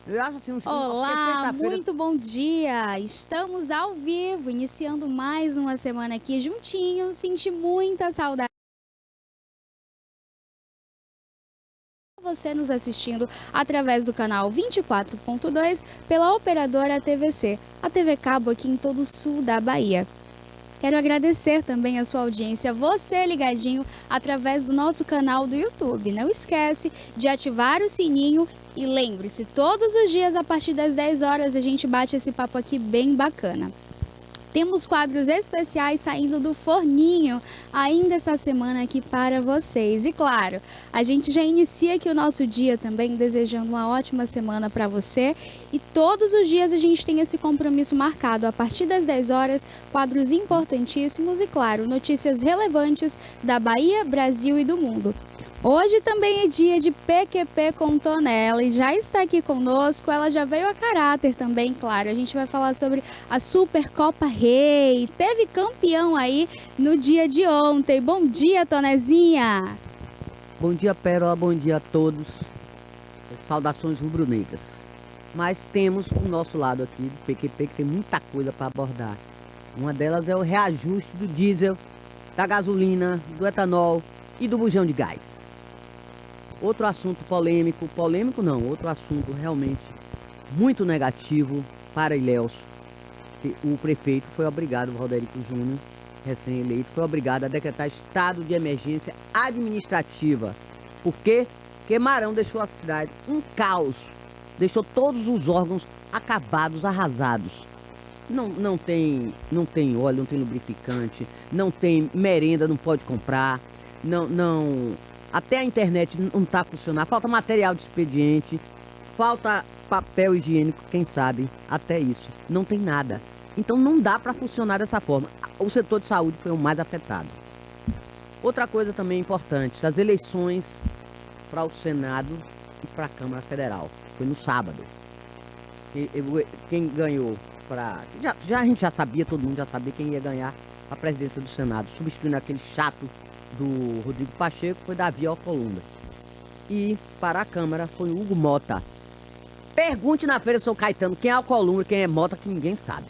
Eu acho assim, porque Olá, sexta-feira. muito bom dia! Estamos ao vivo, iniciando mais uma semana aqui juntinhos. Senti muita saudade de você nos assistindo através do canal 24.2 pela operadora TVC, a TV Cabo aqui em todo o sul da Bahia. Quero agradecer também a sua audiência, você ligadinho através do nosso canal do YouTube. Não esquece de ativar o sininho e lembre-se, todos os dias a partir das 10 horas a gente bate esse papo aqui bem bacana. Temos quadros especiais saindo do forninho ainda essa semana aqui para vocês. E claro, a gente já inicia aqui o nosso dia também desejando uma ótima semana para você. E todos os dias a gente tem esse compromisso marcado. A partir das 10 horas, quadros importantíssimos e, claro, notícias relevantes da Bahia, Brasil e do mundo. Hoje também é dia de PQP com Tonela e já está aqui conosco. Ela já veio a caráter também, claro. A gente vai falar sobre a Supercopa Rei. Teve campeão aí no dia de ontem. Bom dia, Tonezinha! Bom dia, Pérola, bom dia a todos. Saudações rubro-negras. Mas temos o nosso lado aqui do PQP que tem muita coisa para abordar. Uma delas é o reajuste do diesel, da gasolina, do etanol e do bujão de gás. Outro assunto polêmico não, outro assunto realmente muito negativo para Ilhéus. O prefeito foi obrigado, o Roderico Júnior, recém-eleito, foi obrigado a decretar estado de emergência administrativa. Por quê? Porque Marão deixou a cidade um caos, deixou todos os órgãos acabados, arrasados. Não tem óleo, não tem lubrificante, não tem merenda, não pode comprar, até a internet não está funcionando, falta material de expediente, falta papel higiênico, quem sabe, até isso, não tem nada. Então não dá para funcionar dessa forma. O setor de saúde foi o mais afetado. Outra coisa também importante, as eleições para o Senado e para a Câmara Federal. Foi no sábado. Quem ganhou a gente já sabia, todo mundo já sabia quem ia ganhar a presidência do Senado, substituindo aquele chato do Rodrigo Pacheco, foi Davi Alcolumbre. E para a Câmara foi o Hugo Mota. Pergunte na Feira São Caetano quem é Alcolumbre, quem é Mota, que ninguém sabe.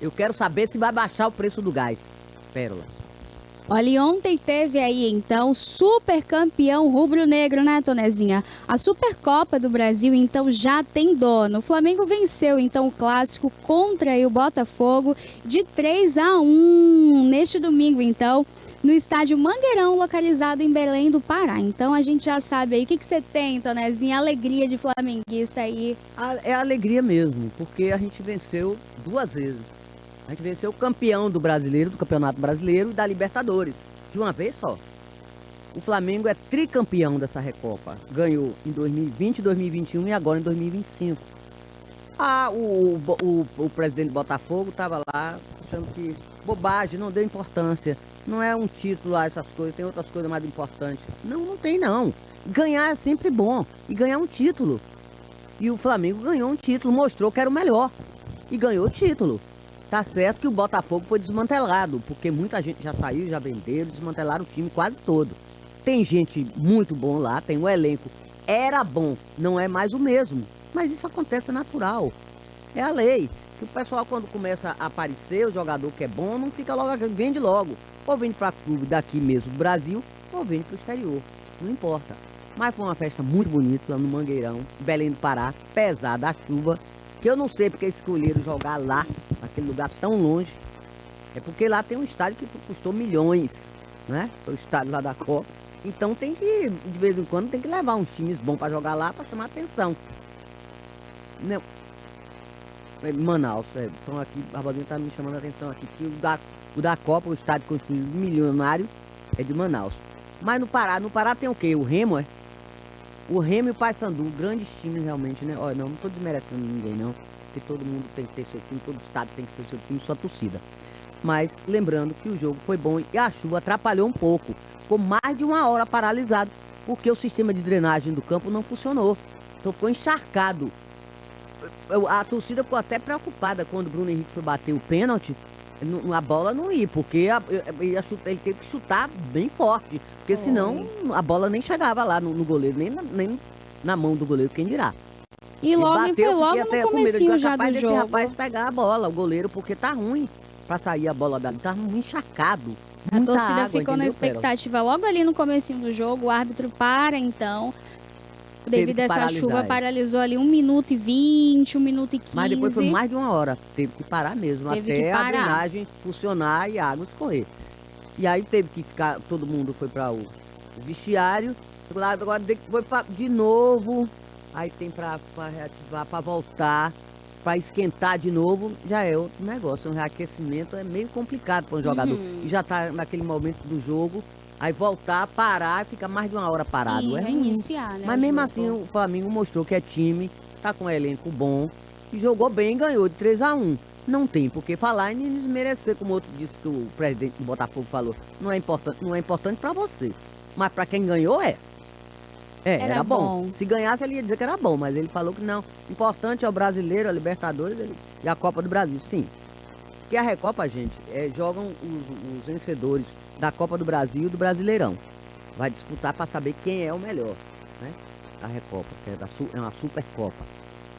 Eu quero saber se vai baixar o preço do gás. Pérola. Olha, e ontem teve aí então super campeão rubro-negro, né, Tonezinha? A Supercopa do Brasil então já tem dono. O Flamengo venceu então o clássico contra aí o Botafogo de 3-1 neste domingo então, no estádio Mangueirão, localizado em Belém do Pará. Então a gente já sabe aí o que você tem, Tonezinha, alegria de flamenguista aí. É alegria mesmo, porque a gente venceu duas vezes. A gente venceu o campeão do brasileiro, do Campeonato Brasileiro e da Libertadores, de uma vez só. O Flamengo é tricampeão dessa Recopa. Ganhou em 2020, 2021 e agora em 2025. O presidente do Botafogo estava lá achando que bobagem, não deu importância. Não é um título lá, essas coisas, tem outras coisas mais importantes. Não tem não. Ganhar é sempre bom. E ganhar um título. E o Flamengo ganhou um título, mostrou que era o melhor. E ganhou o título. Tá certo que o Botafogo foi desmantelado, porque muita gente já saiu, já venderam, desmantelaram o time quase todo. Tem gente muito bom lá, tem um elenco. Era bom, não é mais o mesmo. Mas isso acontece, é natural. É a lei. Que o pessoal, quando começa a aparecer, o jogador que é bom, não fica logo, vende logo. Ou vende para clube daqui mesmo do Brasil, ou vende para o exterior. Não importa. Mas foi uma festa muito bonita lá no Mangueirão, Belém do Pará, pesada a chuva. Que eu não sei porque escolheram jogar lá, naquele lugar tão longe. É porque lá tem um estádio que custou milhões, né? O estádio lá da Copa. Então tem que, de vez em quando, tem que levar uns times bons para jogar lá, para chamar atenção. Não. Manaus, então aqui, Barbadinho tá me chamando a atenção aqui, que o da Copa, o estádio construído milionário, é de Manaus. Mas no Pará tem o quê? O Remo, é? O Remo e o Paysandu, grandes times realmente, né? Olha, não tô desmerecendo ninguém, não. Porque todo mundo tem que ter seu time, todo estado tem que ter seu time, sua torcida. Mas lembrando que o jogo foi bom e a chuva atrapalhou um pouco. Ficou mais de uma hora paralisado, porque o sistema de drenagem do campo não funcionou. Então ficou encharcado. A torcida ficou até preocupada quando o Bruno Henrique foi bater o pênalti. A bola não ia, porque ele teve que chutar bem forte. Porque senão a bola nem chegava lá no goleiro, nem na mão do goleiro, quem dirá. E foi logo no comecinho já do jogo. Rapaz pegar a bola, o goleiro, porque tá ruim pra sair a bola dali, tá muito encharcado. A torcida ficou na expectativa logo ali no comecinho do jogo, o árbitro para então, devido a essa chuva, paralisou ali 1 minuto e 20, 1 minuto e 15. Mas depois foi mais de 1 hora, teve que parar mesmo, até a drenagem funcionar e a água escorrer. E aí teve que ficar, todo mundo foi para o vestiário, agora foi de novo, aí tem para reativar, para voltar, para esquentar de novo, já é outro negócio. Um reaquecimento é meio complicado para um jogador. E já está naquele momento do jogo, aí voltar, parar, fica mais de 1 hora parado. E reiniciar, né? Mas mesmo assim o Flamengo mostrou que é time, tá com um elenco bom, e jogou bem e ganhou de 3-1. Não tem por que falar e nem desmerecer, como outro disse que o presidente do Botafogo falou. Não é importante para você, mas para quem ganhou era bom. Se ganhasse, ele ia dizer que era bom, mas ele falou que não. Importante é o brasileiro, a Libertadores e a Copa do Brasil. Sim. Porque a Recopa, gente, jogam os vencedores da Copa do Brasil e do Brasileirão. Vai disputar para saber quem é o melhor, né? A Recopa, que é uma Supercopa.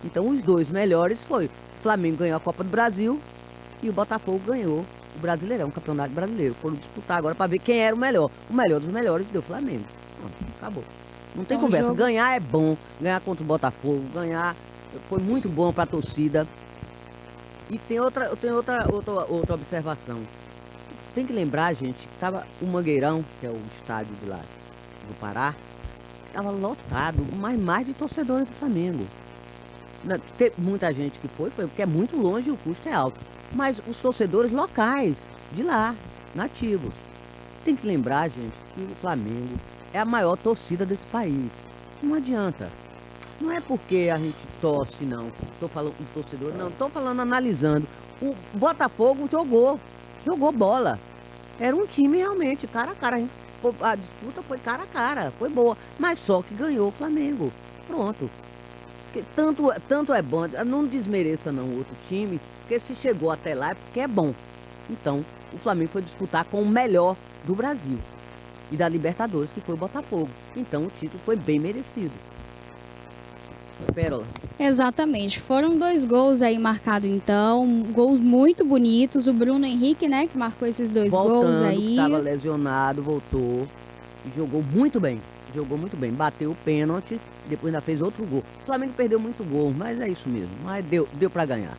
Então, os dois melhores foi o Flamengo ganhou a Copa do Brasil e o Botafogo ganhou o Brasileirão, o Campeonato Brasileiro. Foram disputar agora para ver quem era o melhor. O melhor dos melhores deu o Flamengo. Acabou. Não tem conversa. Ganhar é bom. Ganhar contra o Botafogo, ganhar foi muito bom para a torcida. E tem outra observação. Tem que lembrar, gente, que tava o Mangueirão, que é o estádio de lá do Pará, estava lotado, mais de torcedores do Flamengo. Teve muita gente que foi porque é muito longe e o custo é alto. Mas os torcedores locais, de lá, nativos. Tem que lembrar, gente, que o Flamengo é a maior torcida desse país. Não adianta. Não é porque a gente torce, não. Estou falando com o torcedor, não. Estou falando analisando. O Botafogo jogou bola. Era um time realmente, cara a cara. A disputa foi cara a cara, foi boa. Mas só que ganhou o Flamengo. Pronto. Tanto é bom, não desmereça não o outro time, porque se chegou até lá é porque é bom. Então, o Flamengo foi disputar com o melhor do Brasil e da Libertadores, que foi o Botafogo. Então, o título foi bem merecido. Pérola. Exatamente, foram 2 gols aí marcados então, gols muito bonitos, o Bruno Henrique, né, que marcou esses 2 gols aí. Estava lesionado, voltou e jogou muito bem. Bateu o pênalti, depois ainda fez outro gol. O Flamengo perdeu muito gol, mas é isso mesmo. Mas deu para ganhar.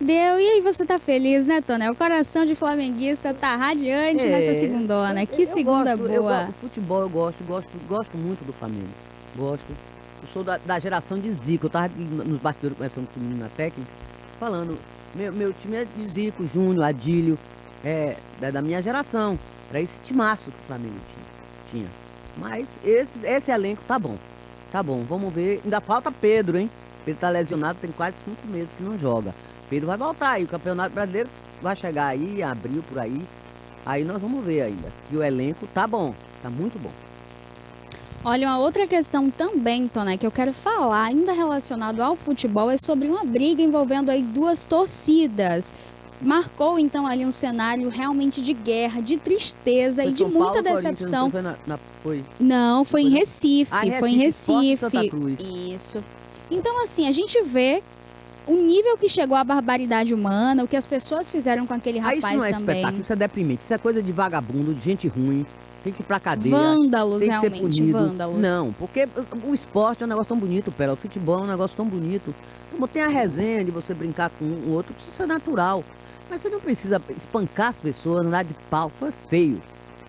Deu, e aí você tá feliz, né, Tônia? O coração de flamenguista tá radiante nessa segundona. Que segunda boa. Futebol eu gosto muito do Flamengo. Gosto. Eu sou da geração de Zico. Eu tava nos bastidores conversando com o menino na técnica, falando, meu time é de Zico, Júnior, Adílio, da minha geração. Era esse timaço que o Flamengo tinha. Mas esse elenco tá bom. Tá bom, vamos ver. Ainda falta Pedro, hein? Pedro tá lesionado, tem quase 5 meses que não joga. Pedro vai voltar aí. O Campeonato Brasileiro vai chegar aí, em abril, por aí. Aí nós vamos ver ainda. E o elenco tá bom, tá muito bom. Olha, uma outra questão também, Tônia, que eu quero falar, ainda relacionado ao futebol, é sobre uma briga envolvendo aí 2 torcidas. Marcou, então, ali um cenário realmente de guerra, de tristeza e de muita decepção. Não, foi em Recife. Foi em Recife. Isso. Então, assim, a gente vê o nível que chegou a barbaridade humana, o que as pessoas fizeram com aquele rapaz também. Isso não é espetáculo, isso é deprimente. Isso é coisa de vagabundo, de gente ruim. Tem que ir pra cadeia. Vândalos, tem que realmente, ser punido. vândalos. Não, porque o esporte é um negócio tão bonito, Pera. O futebol é um negócio tão bonito. Como tem a resenha de você brincar com um outro, isso é natural. Mas você não precisa espancar as pessoas, andar de pau. Foi feio.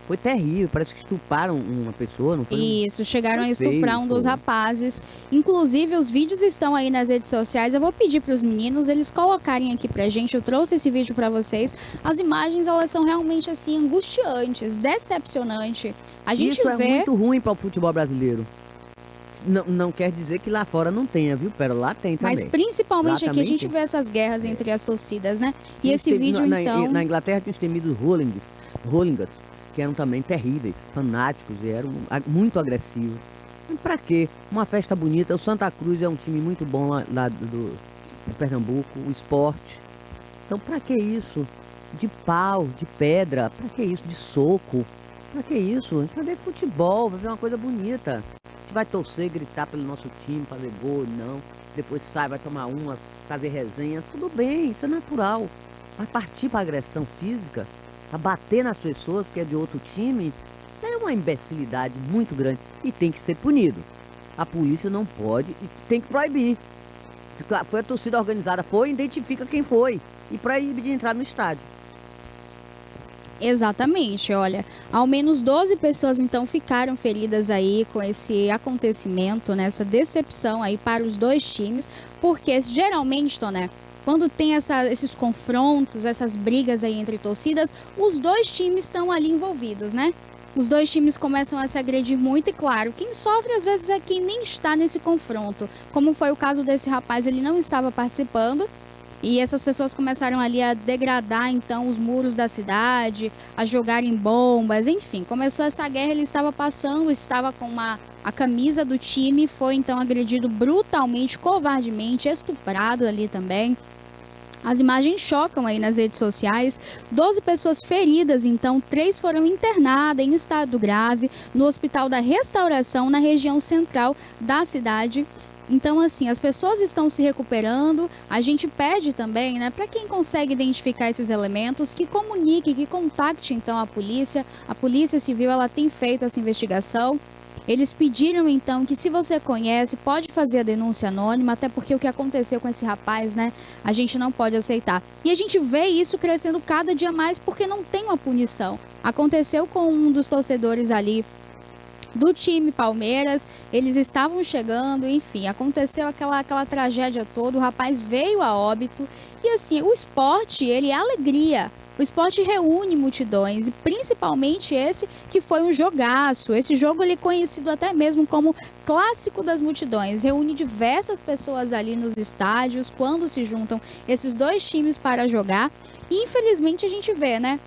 Foi terrível. Parece que estupraram uma pessoa, não foi? Isso, chegaram a estuprar um dos rapazes. Inclusive, os vídeos estão aí nas redes sociais. Eu vou pedir para os meninos eles colocarem aqui pra gente. Eu trouxe esse vídeo para vocês. As imagens, elas são realmente assim angustiantes, decepcionantes. A gente Isso vê... é muito ruim para o futebol brasileiro. Não quer dizer que lá fora não tenha, viu? Pera, lá tem também. Mas principalmente lá aqui a gente vê essas guerras entre as torcidas, né? E esse vídeo, então... Na Inglaterra tinha os temidos hooligans, que eram também terríveis, fanáticos e eram muito agressivos. Mas pra quê? Uma festa bonita. O Santa Cruz é um time muito bom lá de Pernambuco, o esporte. Então pra que isso? De pau, de pedra, pra que isso? De soco? Pra que isso? A gente vai ver futebol, vai ver uma coisa bonita. vai torcer, gritar pelo nosso time, fazer gol, não. Depois sai, vai tomar uma, fazer resenha. Tudo bem, isso é natural. Mas partir para agressão física, para bater nas pessoas porque é de outro time, isso é uma imbecilidade muito grande e tem que ser punido. A polícia não pode e tem que proibir. Se foi a torcida organizada, foi, identifica quem foi e proíbe de entrar no estádio. Exatamente, olha, ao menos 12 pessoas então ficaram feridas aí com esse acontecimento, nessa decepção aí para os dois times, porque geralmente, Toné, quando tem esses confrontos, essas brigas aí entre torcidas, os dois times estão ali envolvidos, né? Os dois times começam a se agredir muito e, claro, quem sofre às vezes é quem nem está nesse confronto. Como foi o caso desse rapaz, ele não estava participando. E essas pessoas começaram ali a degradar, então, os muros da cidade, a jogarem bombas, enfim. Começou essa guerra, ele estava passando, estava com a camisa do time, foi, então, agredido brutalmente, covardemente, estuprado ali também. As imagens chocam aí nas redes sociais. 12 pessoas feridas, então 3 foram internadas em estado grave no Hospital da Restauração, na região central da cidade. Então, assim, as pessoas estão se recuperando. A gente pede também, né, para quem consegue identificar esses elementos, que comunique, que contacte, então, a polícia. A Polícia Civil, ela tem feito essa investigação. Eles pediram, então, que se você conhece, pode fazer a denúncia anônima, até porque o que aconteceu com esse rapaz, né, a gente não pode aceitar. E a gente vê isso crescendo cada dia mais porque não tem uma punição. Aconteceu com um dos torcedores ali do time Palmeiras, eles estavam chegando, enfim, aconteceu aquela tragédia toda, o rapaz veio a óbito. E assim, o esporte, ele é alegria. O esporte reúne multidões, e principalmente esse que foi um jogaço. Esse jogo ele é conhecido até mesmo como clássico das multidões. Reúne diversas pessoas ali nos estádios quando se juntam esses dois times para jogar. E infelizmente a gente vê, né,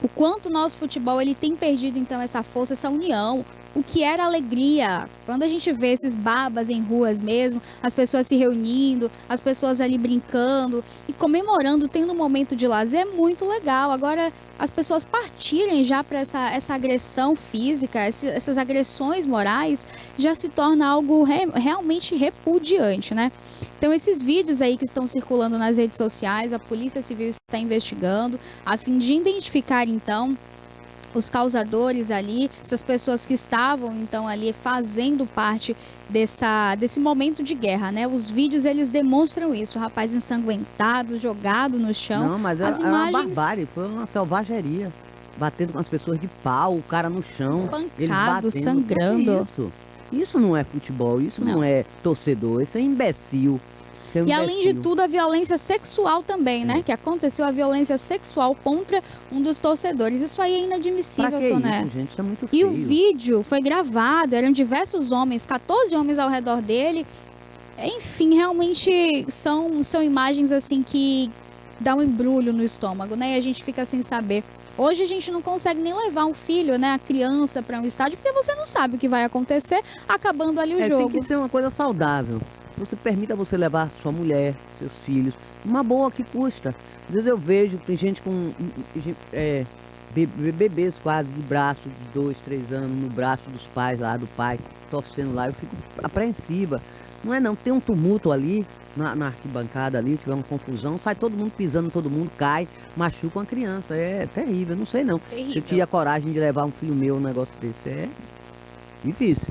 o quanto o nosso futebol ele tem perdido então essa força, essa união. O que era alegria, quando a gente vê esses babas em ruas mesmo, as pessoas se reunindo, as pessoas ali brincando e comemorando, tendo um momento de lazer, é muito legal. Agora, as pessoas partirem já para essa agressão física, essas agressões morais, já se torna algo realmente repudiante, né? Então, esses vídeos aí que estão circulando nas redes sociais, a Polícia Civil está investigando, a fim de identificar, então, os causadores ali, essas pessoas que estavam então ali fazendo parte desse momento de guerra, né? Os vídeos eles demonstram isso, o rapaz ensanguentado, jogado no chão. Não, mas as era uma imagens barbárie, foi uma selvageria. Batendo com as pessoas de pau, o cara no chão. Eles espancado, batendo. sangrando. Que é isso? Isso não é futebol, isso não é torcedor, isso é imbecil. Isso é E além de imbecil. tudo, a violência sexual também, né? Que aconteceu a violência sexual contra um dos torcedores. Isso aí é inadmissível, Pra que Toné. isso, gente? Isso é muito E feio. o vídeo foi gravado, eram diversos homens, 14 homens ao redor dele. Enfim, realmente são imagens assim que dão um embrulho no estômago, né? E a gente fica sem saber. Hoje a gente não consegue nem levar um filho, né, a criança para um estádio, porque você não sabe o que vai acontecer acabando ali o jogo. Tem que ser uma coisa saudável. Você permita você levar sua mulher, seus filhos. Uma boa que custa. Às vezes eu vejo, tem gente com bebês quase de braço, de 2, 3 anos, no braço dos pais lá, do pai, torcendo lá. Eu fico apreensiva. Não é não, tem um tumulto ali, na arquibancada ali, tiver uma confusão, sai todo mundo pisando, todo mundo cai, machuca uma criança. É terrível, não sei não. Terrível. Se eu tinha coragem de levar um filho meu um negócio desse, é difícil.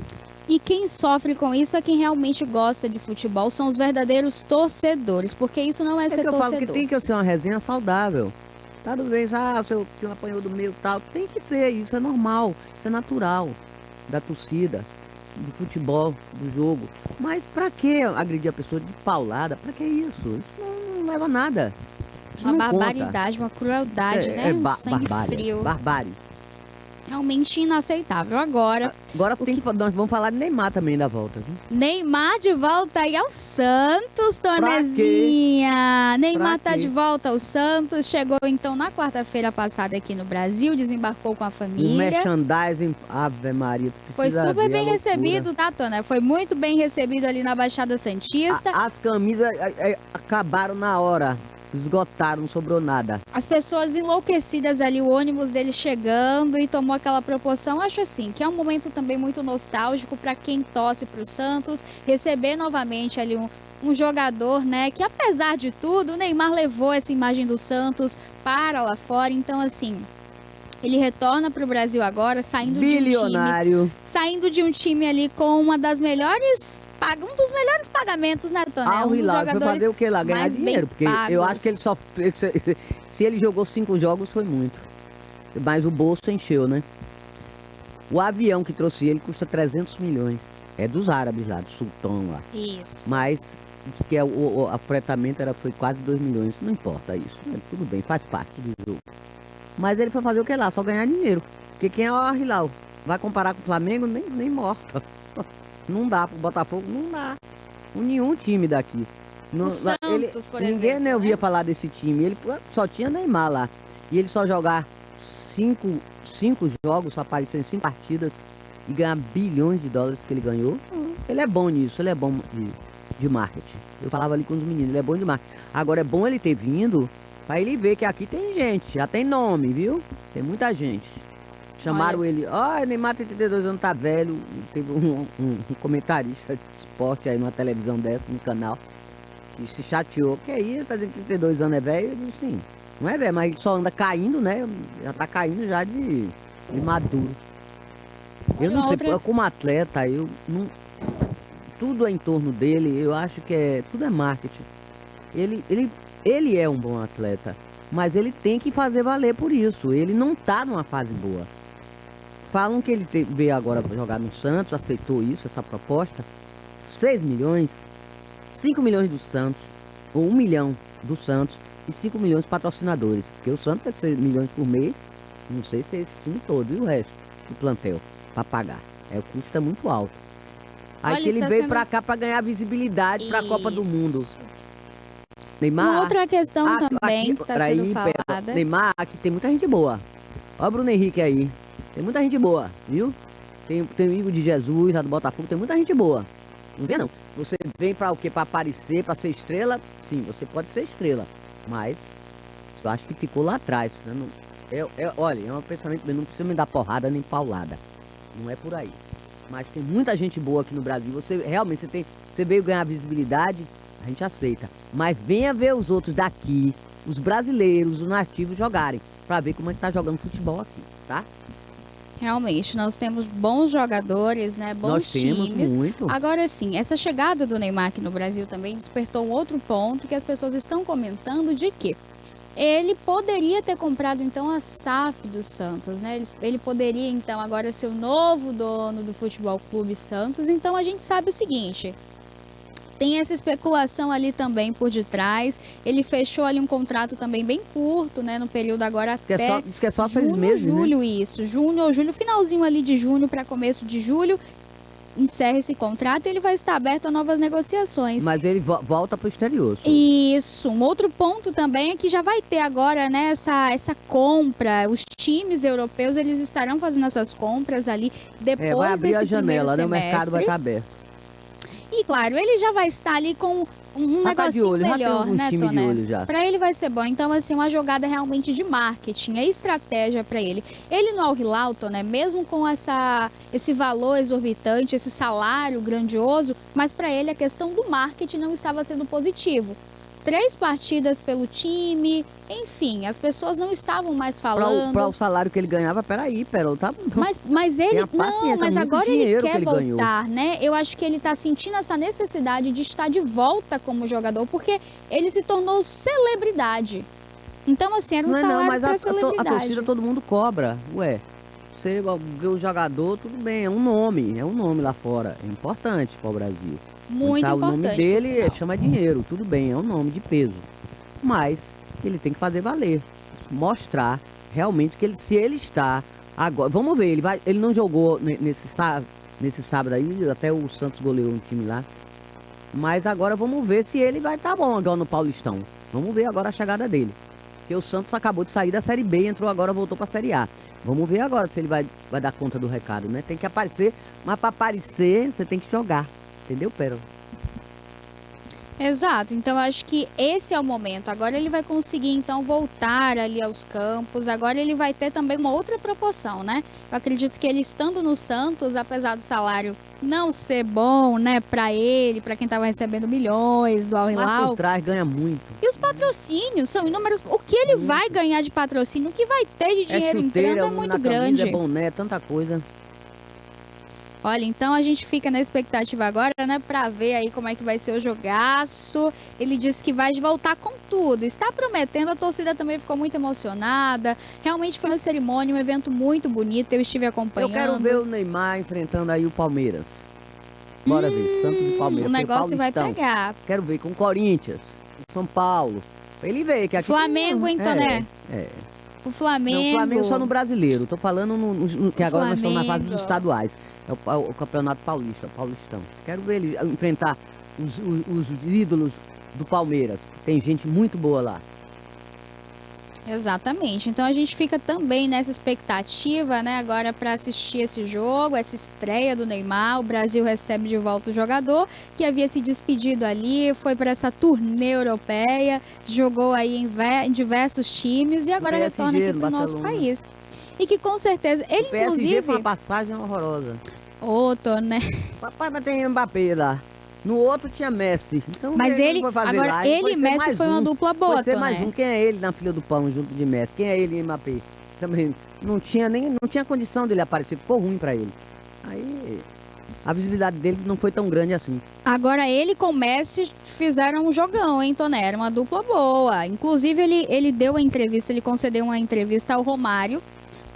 E quem sofre com isso é quem realmente gosta de futebol, são os verdadeiros torcedores, porque isso não é ser que eu torcedor. falo que tem que ser uma resenha saudável. Talvez, o seu time apanhou do meu tal. Tem que ser, isso é normal, isso é natural. Da torcida, do futebol, do jogo. Mas pra que agredir a pessoa de paulada? Pra que isso? Isso não leva a nada. Isso Uma não conta. barbaridade, uma crueldade, né? Um sangue frio. Barbárie. Realmente inaceitável. Agora Nós vamos falar de Neymar também da volta. Viu? Neymar de volta aí ao Santos, Tonezinha. Neymar tá de volta ao Santos. Chegou então na quarta-feira passada aqui no Brasil, desembarcou com a O família. merchandising, Ave Maria. Foi super bem recebido, tá, Tona? Foi muito bem recebido ali na Baixada Santista. As camisas acabaram na hora. Esgotaram, não sobrou nada. As pessoas enlouquecidas ali, o ônibus dele chegando e tomou aquela proporção. Acho assim, que é um momento também muito nostálgico para quem torce para o Santos, receber novamente ali um jogador, né, que apesar de tudo, o Neymar levou essa imagem do Santos para lá fora. Então, assim, ele retorna para o Brasil agora, Bilionário. Saindo de um time ali com uma das melhores... um dos melhores pagamentos, né, Tonel? O Hilal foi fazer o que lá? Ganhar dinheiro, porque eu acho que ele só... Se ele jogou 5 jogos, foi muito. Mas o bolso encheu, né? O avião que trouxe ele custa 300 milhões. É dos árabes lá, do sultão lá. Isso. Mas diz que o afretamento foi quase 2 milhões. Não importa isso. Tudo bem, faz parte do jogo. Mas ele foi fazer o que lá? Só ganhar dinheiro. Porque quem é o Hilal? Vai comparar com o Flamengo? Nem morta. Não dá pro Botafogo, não dá. Com nenhum time daqui. O Santos, por exemplo. Ninguém nem ouvia falar desse time. Ele só tinha Neymar lá. E ele só jogar 5 jogos, só apareceu em 5 partidas e ganhar bilhões de dólares que ele ganhou. Ele é bom nisso, ele é bom de marketing. Eu falava ali com os meninos, ele é bom de marketing. Agora é bom ele ter vindo pra ele ver que aqui tem gente, já tem nome, viu? Tem muita gente. Chamaram ele, Neymar tem 32 anos, tá velho. Teve um comentarista de esporte aí numa televisão dessa, no canal, que se chateou. Que isso, tá dizendo que 32 anos é velho? Eu disse, sim, não é velho, mas ele só anda caindo, né? Já tá caindo já de maduro. Eu não sei, como atleta, eu não... Tudo é em torno dele, eu acho que tudo é marketing. Ele é um bom atleta, mas ele tem que fazer valer por isso. Ele não tá numa fase boa. Falam que ele veio agora jogar no Santos, aceitou isso, essa proposta. 6 milhões, 5 milhões do Santos, ou 1 milhão do Santos e 5 milhões de patrocinadores. Porque o Santos é 6 milhões por mês, não sei se é esse time todo e o resto do plantel para pagar. O custo é muito alto. Aí que ele veio pra cá pra ganhar visibilidade pra Copa do Mundo. Neymar. Uma outra questão também que tá sendo falada. Neymar, aqui tem muita gente boa. Olha o Bruno Henrique aí. Tem muita gente boa, viu? Tem o Igor de Jesus lá do Botafogo, tem muita gente boa. Não vê não? Você vem pra o quê? Pra aparecer, pra ser estrela? Sim, você pode ser estrela. Mas eu acho que ficou lá atrás. Olha, é um pensamento, não precisa me dar porrada nem paulada. Não é por aí. Mas tem muita gente boa aqui no Brasil. Você realmente, você veio ganhar visibilidade, a gente aceita. Mas venha ver os outros daqui, os brasileiros, os nativos jogarem, pra ver como é que tá jogando futebol aqui, tá? Realmente, nós temos bons jogadores, né? Bons times. Nós temos muito. Agora sim, essa chegada do Neymar aqui no Brasil também despertou um outro ponto que as pessoas estão comentando de que ele poderia ter comprado então a SAF do Santos, né? Ele poderia então agora ser o novo dono do Futebol Clube Santos. Então a gente sabe o seguinte, tem essa especulação ali também por detrás. Ele fechou ali um contrato também bem curto, né? No período agora até diz que é só 6 meses, julho, né? isso. Junho ou julho, finalzinho ali de junho para começo de julho. Encerra esse contrato e ele vai estar aberto a novas negociações. Mas ele volta para o exterior. Isso. Um outro ponto também é que já vai ter agora, né, essa compra. Os times europeus, eles estarão fazendo essas compras ali depois vai abrir desse a janela, né? O semestre. mercado vai estar aberto. E claro, ele já vai estar ali com um negocinho melhor, né, Toné? Para ele vai ser bom. Então, assim, uma jogada realmente de marketing, é estratégia para ele. Ele no Al Hilal, Toné, mesmo com esse valor exorbitante, esse salário grandioso, mas para ele a questão do marketing não estava sendo positivo. 3 partidas pelo time, enfim, as pessoas não estavam mais falando. Para o salário que ele ganhava, peraí, tá? Mas ele, não, mas agora ele quer voltar, ganhou, né? Eu acho que ele tá sentindo essa necessidade de estar de volta como jogador, porque ele se tornou celebridade. Então, assim, era um salário para celebridade. A torcida todo mundo cobra, ué. Você, o jogador, tudo bem, é um nome lá fora, é importante para o Brasil. Muito tá, importante. O nome dele chama dinheiro, tudo bem, é um nome de peso. Mas ele tem que fazer valer, mostrar realmente que se ele está agora, vamos ver, ele não jogou nesse sábado aí, até o Santos goleou um time lá. Mas agora vamos ver se ele vai estar bom agora no Paulistão. Vamos ver agora a chegada dele. Porque o Santos acabou de sair da Série B, voltou para a Série A. Vamos ver agora se ele vai dar conta do recado, né? Tem que aparecer, mas para aparecer você tem que jogar. Entendeu, Pérola? Exato, então eu acho que esse é o momento. Agora ele vai conseguir então voltar ali aos campos. Agora ele vai ter também uma outra proporção, né? Eu acredito que ele estando no Santos, apesar do salário não ser bom, né, para ele, para quem tava recebendo milhões do Al Mas Hilal. por trás ganha muito. E os patrocínios são inúmeros. O que ele vai ganhar de patrocínio, o que vai ter de dinheiro entrando é muito grande. É boné, tanta coisa. Olha, então a gente fica na expectativa agora, né, pra ver aí como é que vai ser o jogaço. Ele disse que vai voltar com tudo. Está prometendo, a torcida também ficou muito emocionada. Realmente foi uma cerimônia, um evento muito bonito. Eu estive acompanhando. Eu quero ver o Neymar enfrentando aí o Palmeiras. Bora ver, Santos e Palmeiras. O negócio vai pegar. Quero ver com o Corinthians, São Paulo. Ele veio que aqui Flamengo, tem... então, né? O Flamengo. Não, o Flamengo só no brasileiro. Tô falando que agora nós estamos na fase dos estaduais. É o Campeonato Paulista, o Paulistão. Quero ver ele enfrentar os ídolos do Palmeiras. Tem gente muito boa lá. Exatamente. Então a gente fica também nessa expectativa, né, agora para assistir esse jogo, essa estreia do Neymar. O Brasil recebe de volta o jogador que havia se despedido ali, foi para essa turnê europeia, jogou aí em diversos times e agora retorna aqui para o nosso país. E que com certeza ele, inclusive, foi uma passagem horrorosa. Outro, né? Papai, mas tem Mbappé lá. No outro tinha Messi. Então, mas ele, agora lá? Ele e Messi foi uma dupla boa, Pode ser mais um. Quem é ele na fila do pão junto de Messi? Quem é ele e Mbappé? Também não tinha condição dele aparecer, ficou ruim pra ele. Aí a visibilidade dele não foi tão grande assim. Agora ele com Messi fizeram um jogão, hein, Toné? Era uma dupla boa. Inclusive ele deu a entrevista, ele concedeu uma entrevista ao Romário.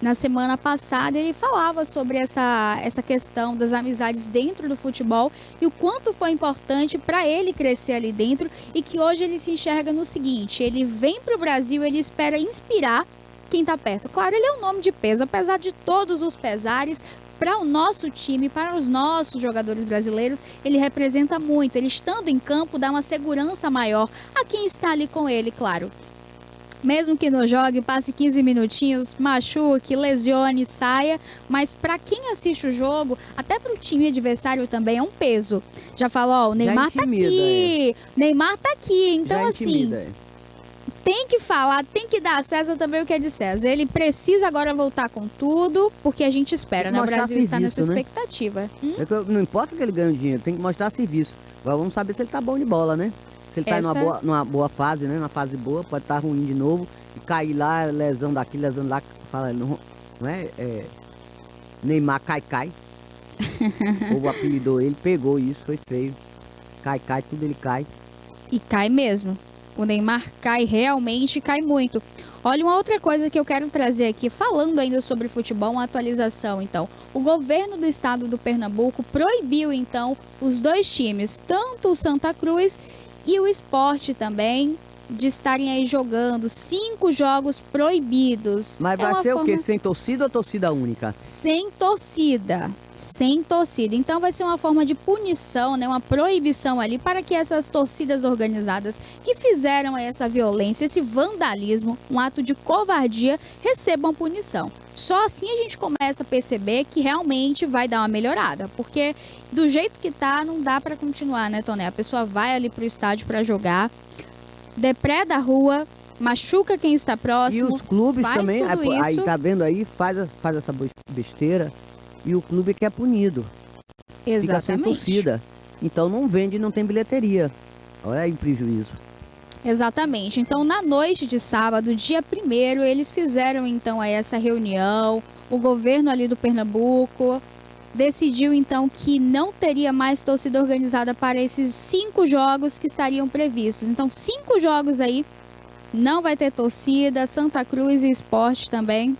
Na semana passada ele falava sobre essa questão das amizades dentro do futebol e o quanto foi importante para ele crescer ali dentro e que hoje ele se enxerga no seguinte, ele vem para o Brasil, ele espera inspirar quem está perto. Claro, ele é um nome de peso, apesar de todos os pesares, para o nosso time, para os nossos jogadores brasileiros, ele representa muito. Ele estando em campo dá uma segurança maior a quem está ali com ele, claro. Mesmo que não jogue, passe 15 minutinhos, machuque, lesione, saia. Mas para quem assiste o jogo, até para o time adversário também é um peso. Já falou, ó, o Neymar tá aqui. Neymar tá aqui. Então, assim, tem que falar, tem que dar a César também o que é de César. Ele precisa agora voltar com tudo, porque a gente espera, né? O Brasil está nessa expectativa. Não importa que ele ganhe dinheiro, tem que mostrar serviço. Agora vamos saber se ele tá bom de bola, né? Se ele tá numa boa fase, né? Numa fase boa, pode estar ruim de novo. E cair lá, lesão daqui, lesão lá. Fala, não é? Neymar cai. O povo apelidou ele, pegou isso, foi feio. Cai, tudo ele cai. E cai mesmo. O Neymar cai realmente, cai muito. Olha, uma outra coisa que eu quero trazer aqui, falando ainda sobre futebol, uma atualização, então. O governo do estado do Pernambuco proibiu, então, os dois times, tanto o Santa Cruz e o Sport também, de estarem aí jogando 5 jogos proibidos. Mas vai ser o quê? Sem torcida ou torcida única? Sem torcida. Sem torcida. Então vai ser uma forma de punição, né? Uma proibição ali para que essas torcidas organizadas que fizeram essa violência, esse vandalismo, um ato de covardia, recebam punição. Só assim a gente começa a perceber que realmente vai dar uma melhorada, porque do jeito que tá, não dá para continuar, né, Toné? A pessoa vai ali pro estádio para jogar, depreda a rua, machuca quem está próximo. E os clubes também, aí tá vendo aí, faz essa besteira e o clube que é punido. Exatamente. Fica sem torcida. Então não vende, não tem bilheteria. Olha aí o prejuízo. Exatamente. Então, na noite de sábado, dia 1º, eles fizeram então aí essa reunião. O governo ali do Pernambuco decidiu então que não teria mais torcida organizada para esses 5 jogos que estariam previstos. Então, 5 jogos aí, não vai ter torcida, Santa Cruz e Sport também.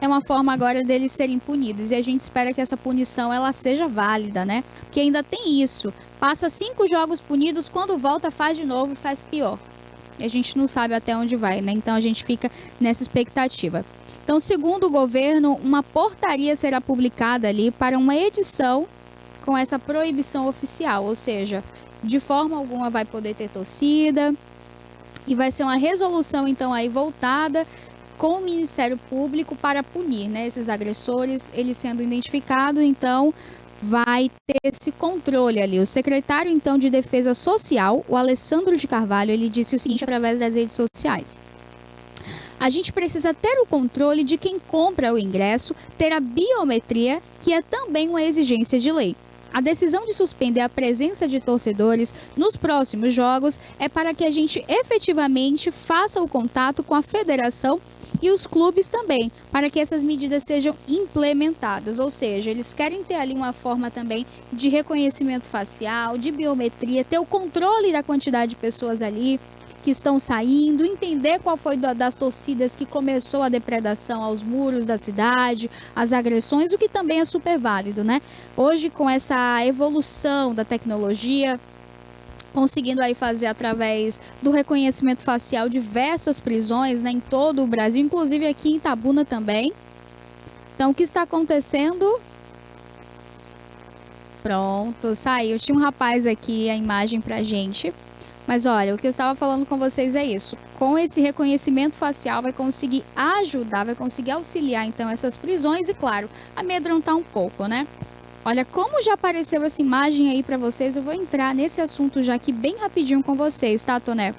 É uma forma agora deles serem punidos e a gente espera que essa punição ela seja válida, né? Porque ainda tem isso. Passa 5 jogos punidos, quando volta faz de novo e faz pior. E a gente não sabe até onde vai, né? Então a gente fica nessa expectativa. Então, segundo o governo, uma portaria será publicada ali para uma edição com essa proibição oficial, ou seja, de forma alguma vai poder ter torcida e vai ser uma resolução então aí voltada com o Ministério Público para punir, né, esses agressores, eles sendo identificados, então vai ter esse controle ali. O secretário, então, de Defesa Social, o Alessandro de Carvalho, ele disse o seguinte através das redes sociais. A gente precisa ter o controle de quem compra o ingresso, ter a biometria, que é também uma exigência de lei. A decisão de suspender a presença de torcedores nos próximos jogos é para que a gente efetivamente faça o contato com a federação e os clubes também, para que essas medidas sejam implementadas. Ou seja, eles querem ter ali uma forma também de reconhecimento facial, de biometria, ter o controle da quantidade de pessoas ali que estão saindo, entender qual foi das torcidas que começou a depredação aos muros da cidade, as agressões, o que também é super válido, né? Hoje, com essa evolução da tecnologia, conseguindo aí fazer através do reconhecimento facial diversas prisões, né, em todo o Brasil, inclusive aqui em Itabuna também. Então, o que está acontecendo? Pronto, saiu. Tinha um rapaz aqui, a imagem pra gente. Mas olha, o que eu estava falando com vocês é isso. Com esse reconhecimento facial vai conseguir ajudar, vai conseguir auxiliar então essas prisões e, claro, amedrontar um pouco, né? Olha, como já apareceu essa imagem aí para vocês, eu vou entrar nesse assunto já aqui bem rapidinho com vocês, tá, Toné?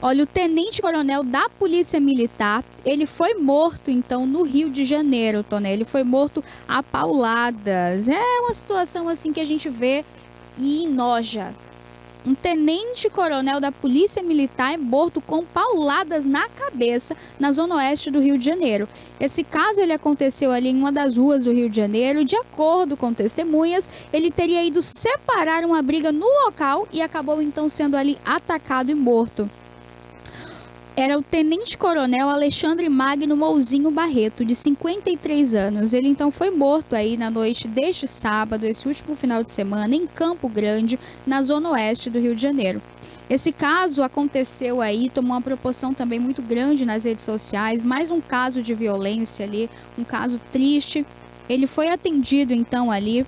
Olha, o tenente-coronel da Polícia Militar, ele foi morto, então, no Rio de Janeiro, Toné. Ele foi morto a pauladas. É uma situação assim que a gente vê e enoja. Um tenente-coronel da Polícia Militar é morto com pauladas na cabeça na zona oeste do Rio de Janeiro. Esse caso ele aconteceu ali em uma das ruas do Rio de Janeiro. De acordo com testemunhas, ele teria ido separar uma briga no local e acabou então sendo ali atacado e morto. Era o tenente-coronel Alexandre Magno Mouzinho Barreto, de 53 anos. Ele então foi morto aí na noite deste sábado, esse último final de semana, em Campo Grande, na zona oeste do Rio de Janeiro. Esse caso aconteceu aí, tomou uma proporção também muito grande nas redes sociais, mais um caso de violência ali, um caso triste. Ele foi atendido então ali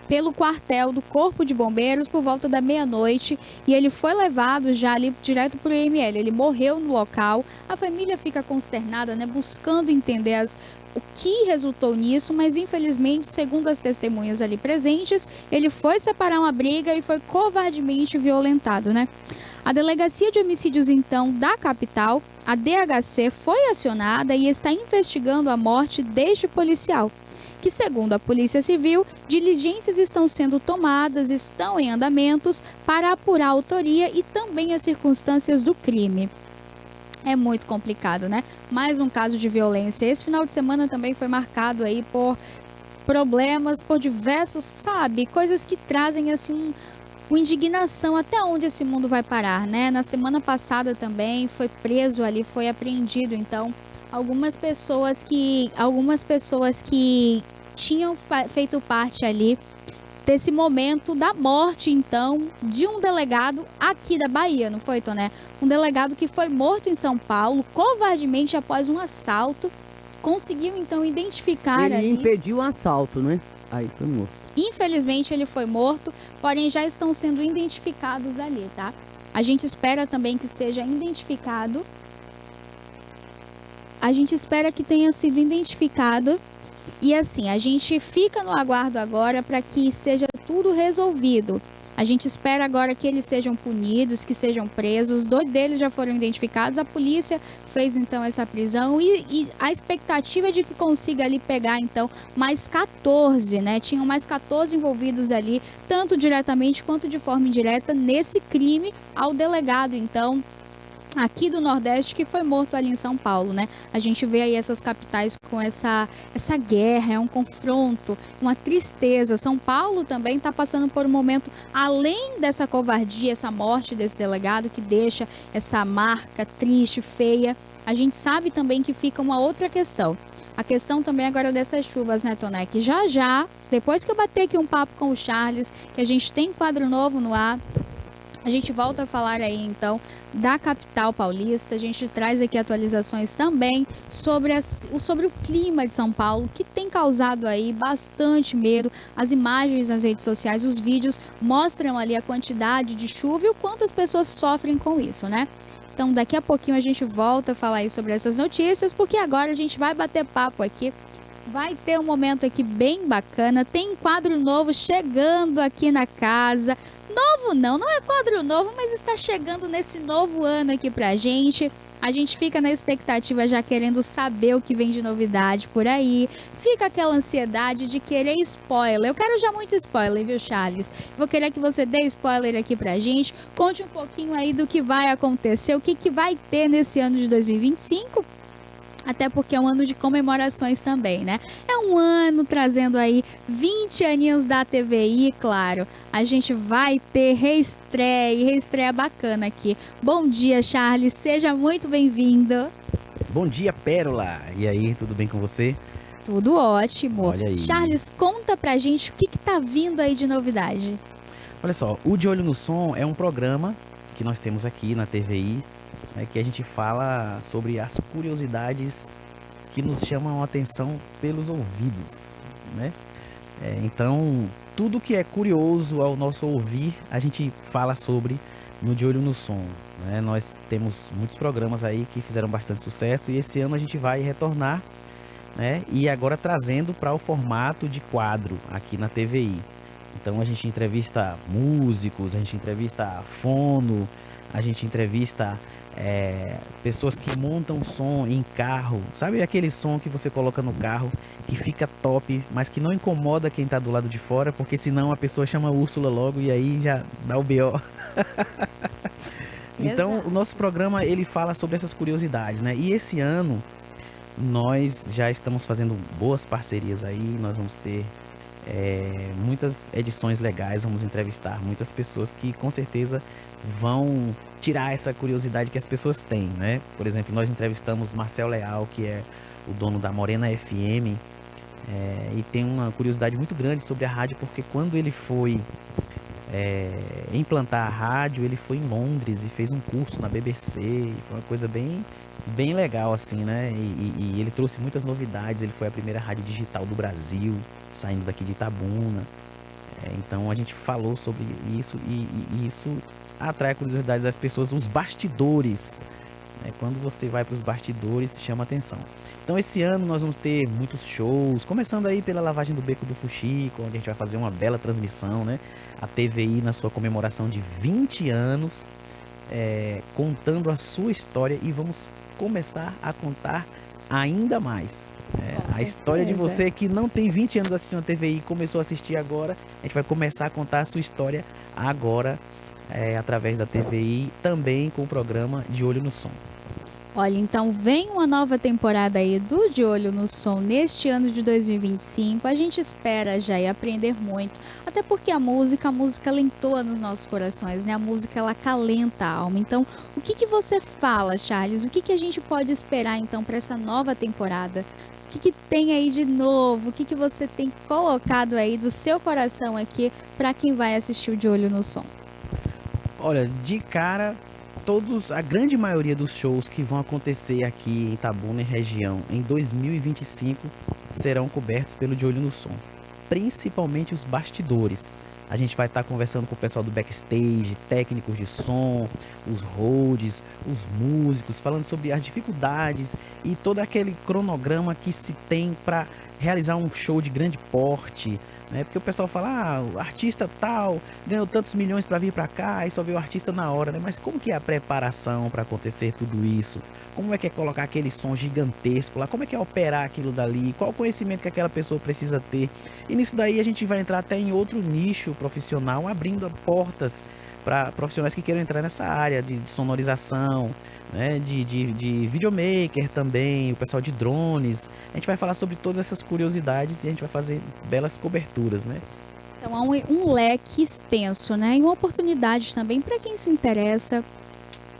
pelo quartel do Corpo de Bombeiros por volta da meia-noite e ele foi levado já ali direto para o IML. Ele morreu no local. A família fica consternada, né, buscando entender o que resultou nisso, mas infelizmente, segundo as testemunhas ali presentes, ele foi separar uma briga e foi covardemente violentado, né? A Delegacia de Homicídios, então, da capital, a DHC, foi acionada e está investigando a morte deste policial, que, segundo a Polícia Civil, diligências estão sendo tomadas, estão em andamentos para apurar a autoria e também as circunstâncias do crime. É muito complicado, né? Mais um caso de violência. Esse final de semana também foi marcado aí por problemas, por diversos, sabe, coisas que trazem assim uma indignação até onde esse mundo vai parar, né? Na semana passada também foi preso ali, foi apreendido, então, algumas pessoas que tinham feito parte ali desse momento da morte, então, de um delegado aqui da Bahia, não foi, Toné? Um delegado que foi morto em São Paulo, covardemente após um assalto, conseguiu, então, identificar Ele ali. impediu o assalto, né? Aí foi morto. Infelizmente, ele foi morto, porém já estão sendo identificados ali, tá? A gente espera também que seja identificado. A gente espera que tenha sido identificado. E assim, a gente fica no aguardo agora para que seja tudo resolvido. A gente espera agora que eles sejam punidos, que sejam presos. 2 deles já foram identificados. A polícia fez então essa prisão e a expectativa é de que consiga ali pegar então mais 14, né? Tinham mais 14 envolvidos ali, tanto diretamente quanto de forma indireta, nesse crime ao delegado então aqui do Nordeste que foi morto ali em São Paulo, né? A gente vê aí essas capitais com essa guerra, é um confronto, uma tristeza. São Paulo também está passando por um momento, além dessa covardia, essa morte desse delegado que deixa essa marca triste, feia. A gente sabe também que fica uma outra questão. A questão também agora dessas chuvas, né, Toné? Que já, depois que eu bater aqui um papo com o Charles, que a gente tem quadro novo no ar, a gente volta a falar aí, então, da capital paulista. A gente traz aqui atualizações também sobre o clima de São Paulo, que tem causado aí bastante medo. As imagens nas redes sociais, os vídeos mostram ali a quantidade de chuva e o quanto as pessoas sofrem com isso, né? Então, daqui a pouquinho a gente volta a falar aí sobre essas notícias, porque agora a gente vai bater papo aqui Vai ter um momento aqui bem bacana, tem quadro novo chegando aqui na casa. Novo não é quadro novo, mas está chegando nesse novo ano aqui pra gente. A gente fica na expectativa já querendo saber o que vem de novidade por aí. Fica aquela ansiedade de querer spoiler. Eu quero já muito spoiler, viu, Charles? Vou querer que você dê spoiler aqui pra gente. Conte um pouquinho aí do que vai acontecer, o que vai ter nesse ano de 2025. Até porque é um ano de comemorações também, né? É um ano trazendo aí 20 aninhos da TVI, claro. A gente vai ter reestreia bacana aqui. Bom dia, Charles, seja muito bem-vindo. Bom dia, Pérola! E aí, tudo bem com você? Tudo ótimo. Olha aí. Charles, conta pra gente o que tá vindo aí de novidade. Olha só, o De Olho no Som é um programa que nós temos aqui na TVI, que a gente fala sobre as curiosidades que nos chamam a atenção pelos ouvidos, né? Então, tudo que é curioso ao nosso ouvir, a gente fala sobre no De Olho no Som, né? Nós temos muitos programas aí que fizeram bastante sucesso e esse ano a gente vai retornar, né? E agora trazendo para o formato de quadro aqui na TVI. Então a gente entrevista músicos, a gente entrevista fono, a gente entrevista pessoas que montam som em carro. Sabe aquele som que você coloca no carro que fica top, mas que não incomoda quem tá do lado de fora, porque senão a pessoa chama a Úrsula logo e aí já dá o BO. Então Exato. o nosso programa ele fala sobre essas curiosidades, né? E esse ano nós já estamos fazendo boas parcerias aí, nós vamos ter muitas edições legais, vamos entrevistar muitas pessoas que com certeza vão tirar essa curiosidade que as pessoas têm, né? Por exemplo, nós entrevistamos Marcel Leal, que é o dono da Morena FM, e tem uma curiosidade muito grande sobre a rádio, porque quando ele foi implantar a rádio, ele foi em Londres e fez um curso na BBC, e foi uma coisa bem legal assim, né? E ele trouxe muitas novidades, ele foi a primeira rádio digital do Brasil, saindo daqui de Itabuna. Então a gente falou sobre isso e isso atrai a curiosidade das pessoas, os bastidores, né? Quando você vai para os bastidores, chama atenção. Então esse ano nós vamos ter muitos shows, começando aí pela lavagem do Beco do Fuxico, onde a gente vai fazer uma bela transmissão, né? A TVI na sua comemoração de 20 anos, contando a sua história, e vamos começar a contar ainda mais. A história de você que não tem 20 anos assistindo a TVI e começou a assistir agora, a gente vai começar a contar a sua história agora, através da TVI, também com o programa De Olho no Som. Olha, então vem uma nova temporada aí do De Olho no Som neste ano de 2025. A gente espera já e aprender muito, até porque a música lentoa nos nossos corações, né? A música, ela acalenta a alma. Então, o que você fala, Charles? O que a gente pode esperar então para essa nova temporada? O que tem aí de novo? O que você tem colocado aí do seu coração aqui para quem vai assistir o De Olho no Som? Olha, de cara, a grande maioria dos shows que vão acontecer aqui em Itabuna e região em 2025 serão cobertos pelo De Olho no Som, principalmente os bastidores. A gente vai estar conversando com o pessoal do backstage, técnicos de som, os holds, os músicos, falando sobre as dificuldades e todo aquele cronograma que se tem para realizar um show de grande porte, né? Porque o pessoal fala, o artista tal ganhou tantos milhões para vir para cá e só vê o artista na hora, né? Mas como que é a preparação para acontecer tudo isso? Como é que é colocar aquele som gigantesco lá? Como é que é operar aquilo dali? Qual o conhecimento que aquela pessoa precisa ter? E nisso daí a gente vai entrar até em outro nicho profissional, abrindo portas para profissionais que queiram entrar nessa área de sonorização, né? De videomaker também, o pessoal de drones. A gente vai falar sobre todas essas curiosidades e a gente vai fazer belas coberturas, né? Então há um leque extenso, né? E uma oportunidade também para quem se interessa,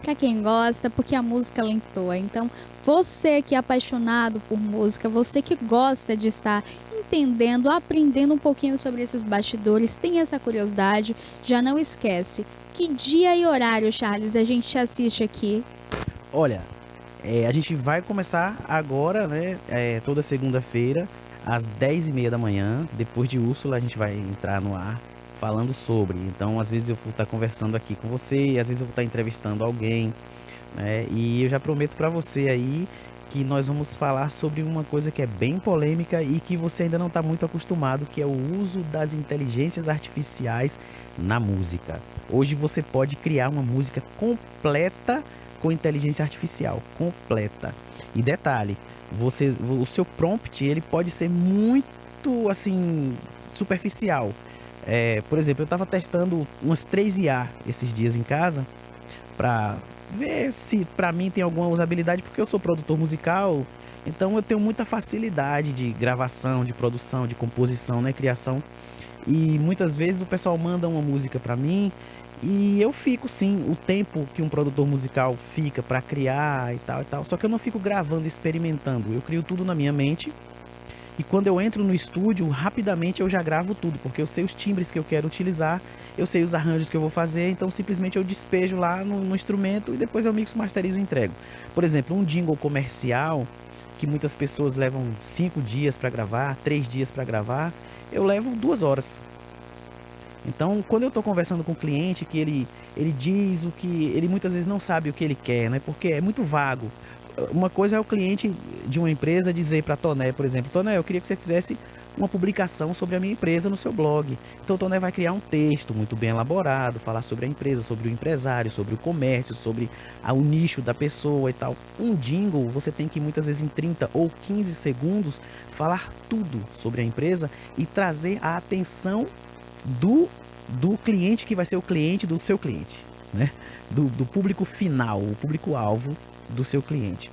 para quem gosta, porque a música lentoa. Então, você que é apaixonado por música, você que gosta de estar entendendo, aprendendo um pouquinho sobre esses bastidores, tem essa curiosidade, já não esquece. Que dia e horário, Charles, a gente assiste aqui? Olha, a gente vai começar agora, né? Toda segunda-feira, às 10h30 da manhã, depois de Úrsula, a gente vai entrar no ar falando sobre. Então, às vezes eu vou estar conversando aqui com você, às vezes eu vou estar entrevistando alguém, né? E eu já prometo para você aí que nós vamos falar sobre uma coisa que é bem polêmica e que você ainda não está muito acostumado, que é o uso das inteligências artificiais na música. Hoje você pode criar uma música completa com inteligência artificial, completa. E detalhe, o seu prompt ele pode ser muito assim superficial. Por exemplo, eu estava testando umas 3 IA esses dias em casa para ver se para mim tem alguma usabilidade, porque eu sou produtor musical, então eu tenho muita facilidade de gravação, de produção, de composição, né, criação. E muitas vezes o pessoal manda uma música para mim e eu fico sim o tempo que um produtor musical fica para criar e tal, só que eu não fico gravando, experimentando. Eu crio tudo na minha mente. E quando eu entro no estúdio, rapidamente eu já gravo tudo, porque eu sei os timbres que eu quero utilizar, eu sei os arranjos que eu vou fazer, então simplesmente eu despejo lá no instrumento e depois eu mixo, masterizo e entrego. Por exemplo, um jingle comercial, que muitas pessoas levam 5 dias para gravar, 3 dias para gravar, eu levo 2 horas. Então, quando eu estou conversando com o cliente, que ele diz o que... Ele muitas vezes não sabe o que ele quer, né? Porque é muito vago. Uma coisa é o cliente de uma empresa dizer para a Toné, por exemplo, Toné, eu queria que você fizesse uma publicação sobre a minha empresa no seu blog. Então, o Toné vai criar um texto muito bem elaborado, falar sobre a empresa, sobre o empresário, sobre o comércio, sobre o nicho da pessoa e tal. Um jingle, você tem que muitas vezes em 30 ou 15 segundos falar tudo sobre a empresa e trazer a atenção do cliente que vai ser o cliente do seu cliente, né? Do público final, o público-alvo do seu cliente.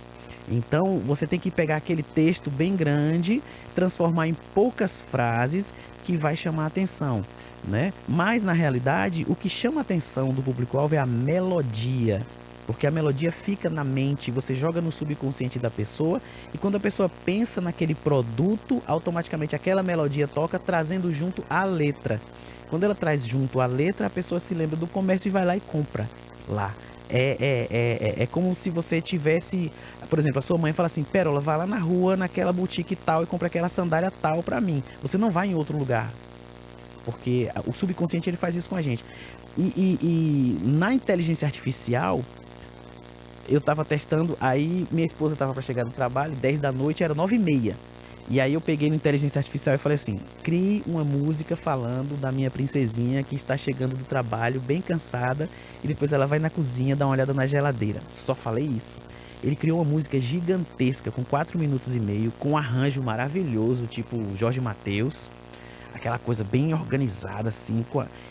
Então, você tem que pegar aquele texto bem grande, transformar em poucas frases que vai chamar a atenção, né? Mas, na realidade, o que chama a atenção do público-alvo é a melodia, porque a melodia fica na mente, você joga no subconsciente da pessoa e quando a pessoa pensa naquele produto, automaticamente aquela melodia toca, trazendo junto a letra. Quando ela traz junto a letra, a pessoa se lembra do comércio e vai lá e compra lá. É como se você tivesse, por exemplo, a sua mãe fala assim, Pérola, vai lá na rua, naquela boutique tal e compra aquela sandália tal pra mim. Você não vai em outro lugar, porque o subconsciente ele faz isso com a gente. E na inteligência artificial, eu tava testando, aí minha esposa tava pra chegar no trabalho, 10 da noite, era 9h30. E aí eu peguei no inteligência artificial e falei assim, crie uma música falando da minha princesinha que está chegando do trabalho bem cansada e depois ela vai na cozinha dar uma olhada na geladeira. Só falei isso. Ele criou uma música gigantesca com 4 minutos e meio, com um arranjo maravilhoso, tipo Jorge Mateus. Aquela coisa bem organizada assim,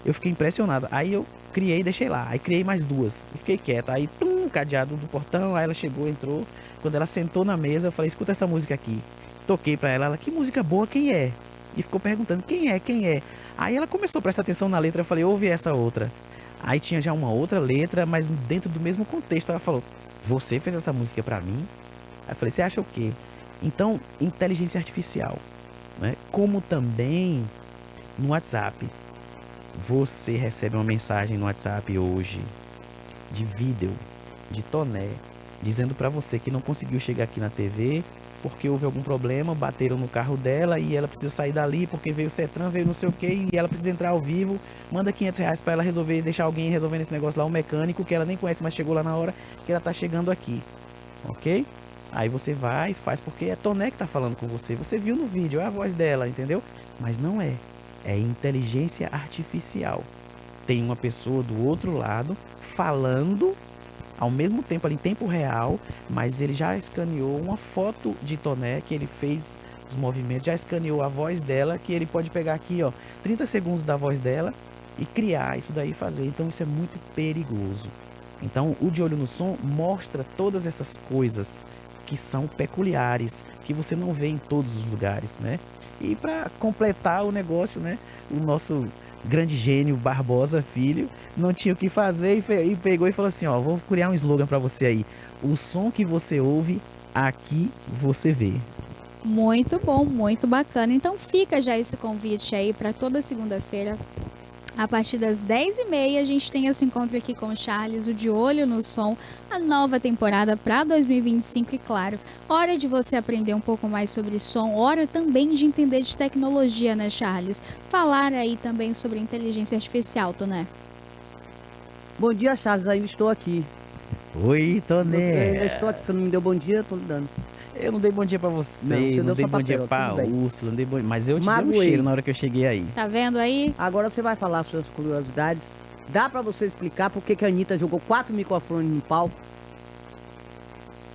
eu fiquei impressionado. Aí eu criei e deixei lá, aí criei mais 2 e fiquei quieto. Aí cadeado do portão, aí ela chegou, entrou. Quando ela sentou na mesa, eu falei, escuta essa música aqui. Toquei pra ela, que música boa, quem é? E ficou perguntando, quem é? Aí ela começou a prestar atenção na letra, eu falei, ouve essa outra. Aí tinha já uma outra letra, mas dentro do mesmo contexto. Ela falou, você fez essa música pra mim? Aí eu falei, você acha o quê? Então, inteligência artificial, né? Como também no WhatsApp. Você recebe uma mensagem no WhatsApp hoje, de vídeo, de Toné, dizendo pra você que não conseguiu chegar aqui na TV, porque houve algum problema, bateram no carro dela e ela precisa sair dali porque veio o Cetran, veio não sei o que e ela precisa entrar ao vivo, manda R$ 500 pra ela resolver, deixar alguém resolvendo esse negócio lá, um mecânico que ela nem conhece, mas chegou lá na hora que ela tá chegando aqui, ok? Aí você vai e faz porque é Toné que tá falando com você, você viu no vídeo, é a voz dela, entendeu? Mas não é, é inteligência artificial. Tem uma pessoa do outro lado falando ao mesmo tempo ali em tempo real, mas ele já escaneou uma foto de Toné, que ele fez os movimentos, já escaneou a voz dela, que ele pode pegar aqui, ó, 30 segundos da voz dela e criar isso daí e fazer. Então isso é muito perigoso. Então o De Olho no Som mostra todas essas coisas que são peculiares, que você não vê em todos os lugares, né? E para completar o negócio, né, o nosso grande gênio Barbosa Filho não tinha o que fazer e pegou e falou assim, ó, vou criar um slogan pra você aí, o som que você ouve, aqui você vê. Muito bom, muito bacana. Então fica já esse convite aí para toda segunda-feira. A partir das 10h30 a gente tem esse encontro aqui com o Charles, o De Olho no Som, a nova temporada para 2025 e claro, hora de você aprender um pouco mais sobre som, hora também de entender de tecnologia, né, Charles? Falar aí também sobre inteligência artificial, Toné. Bom dia, Charles, ainda estou aqui. Oi, Toné. Ainda estou aqui, você não me deu bom dia, estou lhe dando. Eu não dei bom dia pra Não, você, você não deu dei só bom dia papel, pra tudo bem. Úrsula, não dei bom... mas eu te dei um Magoei. cheiro na hora que eu cheguei aí. Tá vendo aí? Agora você vai falar suas curiosidades. Dá pra você explicar por que que a Anitta jogou 4 microfones no palco?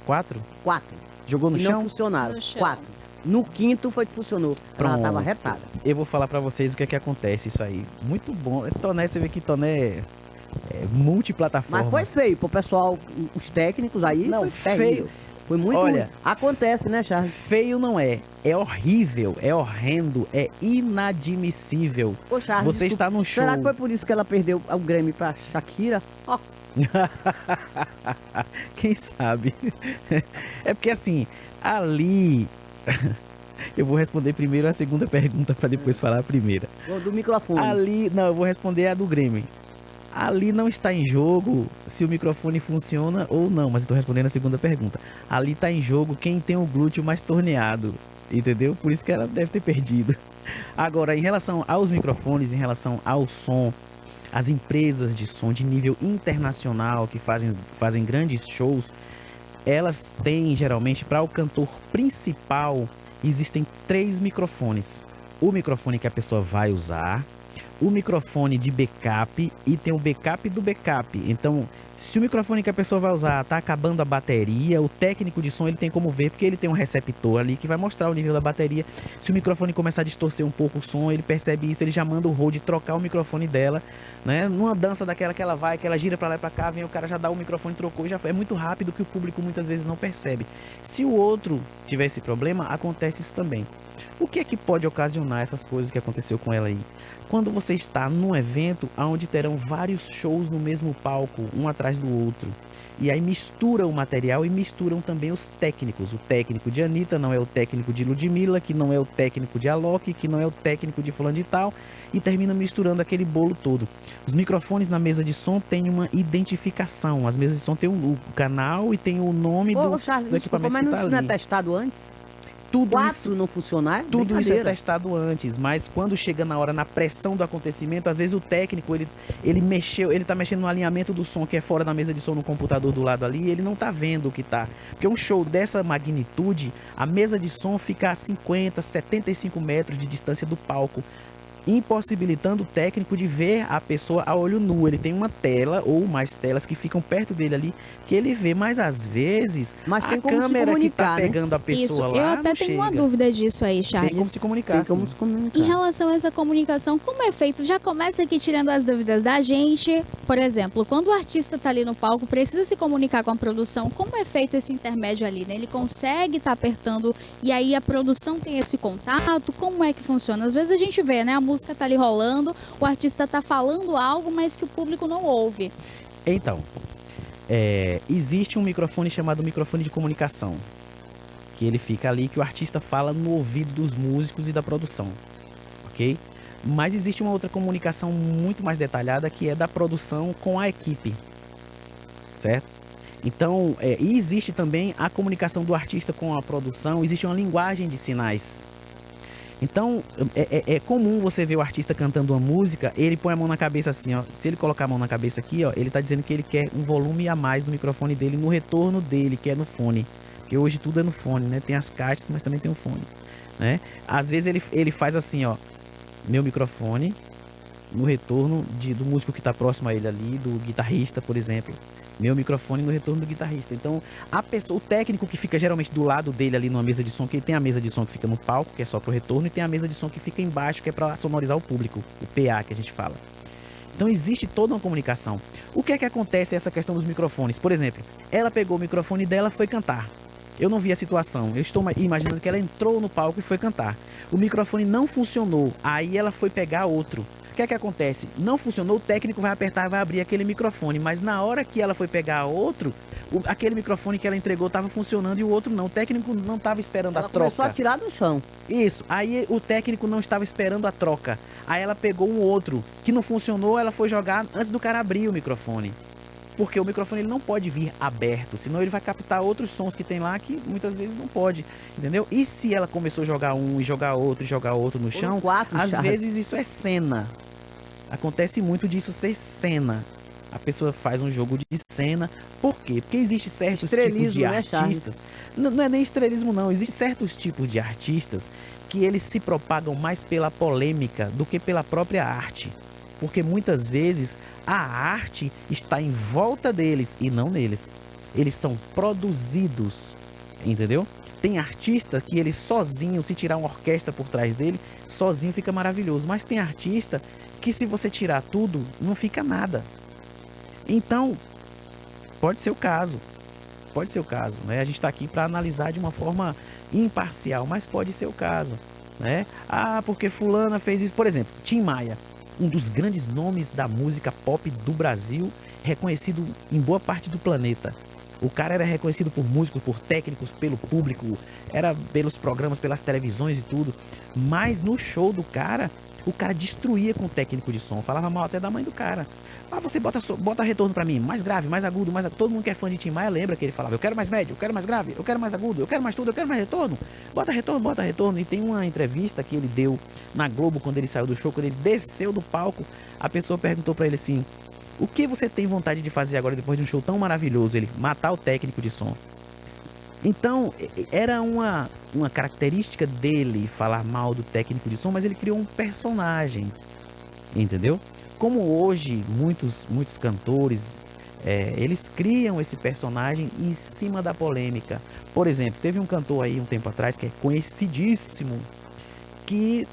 4? 4. Jogou no E não chão? funcionaram. No chão. 4. No quinto foi que funcionou. Ela Pronto. tava retada. Eu vou falar pra vocês o que é que acontece isso aí. Muito bom. Toné, você vê que Toné é multiplataforma. Mas foi feio pro pessoal, os técnicos aí. Não, foi feio. terrível. Foi muito Olha, ruim. Acontece, né, Charles? Feio não é. É horrível, é horrendo, é inadmissível. Ô, Charles, Você desculpa, está num show. será que foi por isso que ela perdeu o Grammy pra Shakira? Ó, Quem sabe? É porque assim, ali. Eu vou responder primeiro a segunda pergunta pra depois falar a primeira. do microfone. Ali, não, eu vou responder a do Grêmio. Ali não está em jogo se o microfone funciona ou não, mas eu tô respondendo a segunda pergunta. Ali tá em jogo quem tem o glúteo mais torneado, entendeu? Por isso que ela deve ter perdido. Agora, em relação aos microfones, em relação ao som, as empresas de som de nível internacional que fazem grandes shows, elas têm geralmente para o cantor principal existem 3 microfones. O microfone que a pessoa vai usar, o microfone de backup e tem o backup do backup. Então, se o microfone que a pessoa vai usar tá acabando a bateria, o técnico de som ele tem como ver, porque ele tem um receptor ali que vai mostrar o nível da bateria. Se o microfone começar a distorcer um pouco o som, ele percebe isso, ele já manda o hold trocar o microfone dela, né? Numa dança daquela que ela vai, que ela gira pra lá e pra cá, vem o cara já dá o microfone, trocou, já foi. É muito rápido que o público muitas vezes não percebe. Se o outro tiver esse problema, acontece isso também. O que é que pode ocasionar essas coisas que aconteceu com ela aí? Quando você está num evento onde terão vários shows no mesmo palco, um atrás do outro, e aí mistura o material e misturam também os técnicos. O técnico de Anitta não é o técnico de Ludmilla, que não é o técnico de Alok, que não é o técnico de fulano de tal, e termina misturando aquele bolo todo. Os microfones na mesa de som têm uma identificação. As mesas de som têm o canal e tem o nome Ô, do Charles, do desculpa, equipamento mas que não, tá isso não é ali. testado antes? Tudo 4 isso não funcionar? É Tudo isso é brincadeira. testado antes, mas quando chega na hora, na pressão do acontecimento, às vezes o técnico, ele tá mexendo no alinhamento do som que é fora da mesa de som no computador do lado ali, e ele não tá vendo o que tá. Porque um show dessa magnitude, a mesa de som fica a 50, 75 metros de distância do palco, impossibilitando o técnico de ver a pessoa a olho nu. Ele tem uma tela ou mais telas que ficam perto dele ali, que ele vê, mas às vezes Mas tem a como se câmera que tá comunicar, né? pegando a pessoa Isso, lá eu até não tenho uma chega. dúvida disso aí, Tem como Charles. se comunicar, Tem como sim. se comunicar. Em relação a essa comunicação, como é feito? Já começa aqui tirando as dúvidas da gente. Por exemplo, quando o artista tá ali no palco, precisa se comunicar com a produção. Como é feito esse intermédio ali, né? Ele consegue estar apertando e aí a produção tem esse contato? Como é que funciona? Às vezes a gente vê, né? A música tá ali rolando, o artista tá falando algo, mas que o público não ouve. Então, existe um microfone chamado microfone de comunicação, que ele fica ali, que o artista fala no ouvido dos músicos e da produção, ok? Mas existe uma outra comunicação muito mais detalhada, que é da produção com a equipe, certo? Então, e existe também a comunicação do artista com a produção, existe uma linguagem de sinais. Então, é comum você ver o artista cantando uma música, ele põe a mão na cabeça assim, ó. Se ele colocar a mão na cabeça aqui, ó, ele tá dizendo que ele quer um volume a mais no microfone dele, no retorno dele, que é no fone. Porque hoje tudo é no fone, né? Tem as caixas, mas também tem o fone, né? Às vezes ele faz assim, ó. Meu microfone no retorno do músico que tá próximo a ele ali, do guitarrista, por exemplo. Meu microfone no retorno do guitarrista. Então, a pessoa, o técnico que fica geralmente do lado dele ali numa mesa de som, que tem a mesa de som que fica no palco, que é só pro retorno, e tem a mesa de som que fica embaixo, que é para sonorizar o público, o PA que a gente fala. Então, existe toda uma comunicação. O que é que acontece essa questão dos microfones? Por exemplo, ela pegou o microfone dela e foi cantar. Eu não vi a situação. Eu estou imaginando que ela entrou no palco e foi cantar. O microfone não funcionou. Aí ela foi pegar outro. O que é que acontece? Não funcionou, o técnico vai apertar e vai abrir aquele microfone, mas na hora que ela foi pegar outro, aquele microfone que ela entregou estava funcionando e o outro não. O técnico não estava esperando Ela a troca. começou a tirar do chão. Isso, aí o técnico não estava esperando a troca. Aí ela pegou um outro que não funcionou, ela foi jogar antes do cara abrir o microfone. Porque o microfone ele não pode vir aberto, senão ele vai captar outros sons que tem lá que muitas vezes não pode, entendeu? E se ela começou a jogar um e jogar outro no chão, às vezes isso é cena. Acontece muito disso ser cena. A pessoa faz um jogo de cena. Por quê? Porque existe certos tipos de Estrelismo, né, artistas. Não é nem estrelismo, não. Existem certos tipos de artistas que eles se propagam mais pela polêmica do que pela própria arte. Porque muitas vezes a arte está em volta deles e não neles. Eles são produzidos, entendeu? Tem artista que ele sozinho, se tirar uma orquestra por trás dele, sozinho fica maravilhoso. Mas tem artista que se você tirar tudo, não fica nada. Então, pode ser o caso. Pode ser o caso, né? A gente está aqui para analisar de uma forma imparcial, mas pode ser o caso, né? Ah, porque fulana fez isso. Por exemplo, Tim Maia, um dos grandes nomes da música pop do Brasil, reconhecido em boa parte do planeta. O cara era reconhecido por músicos, por técnicos, pelo público, era pelos programas, pelas televisões e tudo. Mas no show do cara, o cara destruía com o técnico de som, falava mal até da mãe do cara. Ah, você bota retorno pra mim, mais grave, mais agudo, mais agudo. Todo mundo que é fã de Tim Maia lembra que ele falava, eu quero mais médio, eu quero mais grave, eu quero mais agudo, eu quero mais tudo, eu quero mais retorno. Bota retorno, bota retorno. E tem uma entrevista que ele deu na Globo quando ele saiu do show, quando ele desceu do palco, a pessoa perguntou pra ele assim, o que você tem vontade de fazer agora depois de um show tão maravilhoso? Ele, matar o técnico de som. Então, era uma característica dele falar mal do técnico de som, mas ele criou um personagem, entendeu? Como hoje muitos cantores, eles criam esse personagem em cima da polêmica. Por exemplo, teve um cantor aí um tempo atrás que é conhecidíssimo, que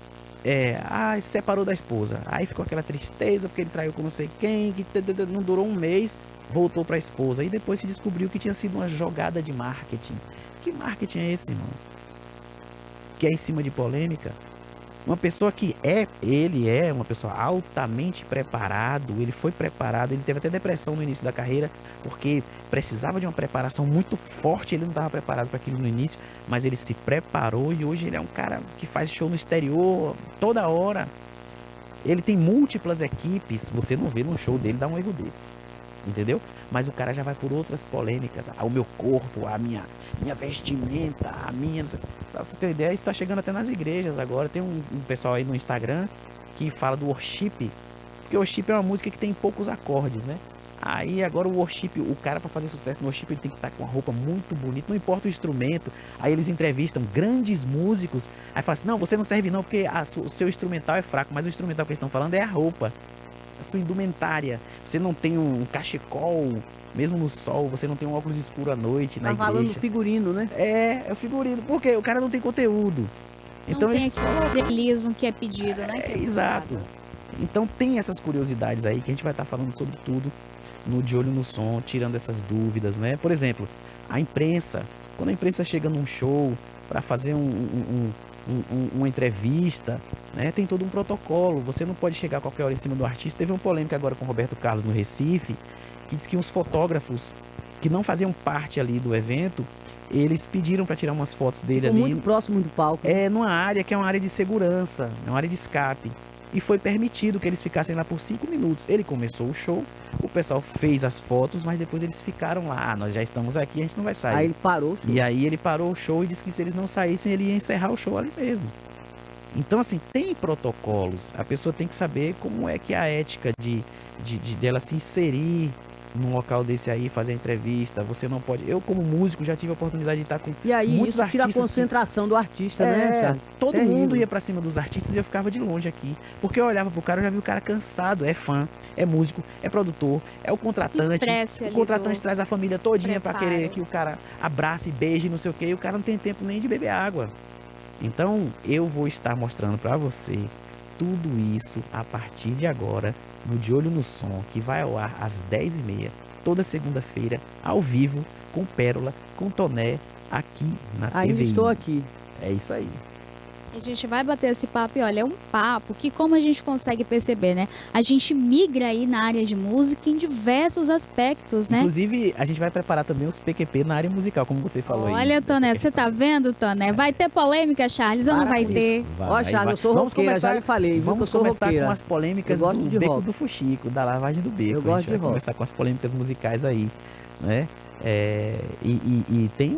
se separou da esposa. Aí ficou aquela tristeza porque ele traiu com não sei quem, que não durou um mês, voltou para a esposa. E depois se descobriu que tinha sido uma jogada de marketing. Que marketing é esse, irmão? Que é em cima de polêmica? Uma pessoa que ele é uma pessoa altamente preparado, ele foi preparado, ele teve até depressão no início da carreira, porque precisava de uma preparação muito forte, ele não estava preparado para aquilo no início, mas ele se preparou e hoje ele é um cara que faz show no exterior toda hora. Ele tem múltiplas equipes, você não vê num show dele dar um erro desse, entendeu? Mas o cara já vai por outras polêmicas, o meu corpo, a minha vestimenta, a minha... Pra você ter uma ideia, isso tá chegando até nas igrejas agora. Tem um pessoal aí no Instagram que fala do worship, porque o worship é uma música que tem poucos acordes, né? Aí agora o worship, o cara para fazer sucesso no worship, ele tem que estar com uma roupa muito bonita, não importa o instrumento. Aí eles entrevistam grandes músicos, aí fala assim, não, você não serve não porque o seu instrumental é fraco, mas o instrumental que eles estão falando é a roupa, a sua indumentária. Você não tem um cachecol, mesmo no sol, você não tem um óculos escuro à noite na igreja. Tá falando figurino, né? É o figurino, porque o cara não tem conteúdo. Então não tem eles aquele modelismo que é pedido, né? Que é exato. Então tem essas curiosidades aí que a gente vai estar falando sobre tudo no De Olho no Som, tirando essas dúvidas, né? Por exemplo, a imprensa, quando a imprensa chega num show para fazer uma entrevista, né? Tem todo um protocolo, você não pode chegar a qualquer hora em cima do artista. Teve uma polêmica agora com o Roberto Carlos no Recife, que diz que uns fotógrafos que não faziam parte ali do evento, eles pediram para tirar umas fotos dele Ficou ali. muito próximo do palco. Numa área que é uma área de segurança, é uma área de escape. E foi permitido que eles ficassem lá por 5 minutos. Ele começou o show, o pessoal fez as fotos, mas depois eles ficaram lá. Ah, nós já estamos aqui, a gente não vai sair. Aí ele parou o show. E aí ele parou o show e disse que se eles não saíssem, ele ia encerrar o show ali mesmo. Então, assim, tem protocolos. A pessoa tem que saber como é que é a ética dela se inserir num local desse aí, fazer entrevista. Você não pode... Eu, como músico, já tive a oportunidade de estar com E aí muitos isso tira a artistas concentração do artista, né, Charles? todo Terrível. mundo ia pra cima dos artistas e eu ficava de longe aqui. Porque eu olhava pro cara, eu já vi o cara cansado, é fã, é músico, é produtor, é o contratante. Estresse O ali contratante do traz a família todinha pra preparo. querer que o cara abrace, beije, não sei o que, e o cara não tem tempo nem de beber água. Então, eu vou estar mostrando pra você tudo isso a partir de agora, no De Olho no Som, que vai ao ar às 10h30, toda segunda-feira, ao vivo, com Pérola, com Toné, aqui na Ainda TVI. estou aqui. É isso aí. A gente vai bater esse papo e olha, é um papo que, como a gente consegue perceber, né? A gente migra aí na área de música em diversos aspectos, né? Inclusive, a gente vai preparar também os PQP na área musical, como você falou aí. Olha, Toné, você tá vendo, Toné? Vai ter polêmica, Charles, ou não Para vai com ter? Ó, Charles, eu sou roqueira, já lhe falei, viu, que eu Vamos sou começar roqueira. com as polêmicas Eu gosto do de Beco rock. do Fuxico, da lavagem do beco. Eu A gosto gente de vai rock. começar com as polêmicas musicais aí, né? E tem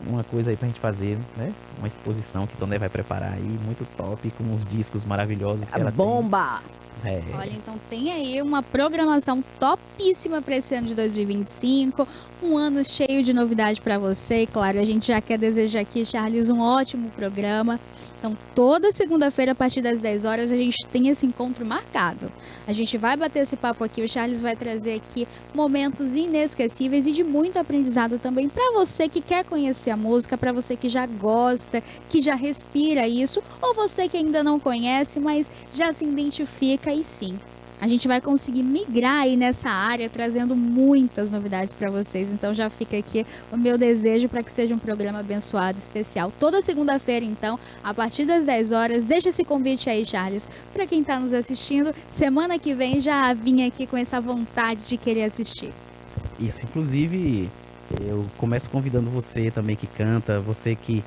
uma coisa aí pra gente fazer, né? Uma exposição que Toné vai preparar aí, muito top, com uns discos maravilhosos que ela Bomba! tem. Olha, então tem aí uma programação topíssima para esse ano de 2025, um ano cheio de novidade para você. E claro, a gente já quer desejar aqui, Charles, um ótimo programa. Então, toda segunda-feira, a partir das 10 horas, a gente tem esse encontro marcado. A gente vai bater esse papo aqui, o Charles vai trazer aqui momentos inesquecíveis e de muito aprendizado também para você que quer conhecer a música, para você que já gosta, que já respira isso, ou você que ainda não conhece, mas já se identifica e sim. A gente vai conseguir migrar aí nessa área, trazendo muitas novidades para vocês. Então já fica aqui o meu desejo para que seja um programa abençoado, especial. Toda segunda-feira, então, a partir das 10 horas. Deixa esse convite aí, Charles, para quem está nos assistindo. Semana que vem já vim aqui com essa vontade de querer assistir. Isso, inclusive, eu começo convidando você também que canta, você que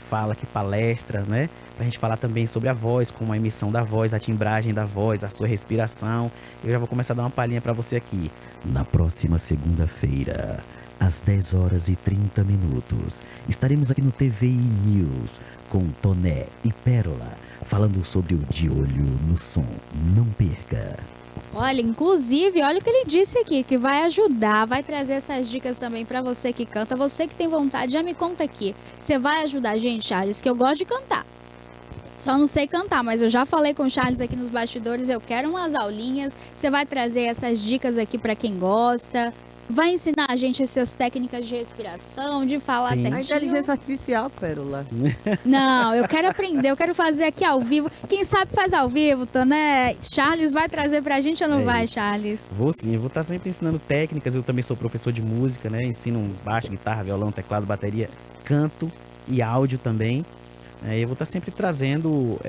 fala, que palestra, né? Pra gente falar também sobre a voz, como a emissão da voz, a timbragem da voz, a sua respiração. Eu já vou começar a dar uma palhinha pra você aqui. Na próxima segunda-feira, às 10 horas e 30 minutos, estaremos aqui no TVI News com Toné e Pérola, falando sobre o De Olho no Som. Não perca! Olha, inclusive, olha o que ele disse aqui, que vai ajudar, vai trazer essas dicas também pra você que canta, você que tem vontade, já me conta aqui. Você vai ajudar a gente, Charles, que eu gosto de cantar. Só não sei cantar, mas eu já falei com o Charles aqui nos bastidores, eu quero umas aulinhas. Você vai trazer essas dicas aqui pra quem gosta. Vai ensinar a gente essas técnicas de respiração, de falar Sim. A certinho. inteligência artificial, Pérola. Não, eu quero aprender, eu quero fazer aqui ao vivo. Quem sabe faz ao vivo, né? Charles vai trazer pra gente ou não É vai, isso. Charles? Vou sim, eu vou estar sempre ensinando técnicas. Eu também sou professor de música, né? Ensino baixo, guitarra, violão, teclado, bateria, canto e áudio também. Eu vou estar sempre trazendo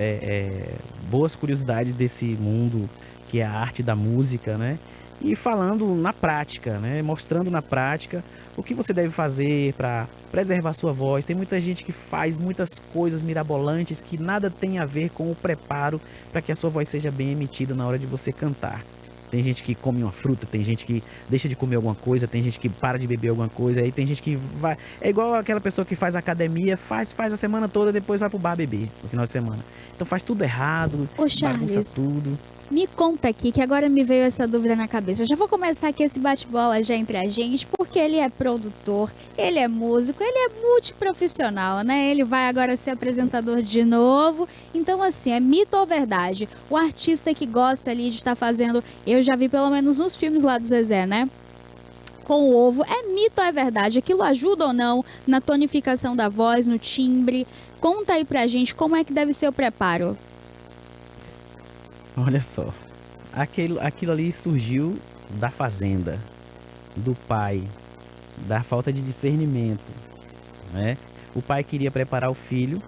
boas curiosidades desse mundo que é a arte da música, né? E falando na prática, né? Mostrando na prática o que você deve fazer para preservar sua voz. Tem muita gente que faz muitas coisas mirabolantes que nada tem a ver com o preparo para que a sua voz seja bem emitida na hora de você cantar. Tem gente que come uma fruta, tem gente que deixa de comer alguma coisa, tem gente que para de beber alguma coisa, aí tem gente que vai... É igual aquela pessoa que faz academia, faz a semana toda, depois vai pro bar beber no final de semana. Então faz tudo errado, Ô, Charles, bagunça tudo. me conta aqui, que agora me veio essa dúvida na cabeça. Eu já vou começar aqui esse bate-bola já entre a gente, porque ele é produtor, ele é músico, ele é multiprofissional, né? Ele vai agora ser apresentador de novo. Então, assim, é mito ou verdade? O artista que gosta ali de estar fazendo, eu já vi pelo menos nos filmes lá do Zezé, né? Com o ovo, é mito ou é verdade? Aquilo ajuda ou não na tonificação da voz, no timbre? Conta aí pra gente como é que deve ser o preparo. Olha só, aquilo ali surgiu da fazenda, do pai, da falta de discernimento, né? O pai queria preparar o filho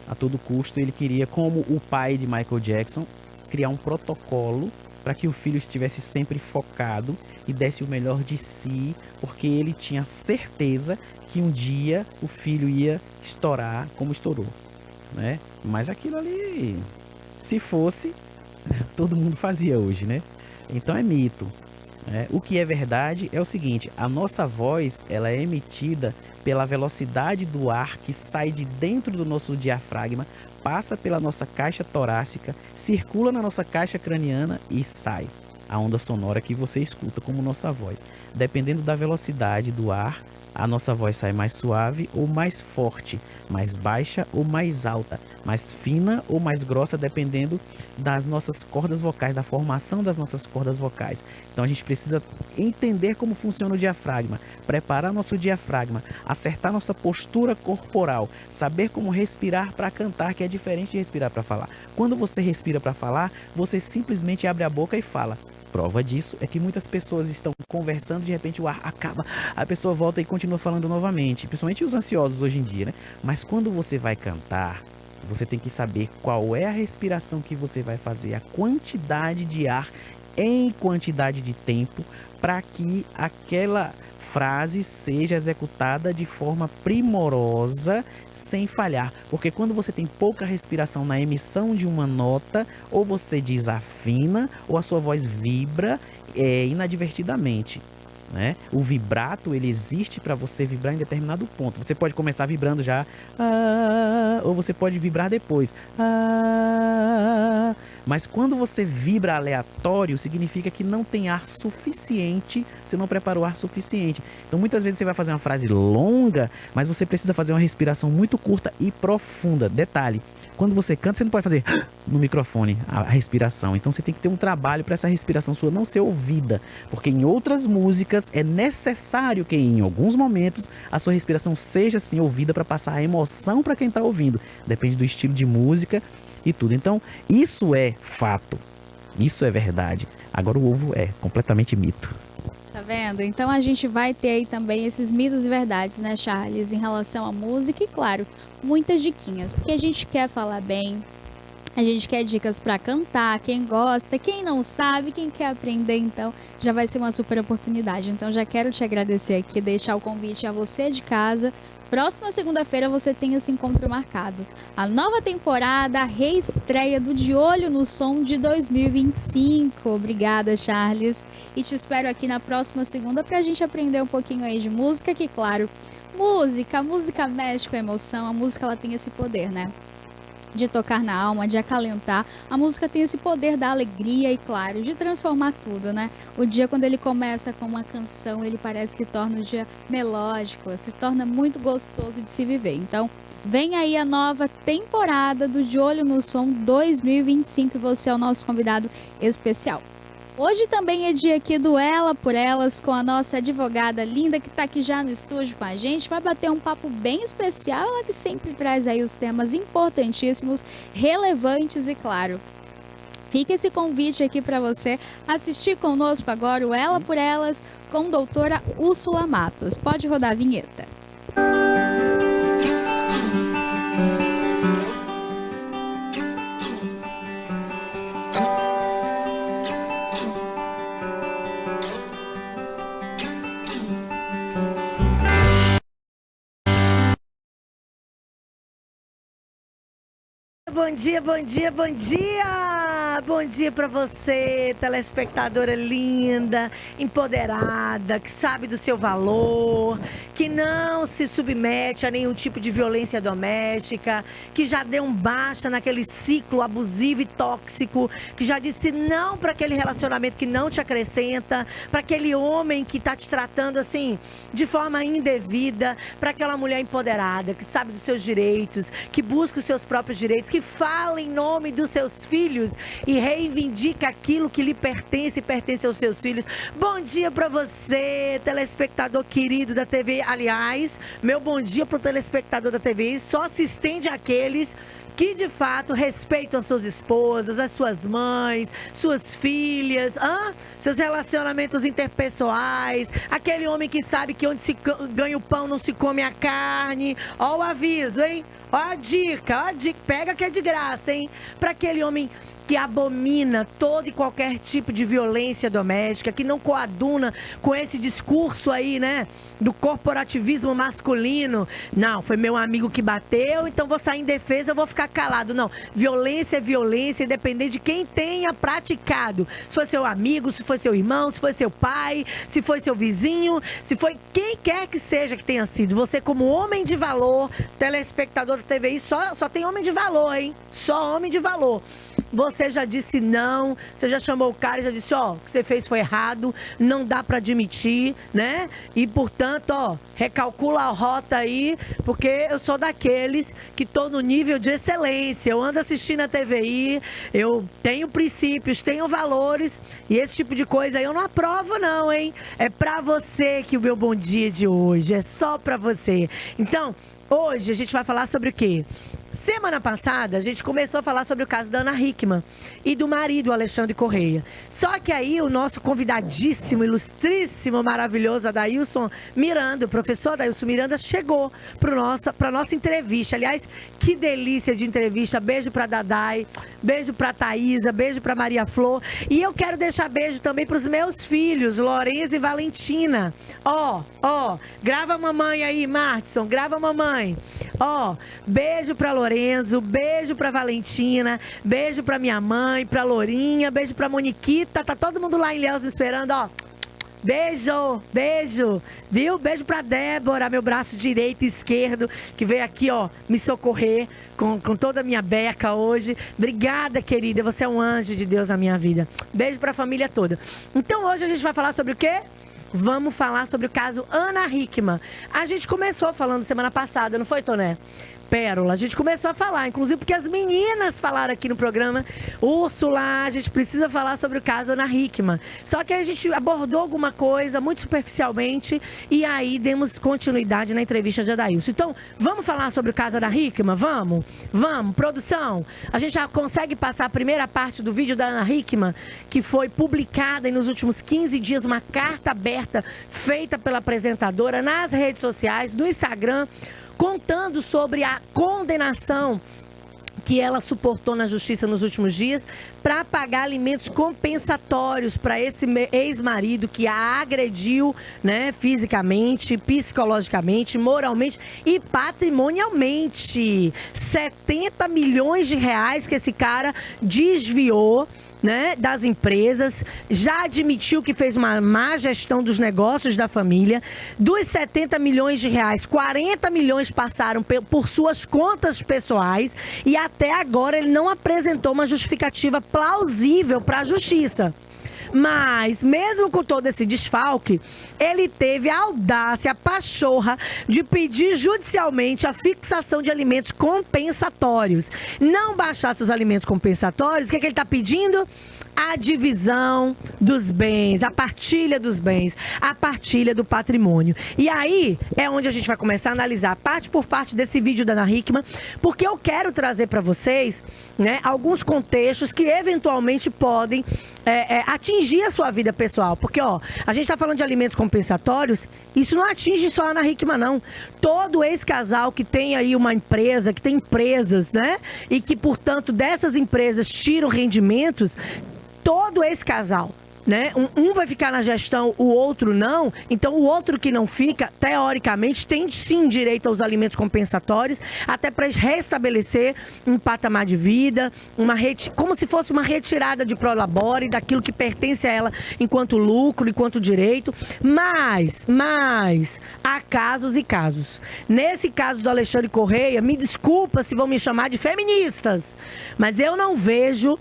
a todo custo, ele queria, como o pai de Michael Jackson, criar um protocolo para que o filho estivesse sempre focado e desse o melhor de si, porque ele tinha certeza que um dia o filho ia estourar como estourou, né? Mas aquilo ali, se fosse, todo mundo fazia hoje, né? Então é mito. O que é verdade é o seguinte: a nossa voz, ela é emitida pela velocidade do ar que sai de dentro do nosso diafragma, passa pela nossa caixa torácica, circula na nossa caixa craniana e sai. A onda sonora que você escuta como nossa voz. Dependendo da velocidade do ar, a nossa voz sai mais suave ou mais forte, mais baixa ou mais alta, mais fina ou mais grossa, dependendo das nossas cordas vocais, da formação das nossas cordas vocais. Então a gente precisa entender como funciona o diafragma, preparar nosso diafragma, acertar nossa postura corporal, saber como respirar para cantar, que é diferente de respirar para falar. Quando você respira para falar, você simplesmente abre a boca e fala. Prova disso é que muitas pessoas estão conversando, de repente o ar acaba, a pessoa volta e continua falando novamente, principalmente os ansiosos hoje em dia, né? Mas quando você vai cantar, você tem que saber qual é a respiração que você vai fazer, a quantidade de ar em quantidade de tempo, para que aquela frase seja executada de forma primorosa, sem falhar. Porque quando você tem pouca respiração na emissão de uma nota, ou você desafina, ou a sua voz vibra inadvertidamente. né? O vibrato, ele existe para você vibrar em determinado ponto. Você pode começar vibrando já, ou você pode vibrar depois. Mas quando você vibra aleatório, significa que não tem ar suficiente, você não preparou ar suficiente. Então muitas vezes você vai fazer uma frase longa, mas você precisa fazer uma respiração muito curta e profunda. Detalhe, quando você canta, você não pode fazer no microfone a respiração. Então você tem que ter um trabalho para essa respiração sua não ser ouvida. Porque em outras músicas é necessário que em alguns momentos a sua respiração seja assim ouvida para passar a emoção para quem está ouvindo. Depende do estilo de música e tudo. Então isso é fato. Isso é verdade. Agora o ovo é completamente mito. Tá vendo? Então a gente vai ter aí também esses mitos e verdades, né, Charles, em relação à música e, claro, muitas diquinhas, porque a gente quer falar bem, a gente quer dicas para cantar, quem gosta, quem não sabe, quem quer aprender, então já vai ser uma super oportunidade. Então já quero te agradecer aqui, deixar o convite a você de casa. Próxima segunda-feira você tem esse encontro marcado. A nova temporada, a reestreia do De Olho no Som de 2025. Obrigada, Charles. E te espero aqui na próxima segunda pra gente aprender um pouquinho aí de música, que claro, música mexe com a emoção, a música ela tem esse poder, né? De tocar na alma, de acalentar. A música tem esse poder da alegria e, claro, de transformar tudo, né? O dia, quando ele começa com uma canção, ele parece que torna o dia melódico, se torna muito gostoso de se viver. Então, vem aí a nova temporada do De Olho no Som 2025 e você é o nosso convidado especial. Hoje também é dia aqui do Ela por Elas com a nossa advogada linda que está aqui já no estúdio com a gente. Vai bater um papo bem especial, ela que sempre traz aí os temas importantíssimos, relevantes e, claro, fica esse convite aqui para você assistir conosco agora o Ela por Elas com doutora Úrsula Matos. Pode rodar a vinheta. Bom dia, bom dia, bom dia! Bom dia para você, telespectadora linda, empoderada, que sabe do seu valor, que não se submete a nenhum tipo de violência doméstica, que já deu um basta naquele ciclo abusivo e tóxico, que já disse não para aquele relacionamento que não te acrescenta, para aquele homem que está te tratando assim de forma indevida, para aquela mulher empoderada, que sabe dos seus direitos, que busca os seus próprios direitos, que fala em nome dos seus filhos e reivindica aquilo que lhe pertence e pertence aos seus filhos. Bom dia para você, telespectador querido da TV. Aliás, meu bom dia para o telespectador da TV só se estende àqueles que de fato respeitam suas esposas, as suas mães, suas filhas, seus relacionamentos interpessoais, aquele homem que sabe que onde se ganha o pão não se come a carne. Ó o aviso, hein? Ó a dica, pega que é de graça, hein? Para aquele homem que abomina todo e qualquer tipo de violência doméstica, que não coaduna com esse discurso aí, né, do corporativismo masculino. Não, foi meu amigo que bateu, então vou sair em defesa, eu vou ficar calado. Não, violência é violência, independente de quem tenha praticado. Se foi seu amigo, se foi seu irmão, se foi seu pai, se foi seu vizinho, se foi quem quer que seja que tenha sido. Você como homem de valor, telespectador da TVI, só tem homem de valor, hein? Só homem de valor. Você já disse não, você já chamou o cara e já disse, ó, o que você fez foi errado, não dá pra admitir, né? E, portanto, ó, recalcula a rota aí, porque eu sou daqueles que tô no nível de excelência. Eu ando assistindo a TVI, eu tenho princípios, tenho valores, e esse tipo de coisa aí eu não aprovo não, hein? É pra você que o meu bom dia de hoje, é só pra você. Então, hoje a gente vai falar sobre o quê? Semana passada, a gente começou a falar sobre o caso da Ana Hickman e do marido, Alexandre Correia. Só que aí o nosso convidadíssimo, ilustríssimo, maravilhoso Adailson Miranda, o professor Adailson Miranda, chegou para nossa entrevista. Aliás, que delícia de entrevista. Beijo para Dadai, beijo para Thaísa, beijo para Maria Flor. E eu quero deixar beijo também para os meus filhos, Lorenzo e Valentina. Ó, grava a mamãe aí, Martson, grava a mamãe. Ó, beijo pra Lorenzo, beijo pra Valentina, beijo pra minha mãe, pra Lourinha, beijo pra Moniquita, tá todo mundo lá em Ilhéus esperando, ó. Beijo, beijo, viu? Beijo pra Débora, meu braço direito e esquerdo, que veio aqui, ó, me socorrer com toda a minha beca hoje. Obrigada, querida, você é um anjo de Deus na minha vida. Beijo pra família toda. Então hoje a gente vai falar sobre o quê? Vamos falar sobre o caso Ana Hickman. A gente começou falando semana passada, não foi, Toné? Pérola, a gente começou a falar, inclusive porque as meninas falaram aqui no programa. Úrsula, a gente precisa falar sobre o caso Ana Hickman. Só que a gente abordou alguma coisa muito superficialmente e aí demos continuidade na entrevista de Adailson. Então, vamos falar sobre o caso Ana Hickman? Vamos? Vamos, produção. A gente já consegue passar a primeira parte do vídeo da Ana Hickman, que foi publicada nos últimos 15 dias, uma carta aberta feita pela apresentadora nas redes sociais, no Instagram, contando sobre a condenação que ela suportou na justiça nos últimos dias para pagar alimentos compensatórios para esse ex-marido que a agrediu, né, fisicamente, psicologicamente, moralmente e patrimonialmente. 70 milhões de reais que esse cara desviou, né, das empresas, já admitiu que fez uma má gestão dos negócios da família. Dos 70 milhões de reais, 40 milhões passaram por suas contas pessoais e até agora ele não apresentou uma justificativa plausível para a justiça. Mas, mesmo com todo esse desfalque, ele teve a audácia, a pachorra de pedir judicialmente a fixação de alimentos compensatórios. Não baixasse os alimentos compensatórios, o que ele está pedindo? A divisão dos bens, a partilha dos bens, a partilha do patrimônio. E aí é onde a gente vai começar a analisar parte por parte desse vídeo da Ana Hickman, porque eu quero trazer para vocês, né, alguns contextos que eventualmente podem atingir a sua vida pessoal. Porque, ó, a gente está falando de alimentos compensatórios, isso não atinge só a Ana Hickman, não. Todo ex-casal que tem aí uma empresa, que tem empresas, né, e que, portanto, dessas empresas tiram rendimentos, todo esse casal, né? Um vai ficar na gestão, o outro não. Então, o outro que não fica, teoricamente, tem sim direito aos alimentos compensatórios, até para restabelecer um patamar de vida, como se fosse uma retirada de prolabore daquilo que pertence a ela enquanto lucro, enquanto direito. Mas há casos e casos. Nesse caso do Alexandre Correia, me desculpa se vão me chamar de feministas, mas eu não vejo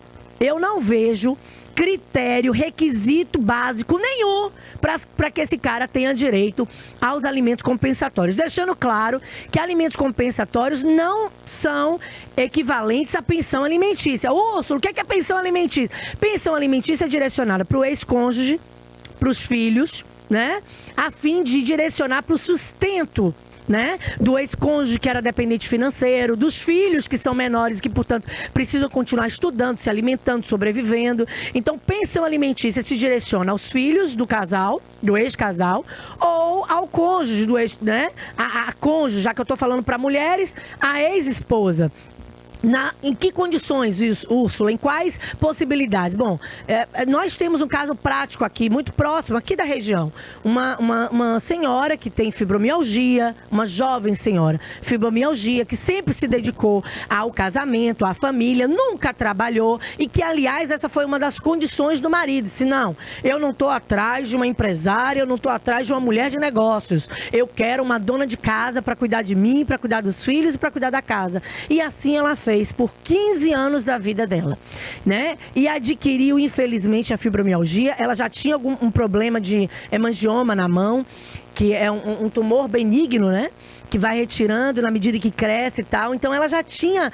critério, requisito básico nenhum para que esse cara tenha direito aos alimentos compensatórios. Deixando claro que alimentos compensatórios não são equivalentes à pensão alimentícia. Úrsula, o que é pensão alimentícia? Pensão alimentícia é direcionada para o ex-cônjuge, para os filhos, né? A fim de direcionar para o sustento, né, do ex-cônjuge que era dependente financeiro, dos filhos que são menores, que, portanto, precisam continuar estudando, se alimentando, sobrevivendo. Então, pensão alimentícia se direciona aos filhos do casal, do ex-casal, ou ao cônjuge do ex, né? A cônjuge, já que eu estou falando para mulheres, a ex-esposa. Em que condições isso, Úrsula? Em quais possibilidades? Bom, nós temos um caso prático aqui, muito próximo, aqui da região. Uma senhora que tem fibromialgia, uma jovem senhora, fibromialgia, que sempre se dedicou ao casamento, à família, nunca trabalhou e que, aliás, essa foi uma das condições do marido. Disse, não, eu não estou atrás de uma empresária, eu não estou atrás de uma mulher de negócios. Eu quero uma dona de casa para cuidar de mim, para cuidar dos filhos e para cuidar da casa. E assim ela fez por 15 anos da vida dela, né? E adquiriu, infelizmente, a fibromialgia. Ela já tinha um problema de hemangioma na mão, que é um tumor benigno, né? Que vai retirando na medida que cresce e tal. Então, ela já tinha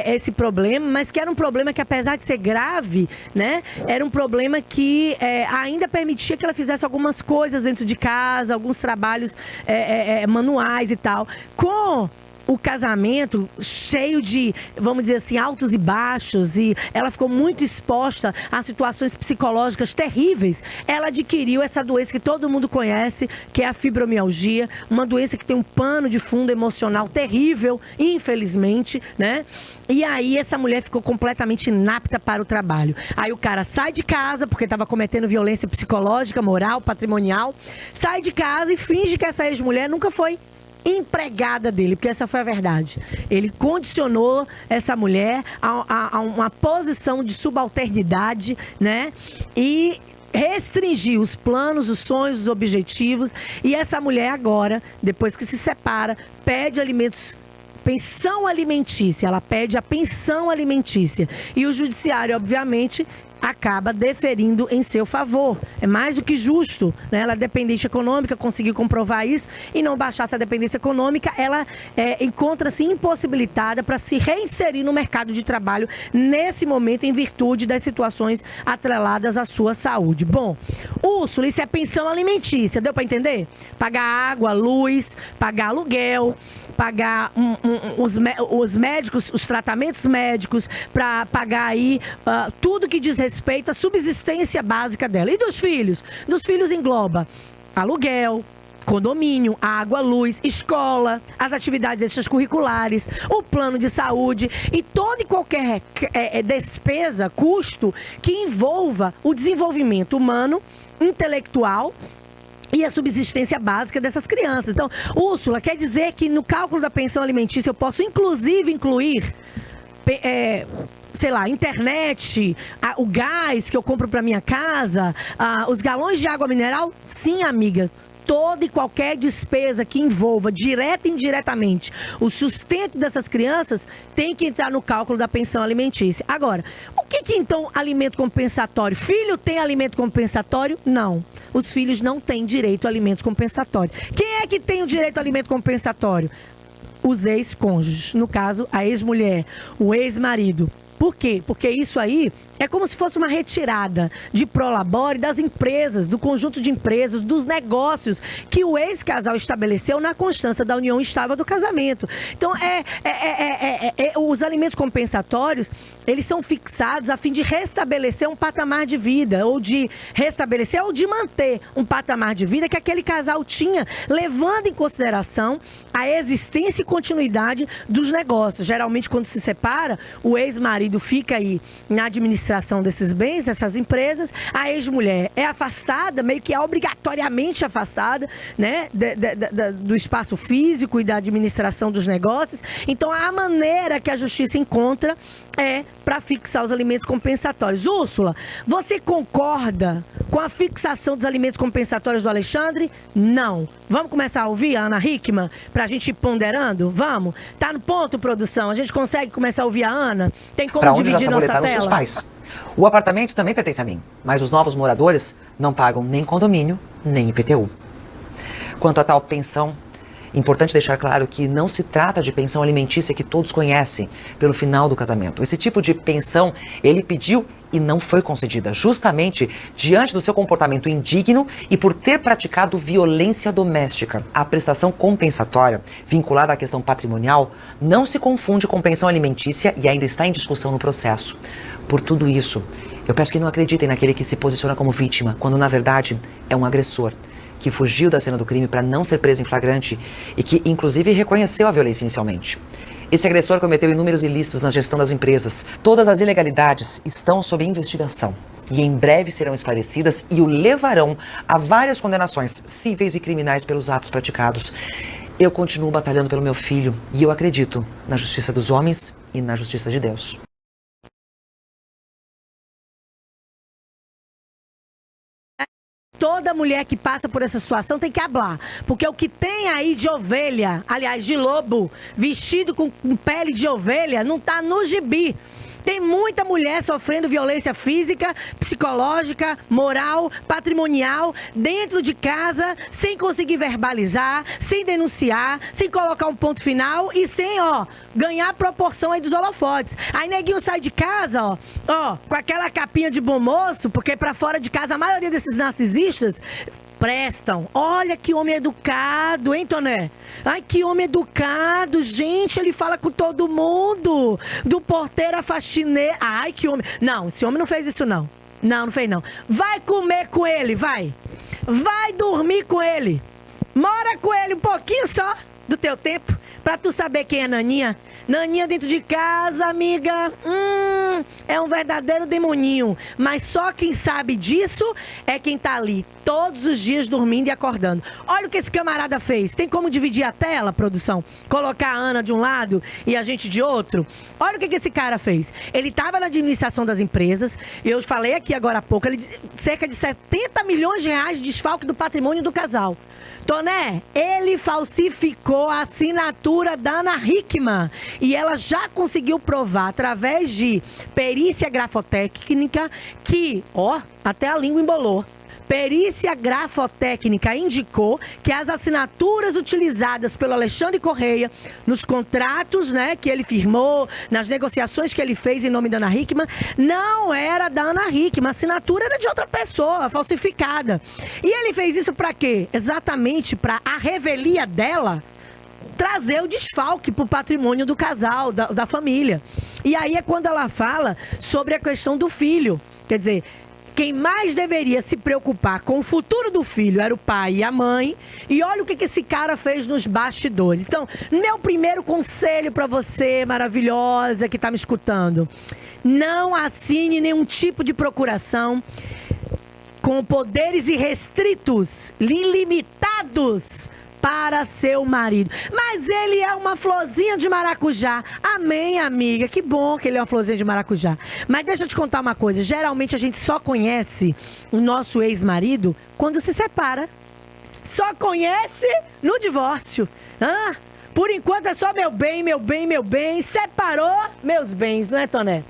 esse problema, mas que era um problema que, apesar de ser grave, né? Era um problema que ainda permitia que ela fizesse algumas coisas dentro de casa, alguns trabalhos manuais e tal. Com o casamento cheio de, vamos dizer assim, altos e baixos, e ela ficou muito exposta a situações psicológicas terríveis. Ela adquiriu essa doença que todo mundo conhece, que é a fibromialgia, uma doença que tem um pano de fundo emocional terrível, infelizmente, né? E aí essa mulher ficou completamente inapta para o trabalho. Aí o cara sai de casa, porque estava cometendo violência psicológica, moral, patrimonial, sai de casa e finge que essa ex-mulher nunca foi empregada dele, porque essa foi a verdade. Ele condicionou essa mulher a uma posição de subalternidade, né? E restringir os planos, os sonhos, os objetivos. E essa mulher agora, depois que se separa, pede pensão alimentícia. Ela pede a pensão alimentícia. E o judiciário, obviamente, acaba deferindo em seu favor. É mais do que justo, né? Ela é dependente econômica, conseguiu comprovar isso, e não baixar essa dependência econômica, ela encontra-se impossibilitada para se reinserir no mercado de trabalho nesse momento, em virtude das situações atreladas à sua saúde. Bom, Úrsula, isso é pensão alimentícia, deu para entender? Pagar água, luz, pagar aluguel, pagar os médicos, os tratamentos médicos, para pagar aí tudo que diz respeito à subsistência básica dela. E dos filhos? Dos filhos engloba aluguel, condomínio, água, luz, escola, as atividades extracurriculares, o plano de saúde e toda e qualquer despesa, custo que envolva o desenvolvimento humano, intelectual e a subsistência básica dessas crianças. Então, Úrsula, quer dizer que no cálculo da pensão alimentícia eu posso inclusive incluir, sei lá, internet, o gás que eu compro para minha casa, os galões de água mineral? Sim, amiga. Toda e qualquer despesa que envolva, direta e indiretamente, o sustento dessas crianças tem que entrar no cálculo da pensão alimentícia. Agora, o que então alimento compensatório? Filho tem alimento compensatório? Não. Os filhos não têm direito a alimentos compensatórios. Quem é que tem o direito a alimento compensatório? Os ex-cônjuges. No caso, a ex-mulher, o ex-marido. Por quê? Porque isso aí é como se fosse uma retirada de prolabore das empresas, do conjunto de empresas, dos negócios que o ex-casal estabeleceu na constância da união estável do casamento. Então, os alimentos compensatórios, eles são fixados a fim de restabelecer um patamar de vida, ou de restabelecer ou de manter um patamar de vida que aquele casal tinha, levando em consideração a existência e continuidade dos negócios. Geralmente, quando se separa, o ex-marido fica aí na administração desses bens, dessas empresas, a ex-mulher é afastada, meio que é obrigatoriamente afastada, né, do espaço físico e da administração dos negócios. Então, a maneira que a justiça encontra é para fixar os alimentos compensatórios. Úrsula, você concorda com a fixação dos alimentos compensatórios do Alexandre? Não. Vamos começar a ouvir a Ana Hickman para a gente ir ponderando? Vamos? Tá no ponto, produção? A gente consegue começar a ouvir a Ana? Tem como dividir nossa tela? Seus pais. O apartamento também pertence a mim, mas os novos moradores não pagam nem condomínio, nem IPTU. Quanto a tal pensão, importante deixar claro que não se trata de pensão alimentícia que todos conhecem pelo final do casamento. Esse tipo de pensão ele pediu e não foi concedida, justamente diante do seu comportamento indigno e por ter praticado violência doméstica. A prestação compensatória, vinculada à questão patrimonial, não se confunde com pensão alimentícia e ainda está em discussão no processo. Por tudo isso, eu peço que não acreditem naquele que se posiciona como vítima, quando na verdade é um agressor, que fugiu da cena do crime para não ser preso em flagrante e que, inclusive, reconheceu a violência inicialmente. Esse agressor cometeu inúmeros ilícitos na gestão das empresas. Todas as ilegalidades estão sob investigação e em breve serão esclarecidas e o levarão a várias condenações cíveis e criminais pelos atos praticados. Eu continuo batalhando pelo meu filho e eu acredito na justiça dos homens e na justiça de Deus. Toda mulher que passa por essa situação tem que hablar, porque o que tem aí de ovelha, aliás, de lobo, vestido com pele de ovelha, não tá no gibi. Tem muita mulher sofrendo violência física, psicológica, moral, patrimonial, dentro de casa, sem conseguir verbalizar, sem denunciar, sem colocar um ponto final e sem, ganhar proporção aí dos holofotes. Aí neguinho sai de casa, com aquela capinha de bom moço, porque pra fora de casa a maioria desses narcisistas prestam. Olha que homem educado, hein, Toné? Ai, que homem educado, gente, ele fala com todo mundo. Do porteiro à faxineira. Ai, que homem. Não, esse homem não fez isso, não. Não fez, não. Vai comer com ele, vai. Vai dormir com ele. Mora com ele um pouquinho só do teu tempo, pra tu saber quem é Naninha. Naninha dentro de casa, amiga. é um verdadeiro demoninho. Mas só quem sabe disso é quem tá ali todos os dias dormindo e acordando. Olha o que esse camarada fez. Tem como dividir a tela, produção? Colocar a Ana de um lado e a gente de outro? Olha o que esse cara fez. Ele estava na administração das empresas. Eu falei aqui agora há pouco. Cerca de 70 milhões de reais de desfalque do patrimônio do casal. Toné, ele falsificou a assinatura da Ana Hickman e ela já conseguiu provar através de perícia grafotécnica que, até a língua embolou. Perícia grafotécnica indicou que as assinaturas utilizadas pelo Alexandre Correia nos contratos, né, que ele firmou, nas negociações que ele fez em nome da Ana Hickman, não era da Ana Hickman, a assinatura era de outra pessoa, falsificada. E ele fez isso para quê? Exatamente para a revelia dela trazer o desfalque para o patrimônio do casal, da família. E aí é quando ela fala sobre a questão do filho. Quer dizer, quem mais deveria se preocupar com o futuro do filho era o pai e a mãe. E olha o que esse cara fez nos bastidores. Então, meu primeiro conselho para você, maravilhosa, que está me escutando. Não assine nenhum tipo de procuração com poderes irrestritos, ilimitados para seu marido. Mas ele é uma florzinha de maracujá. Amém, amiga. Que bom que ele é uma florzinha de maracujá. Mas deixa eu te contar uma coisa. Geralmente a gente só conhece o nosso ex-marido quando se separa. Só conhece no divórcio. Por enquanto é só meu bem, meu bem, meu bem. Separou, meus bens, não é, Toné?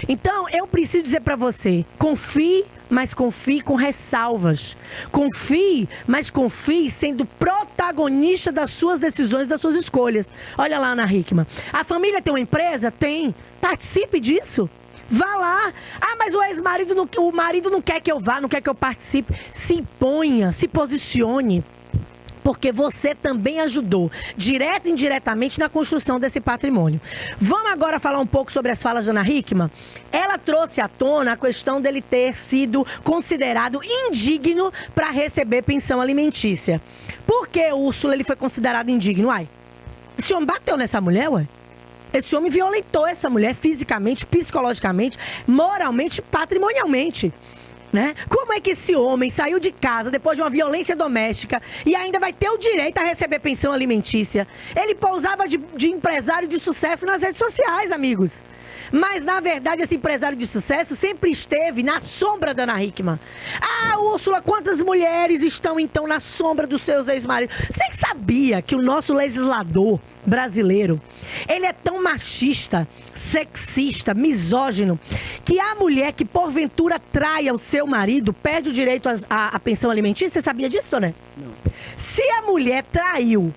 Então, eu preciso dizer pra você, confie, mas confie com ressalvas. Confie, mas confie sendo protagonista das suas decisões, das suas escolhas. Olha lá, Ana Hickman. A família tem uma empresa? Tem. Participe disso. Vá lá. Mas o ex-marido, o marido não quer que eu vá, não quer que eu participe. Se imponha, se posicione. Porque você também ajudou, direto e indiretamente, na construção desse patrimônio. Vamos agora falar um pouco sobre as falas de Ana Hickman? Ela trouxe à tona a questão dele ter sido considerado indigno para receber pensão alimentícia. Por que o Úrsula ele foi considerado indigno? Esse homem bateu nessa mulher, Esse homem violentou essa mulher fisicamente, psicologicamente, moralmente, patrimonialmente. Né? Como é que esse homem saiu de casa depois de uma violência doméstica e ainda vai ter o direito a receber pensão alimentícia? Ele pousava de empresário de sucesso nas redes sociais, amigos. Mas, na verdade, esse empresário de sucesso sempre esteve na sombra da Ana Hickman. Úrsula, quantas mulheres estão, então, na sombra dos seus ex-maridos? Você sabia que o nosso legislador brasileiro, ele é tão machista, sexista, misógino, que a mulher que, porventura, traia o seu marido, perde o direito à pensão alimentícia? Você sabia disso, né? Não. Se a mulher traiu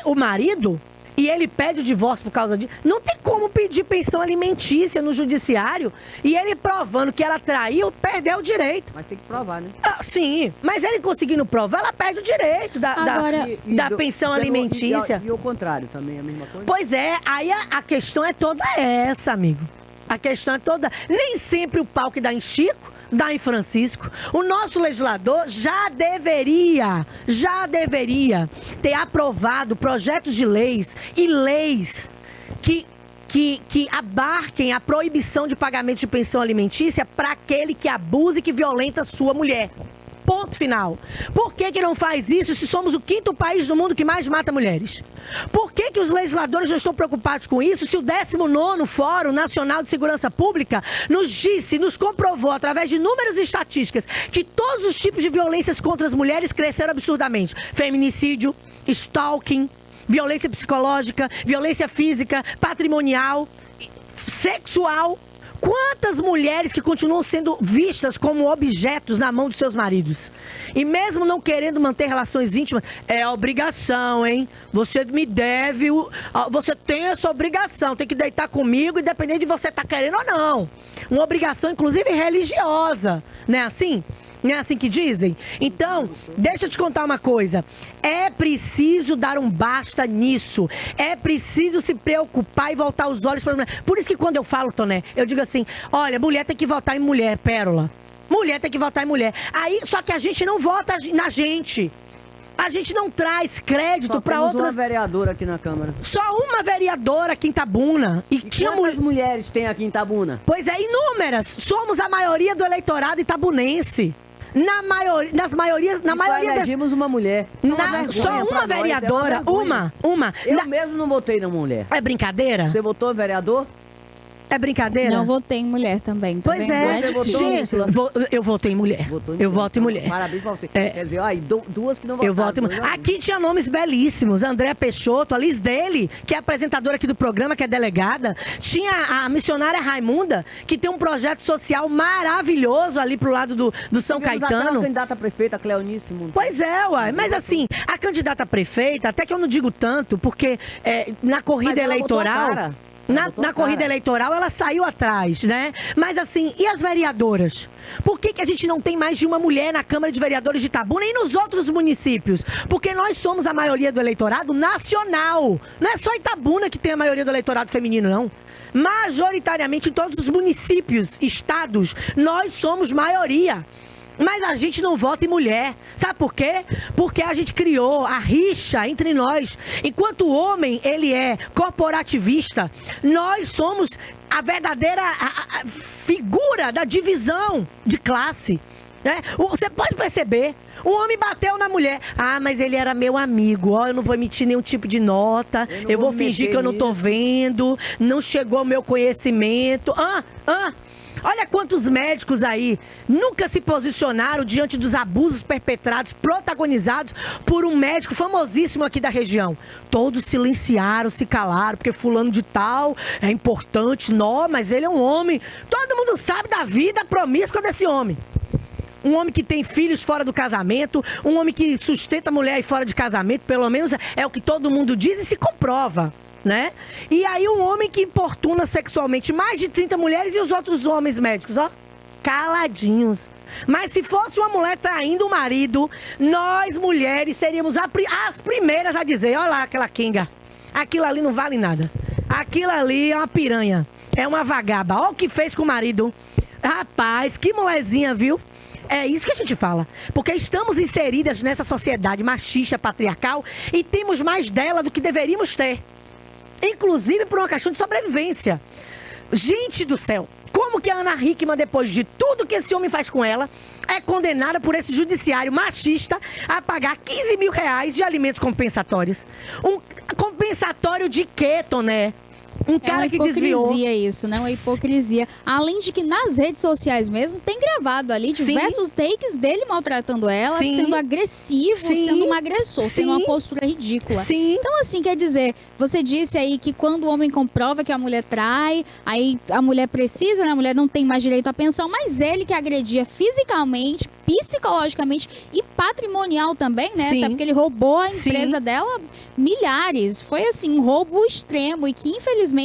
o marido e ele pede o divórcio por causa disso, não tem como pedir pensão alimentícia no judiciário. E ele provando que ela traiu, perdeu o direito. Mas tem que provar, né? Sim, mas ele conseguindo provar, ela perde o direito da pensão alimentícia. E o contrário também, a mesma coisa? Pois é, aí a questão é toda essa, amigo. A questão é toda... Nem sempre o pau que dá em Chico dá em Francisco. O nosso legislador já deveria ter aprovado projetos de leis e leis que abarquem a proibição de pagamento de pensão alimentícia para aquele que abusa e que violenta sua mulher. Ponto final. Por que não faz isso se somos o 5º país do mundo que mais mata mulheres? Por que os legisladores já estão preocupados com isso se o 19º Fórum Nacional de Segurança Pública nos comprovou, através de números e estatísticas, que todos os tipos de violências contra as mulheres cresceram absurdamente? Feminicídio, stalking, violência psicológica, violência física, patrimonial, sexual. Quantas mulheres que continuam sendo vistas como objetos na mão dos seus maridos? E mesmo não querendo manter relações íntimas, é obrigação, hein? Você me deve, você tem essa obrigação, tem que deitar comigo, independente de você estar querendo ou não. Uma obrigação, inclusive, religiosa, não é assim? Não é assim que dizem? Então, deixa eu te contar uma coisa. É preciso dar um basta nisso. É preciso se preocupar e voltar os olhos para a mulher. Por isso que quando eu falo, Toné, eu digo assim, olha, mulher tem que votar em mulher, Pérola. Mulher tem que votar em mulher. Aí, só que a gente não vota na gente. A gente não traz crédito Só para temos outras... uma vereadora aqui na Câmara. Só uma vereadora aqui em Itabuna. E tinha Quantas mulheres tem aqui em Itabuna? Pois é, inúmeras. Somos a maioria do eleitorado itabunense. Na maioria Só elegimos uma mulher. Só uma vereadora, uma. Eu mesmo não votei na mulher. É brincadeira? Você votou vereador? É brincadeira? Não votei em mulher também, tá Pois vendo? é, Você votou difícil. eu voto em mulher. Eu voto em mulher. Parabéns pra você. É. Quer dizer, ó, duas que não votaram. Eu voto em mulher. Aqui tinha nomes belíssimos. Andréa Peixoto, a Liz dele, que é apresentadora aqui do programa, que é delegada. Tinha a missionária Raimunda, que tem um projeto social maravilhoso ali pro lado do São Tivemos até Caetano. uma candidata a prefeita, a Cleonice Monteiro. Pois é, uai. Mas assim, a candidata a prefeita, até que eu não digo tanto, porque na corrida Mas ela botou a eleitoral. cara. Ela botou Na a corrida cara. eleitoral, ela saiu atrás, né? Mas assim, e as vereadoras? Por que a gente não tem mais de uma mulher na Câmara de Vereadores de Itabuna e nos outros municípios? Porque nós somos a maioria do eleitorado nacional. Não é só Itabuna que tem a maioria do eleitorado feminino, não. Majoritariamente em todos os municípios, estados, nós somos maioria. Mas a gente não vota em mulher. Sabe por quê? Porque a gente criou a rixa entre nós. Enquanto o homem, ele é corporativista, nós somos a verdadeira figura da divisão de classe. Né? Você pode perceber, o homem bateu na mulher. Ah, mas ele era meu amigo. Ó, eu não vou emitir nenhum tipo de nota. Eu vou fingir que eu não tô vendo. Não chegou ao meu conhecimento. Olha quantos médicos aí nunca se posicionaram diante dos abusos perpetrados, protagonizados por um médico famosíssimo aqui da região. Todos silenciaram, se calaram, porque fulano de tal é importante. Não, mas ele é um homem. Todo mundo sabe da vida promíscua desse homem. Um homem que tem filhos fora do casamento, um homem que sustenta a mulher aí fora de casamento, pelo menos é o que todo mundo diz e se comprova. Né? E aí um homem que importuna sexualmente mais de 30 mulheres e os outros homens médicos, ó, caladinhos. Mas se fosse uma mulher traindo o marido, nós mulheres seríamos as primeiras a dizer, olha lá aquela Kinga, aquilo ali não vale nada. Aquilo ali é uma piranha, é uma vagaba. Olha o que fez com o marido. Rapaz, que molezinha, viu? É isso que a gente fala. Porque estamos inseridas nessa sociedade machista, patriarcal e temos mais dela do que deveríamos ter. Inclusive por uma questão de sobrevivência. Gente do céu, como que a Ana Hickman, depois de tudo que esse homem faz com ela, é condenada por esse judiciário machista a pagar 15 mil reais de alimentos compensatórios? Um compensatório de quê, Toné? Um cara que desviou. É uma hipocrisia isso, né? Uma hipocrisia. Além de que nas redes sociais mesmo, tem gravado ali diversos takes dele maltratando ela, sendo agressivo, sendo um agressor, tendo uma postura ridícula. Então, assim, quer dizer, você disse aí que quando o homem comprova que a mulher trai, aí a mulher precisa, né? A mulher não tem mais direito à pensão, mas ele que agredia fisicamente, psicologicamente e patrimonial também, né? Até porque ele roubou a empresa dela milhares. Foi, assim, um roubo extremo e que, infelizmente,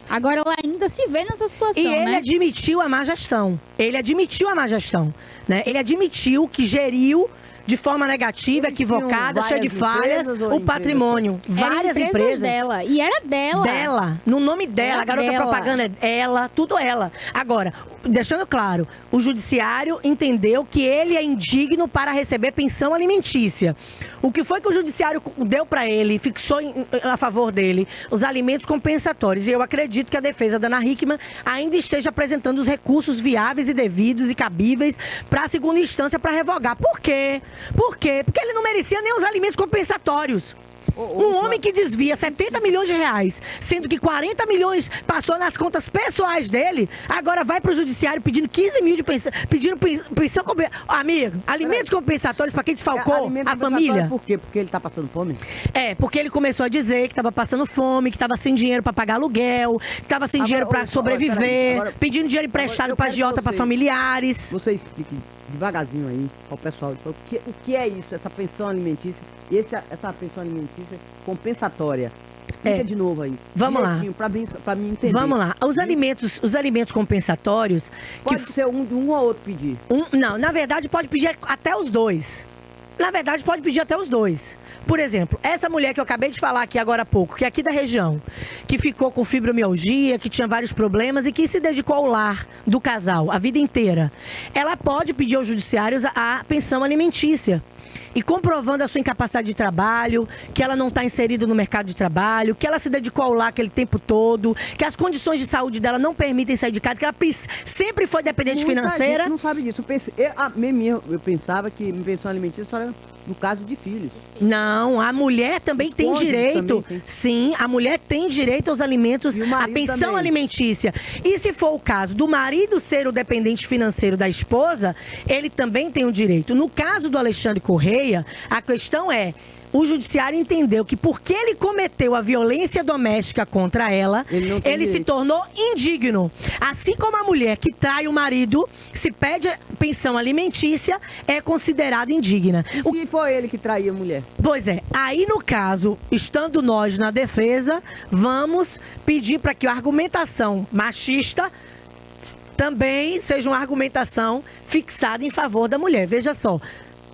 agora ela ainda se vê nessa situação, e ele né? admitiu a má gestão. Ele admitiu a má gestão, né? Ele admitiu que geriu de forma negativa, equivocada, cheia de falhas, o patrimônio. Várias empresas dela. E era dela. Dela. No nome dela. A garota propaganda é ela, tudo ela. Agora, deixando claro, o judiciário entendeu que ele é indigno para receber pensão alimentícia. O que foi que o judiciário deu para ele, fixou a favor dele, os alimentos compensatórios. E eu acredito que a defesa da Ana Hickman ainda esteja apresentando os recursos viáveis e devidos e cabíveis para a segunda instância para revogar. Por quê? Por quê? Porque ele não merecia nem os alimentos compensatórios. Um homem que desvia 70 milhões de reais, sendo que 40 milhões passou nas contas pessoais dele, agora vai pro judiciário pedindo 15 mil de pensão, pedindo pensão amigo, alimentos compensatórios para quem desfalcou a família. Por quê? Porque ele tá passando fome? É, porque ele começou a dizer que tava passando fome, que tava sem dinheiro para pagar aluguel, que tava sem dinheiro para sobreviver, pedindo dinheiro emprestado para agiota, para familiares. Você explique devagarzinho aí ao pessoal o que é isso, essa pensão alimentícia e essa pensão alimentícia compensatória. Explica de novo aí. Vamos lá. Para mim entender. Vamos lá. Os alimentos compensatórios... Pode ser um ou outro pedir? Não, na verdade pode pedir até os dois. Na verdade pode pedir até os dois. Por exemplo, essa mulher que eu acabei de falar aqui agora há pouco, que é aqui da região, que ficou com fibromialgia, que tinha vários problemas e que se dedicou ao lar do casal a vida inteira, ela pode pedir aos judiciários a pensão alimentícia. e comprovando a sua incapacidade de trabalho, que ela não está inserida no mercado de trabalho, que ela se dedicou ao lar aquele tempo todo, que as condições de saúde dela não permitem sair de casa, que ela sempre foi dependente financeira. Gente não sabe disso. Eu pensava que pensão alimentícia só era no caso de filhos. Não, a mulher também tem direito. Sim, a mulher tem direito aos alimentos, à pensão também. alimentícia. E se for o caso do marido ser o dependente financeiro da esposa, ele também tem o direito. No caso do Alexandre Correia, a questão é: o judiciário entendeu que porque ele cometeu a violência doméstica contra ela, ele se tornou indigno. Assim como a mulher que trai o marido, se pede pensão alimentícia, é considerada indigna. E se for ele que traía a mulher? Pois é. Aí, no caso, estando nós na defesa, vamos pedir para que a argumentação machista também seja uma argumentação fixada em favor da mulher. Veja só,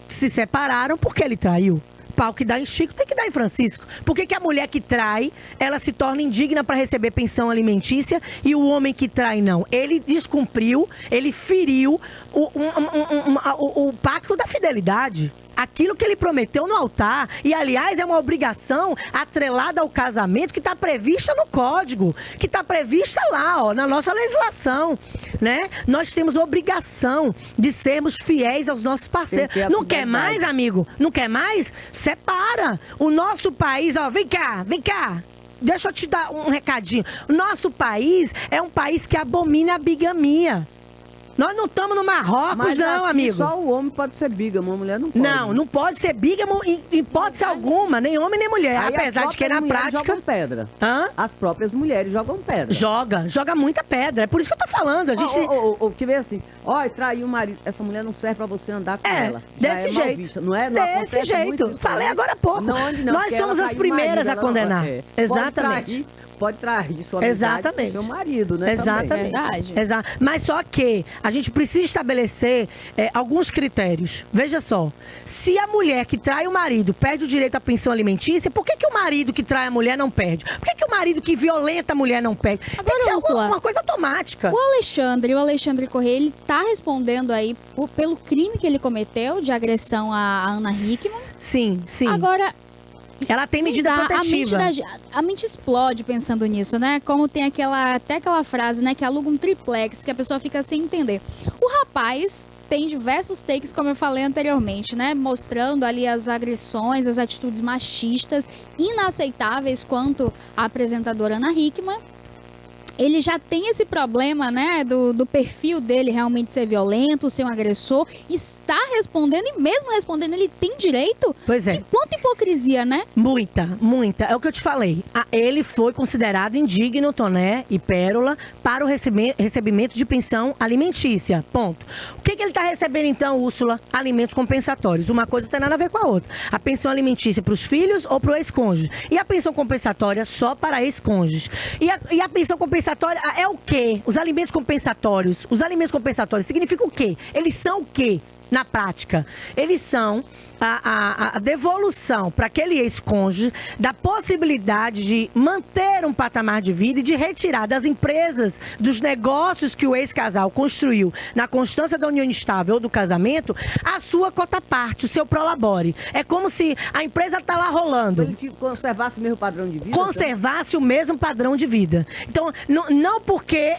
se separaram porque ele traiu. Pau que dá em Chico tem que dar em Francisco. Por que a mulher que trai, ela se torna indigna para receber pensão alimentícia e o homem que trai não? Ele descumpriu, ele feriu o pacto da fidelidade. Aquilo que ele prometeu no altar. E, aliás, é uma obrigação atrelada ao casamento que está prevista no código. Que está prevista lá, ó, na nossa legislação. Né? Nós temos obrigação de sermos fiéis aos nossos parceiros. Não quer mais, amigo? Não quer mais? Separa. O nosso país, ó, vem cá. Deixa eu te dar um recadinho. O nosso país é um país que abomina a bigamia. Nós não estamos no Marrocos, não, amigo. Só o homem pode ser bígamo, a mulher não pode. Não pode ser bígamo em hipótese alguma, nem homem nem mulher. Aí apesar de que na prática jogam pedra. Hã? As próprias mulheres jogam pedra. Joga muita pedra. É por isso que eu tô falando. A gente que vê assim, ó, traiu o marido. Essa mulher não serve pra você andar com ela. Desse jeito. Não é? Não desse jeito. Falei agora há pouco. Nós somos as primeiras a condenar. Exatamente. Pode trair sua amizade com seu marido, né? Exatamente. Verdade. Mas só que a gente precisa estabelecer alguns critérios. Veja só, se a mulher que trai o marido perde o direito à pensão alimentícia, por que o marido que trai a mulher não perde? Por que o marido que violenta a mulher não perde? Agora, tem que ser Úrsula, uma coisa automática. O Alexandre Correia, ele tá respondendo aí pelo crime que ele cometeu de agressão à Ana Hickman. Sim. Agora, ela tem medida protetiva. A mente explode pensando nisso, né? Como tem até aquela frase, né? Que aluga um triplex, que a pessoa fica sem entender. O rapaz tem diversos takes, como eu falei anteriormente, né? Mostrando ali as agressões, as atitudes machistas, inaceitáveis quanto a apresentadora Ana Hickman. Ele já tem esse problema, né, do perfil dele realmente ser violento, ser um agressor, está respondendo e mesmo respondendo ele tem direito? Pois é. Que quanta hipocrisia, né? Muita. É o que eu te falei. Ele foi considerado indigno, Toné e Pérola, para o recebimento de pensão alimentícia. Ponto. O que ele está recebendo então, Úrsula? Alimentos compensatórios. Uma coisa não tem nada a ver com a outra. A pensão alimentícia para os filhos ou para o ex-cônjuge. E a pensão compensatória só para ex-cônjuges. E a pensão compensatória é o quê? Os alimentos compensatórios. Os alimentos compensatórios significam o quê? Eles são o quê? Na prática, eles são a devolução para aquele ex-cônjuge da possibilidade de manter um patamar de vida e de retirar das empresas, dos negócios que o ex-casal construiu na constância da união estável ou do casamento, a sua cota-parte, o seu prolabore. É como se a empresa está lá rolando. Ele conservasse o mesmo padrão de vida? Conservasse o mesmo padrão de vida. Então, não porque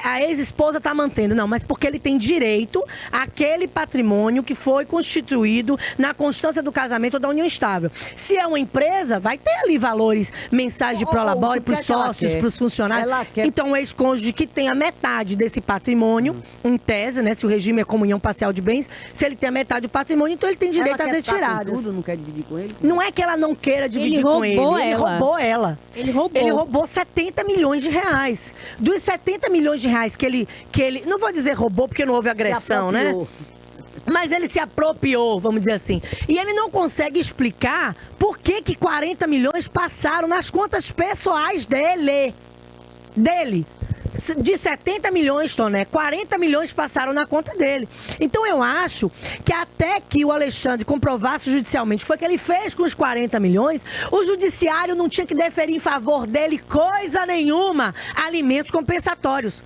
a ex-esposa está mantendo, não, mas porque ele tem direito àquele patrimônio que foi constituído na constância do casamento ou da união estável. Se é uma empresa, vai ter ali valores mensais de prolabore para os sócios, para os funcionários. Então, o ex-cônjuge que tem a metade desse patrimônio, em tese, né, se o regime é comunhão parcial de bens, se ele tem a metade do patrimônio, então ele tem direito às retiradas. Tudo, não quer dividir com ele? Não é que ela não queira dividir com ele. Ele roubou ela. Ele roubou 70 milhões de reais. Dos 70 milhões de reais que ele não vou dizer roubou porque não houve agressão, né? Mas ele se apropriou, vamos dizer assim. E ele não consegue explicar por que 40 milhões passaram nas contas pessoais dele. De 70 milhões, Toné, 40 milhões passaram na conta dele. Então eu acho que até que o Alexandre comprovasse judicialmente foi que ele fez com os 40 milhões, o judiciário não tinha que deferir em favor dele coisa nenhuma, alimentos compensatórios.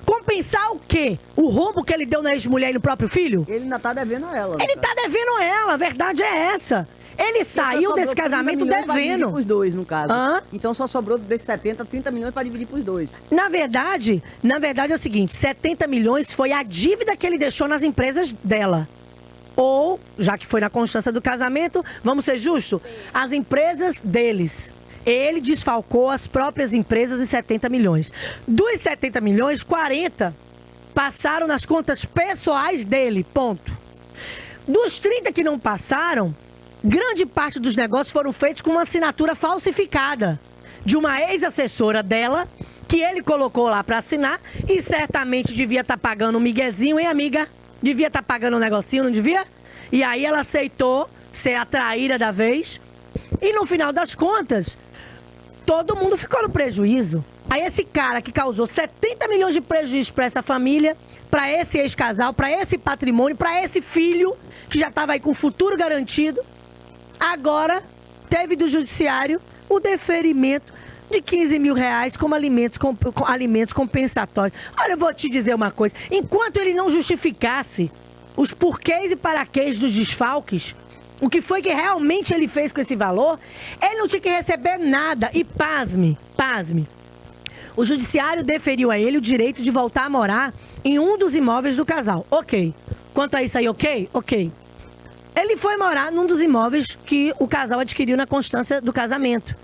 Compensar o quê? O rombo que ele deu na ex-mulher e no próprio filho? Ele ainda tá devendo a ela. Ele tá devendo ela, a verdade é essa. Ele saiu desse casamento devendo. Os dois, no caso. Hã? Então só sobrou desses 70, 30 milhões para dividir pros dois. Na verdade é o seguinte, 70 milhões foi a dívida que ele deixou nas empresas dela. Ou, já que foi na constância do casamento, vamos ser justos, as empresas deles. Ele desfalcou as próprias empresas em 70 milhões. Dos 70 milhões, 40 passaram nas contas pessoais dele, ponto. Dos 30 que não passaram, grande parte dos negócios foram feitos com uma assinatura falsificada de uma ex-assessora dela, que ele colocou lá para assinar e certamente devia estar pagando um miguezinho, hein, amiga? Devia estar pagando um negocinho, não devia? E aí ela aceitou ser a traíra da vez. E no final das contas, todo mundo ficou no prejuízo. Aí esse cara que causou 70 milhões de prejuízo para essa família, para esse ex-casal, para esse patrimônio, para esse filho, que já estava aí com o futuro garantido, agora teve do judiciário o deferimento de 15 mil reais como alimentos compensatórios. Olha, eu vou te dizer uma coisa. Enquanto ele não justificasse os porquês e paraquês dos desfalques, o que foi que realmente ele fez com esse valor, ele não tinha que receber nada. E pasme, o judiciário deferiu a ele o direito de voltar a morar em um dos imóveis do casal. Ok. Quanto a isso aí, ok? Ok. Ele foi morar num dos imóveis que o casal adquiriu na constância do casamento.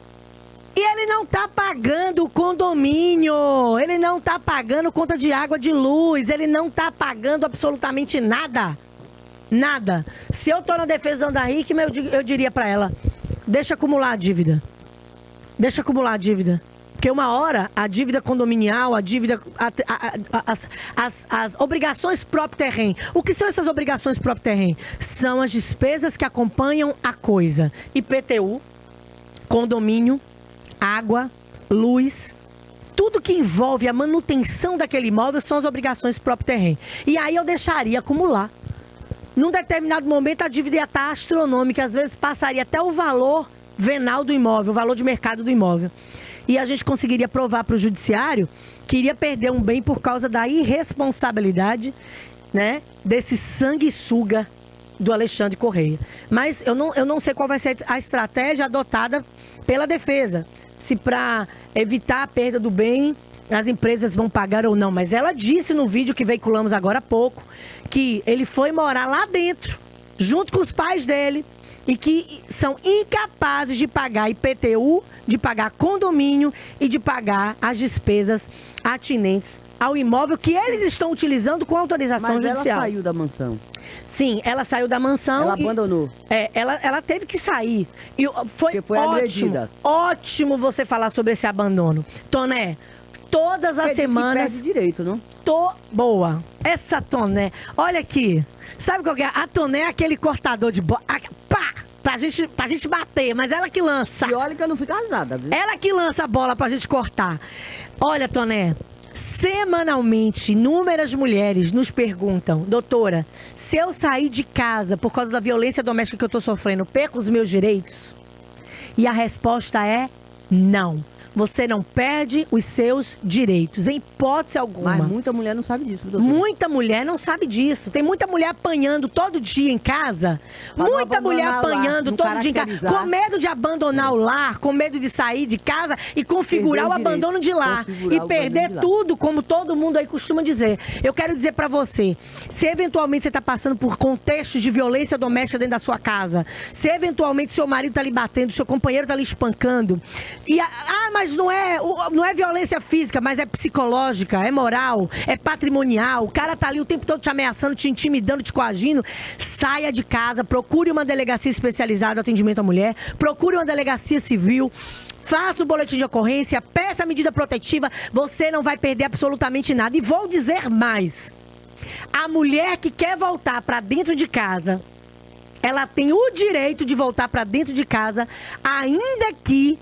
E ele não tá pagando o condomínio, ele não tá pagando conta de água, de luz, ele não tá pagando absolutamente nada. Nada. Se eu tô na defesa da Ana Hickman, eu diria pra ela, deixa acumular a dívida. Deixa acumular a dívida. Porque uma hora, a dívida condominial, a dívida, as obrigações próprio terreno. O que são essas obrigações próprio terreno? São as despesas que acompanham a coisa. IPTU, condomínio, água, luz, tudo que envolve a manutenção daquele imóvel são as obrigações próprio terreno. E aí eu deixaria acumular. Num determinado momento a dívida ia estar astronômica, às vezes passaria até o valor venal do imóvel, o valor de mercado do imóvel. E a gente conseguiria provar para o judiciário que iria perder um bem por causa da irresponsabilidade, né, desse sanguessuga do Alexandre Correia. Mas eu não sei qual vai ser a estratégia adotada pela defesa. Se para evitar a perda do bem, as empresas vão pagar ou não. Mas ela disse no vídeo que veiculamos agora há pouco, que ele foi morar lá dentro, junto com os pais dele, e que são incapazes de pagar IPTU, de pagar condomínio e de pagar as despesas atinentes ao imóvel que eles estão utilizando com autorização judicial. Mas ela saiu da mansão. Sim, ela saiu da mansão. Ela abandonou. Ela teve que sair. E foi agredida. Ótimo você falar sobre esse abandono. Toné, todas as semanas... Perde direito, não? Boa. Essa Toné, olha aqui. Sabe qual que é? A Toné é aquele cortador de bola. Pá! Pra gente bater, mas ela que lança. E olha que eu não fui casada, viu? Ela que lança a bola pra gente cortar. Olha, Toné, semanalmente, inúmeras mulheres nos perguntam, doutora, se eu sair de casa por causa da violência doméstica que eu tô sofrendo, perco os meus direitos? E a resposta é não. Você não perde os seus direitos, em hipótese alguma. Mas muita mulher não sabe disso, doutora. Muita mulher não sabe disso. Tem muita mulher apanhando todo dia em casa. Muita mulher apanhando todo dia em casa. Com medo de abandonar o lar, com medo de sair de casa e configurar o abandono de lar. E perder tudo, como todo mundo aí costuma dizer. Eu quero dizer pra você, se eventualmente você tá passando por contextos de violência doméstica dentro da sua casa, se eventualmente seu marido tá lhe batendo, seu companheiro tá lhe espancando, e mas não é violência física, mas é psicológica, é moral, é patrimonial. O cara tá ali o tempo todo te ameaçando, te intimidando, te coagindo. Saia de casa, procure uma delegacia especializada no atendimento à mulher, procure uma delegacia civil, faça o boletim de ocorrência, peça a medida protetiva, você não vai perder absolutamente nada. E vou dizer mais, a mulher que quer voltar para dentro de casa, ela tem o direito de voltar para dentro de casa, ainda que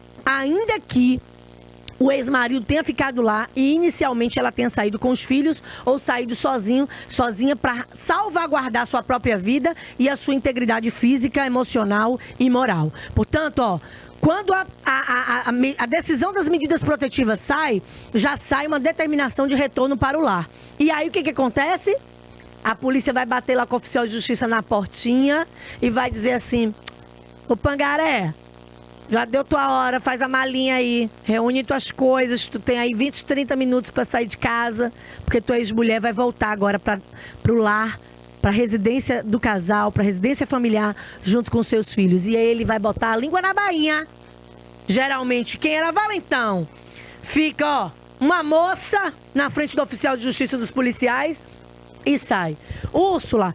o ex-marido tenha ficado lá e inicialmente ela tenha saído com os filhos ou saído sozinha para salvaguardar a sua própria vida e a sua integridade física, emocional e moral. Portanto, Quando a decisão das medidas protetivas sai, já sai uma determinação de retorno para o lar. E aí o que acontece? A polícia vai bater lá com o oficial de justiça na portinha e vai dizer assim: ô Pangaré, já deu tua hora, faz a malinha aí, reúne tuas coisas, tu tem aí 20, 30 minutos para sair de casa, porque tua ex-mulher vai voltar agora pro lar, pra residência do casal, pra residência familiar, junto com seus filhos. E aí ele vai botar a língua na bainha. Geralmente, quem era valentão, fica, ó, uma moça na frente do oficial de justiça dos policiais e sai. Úrsula,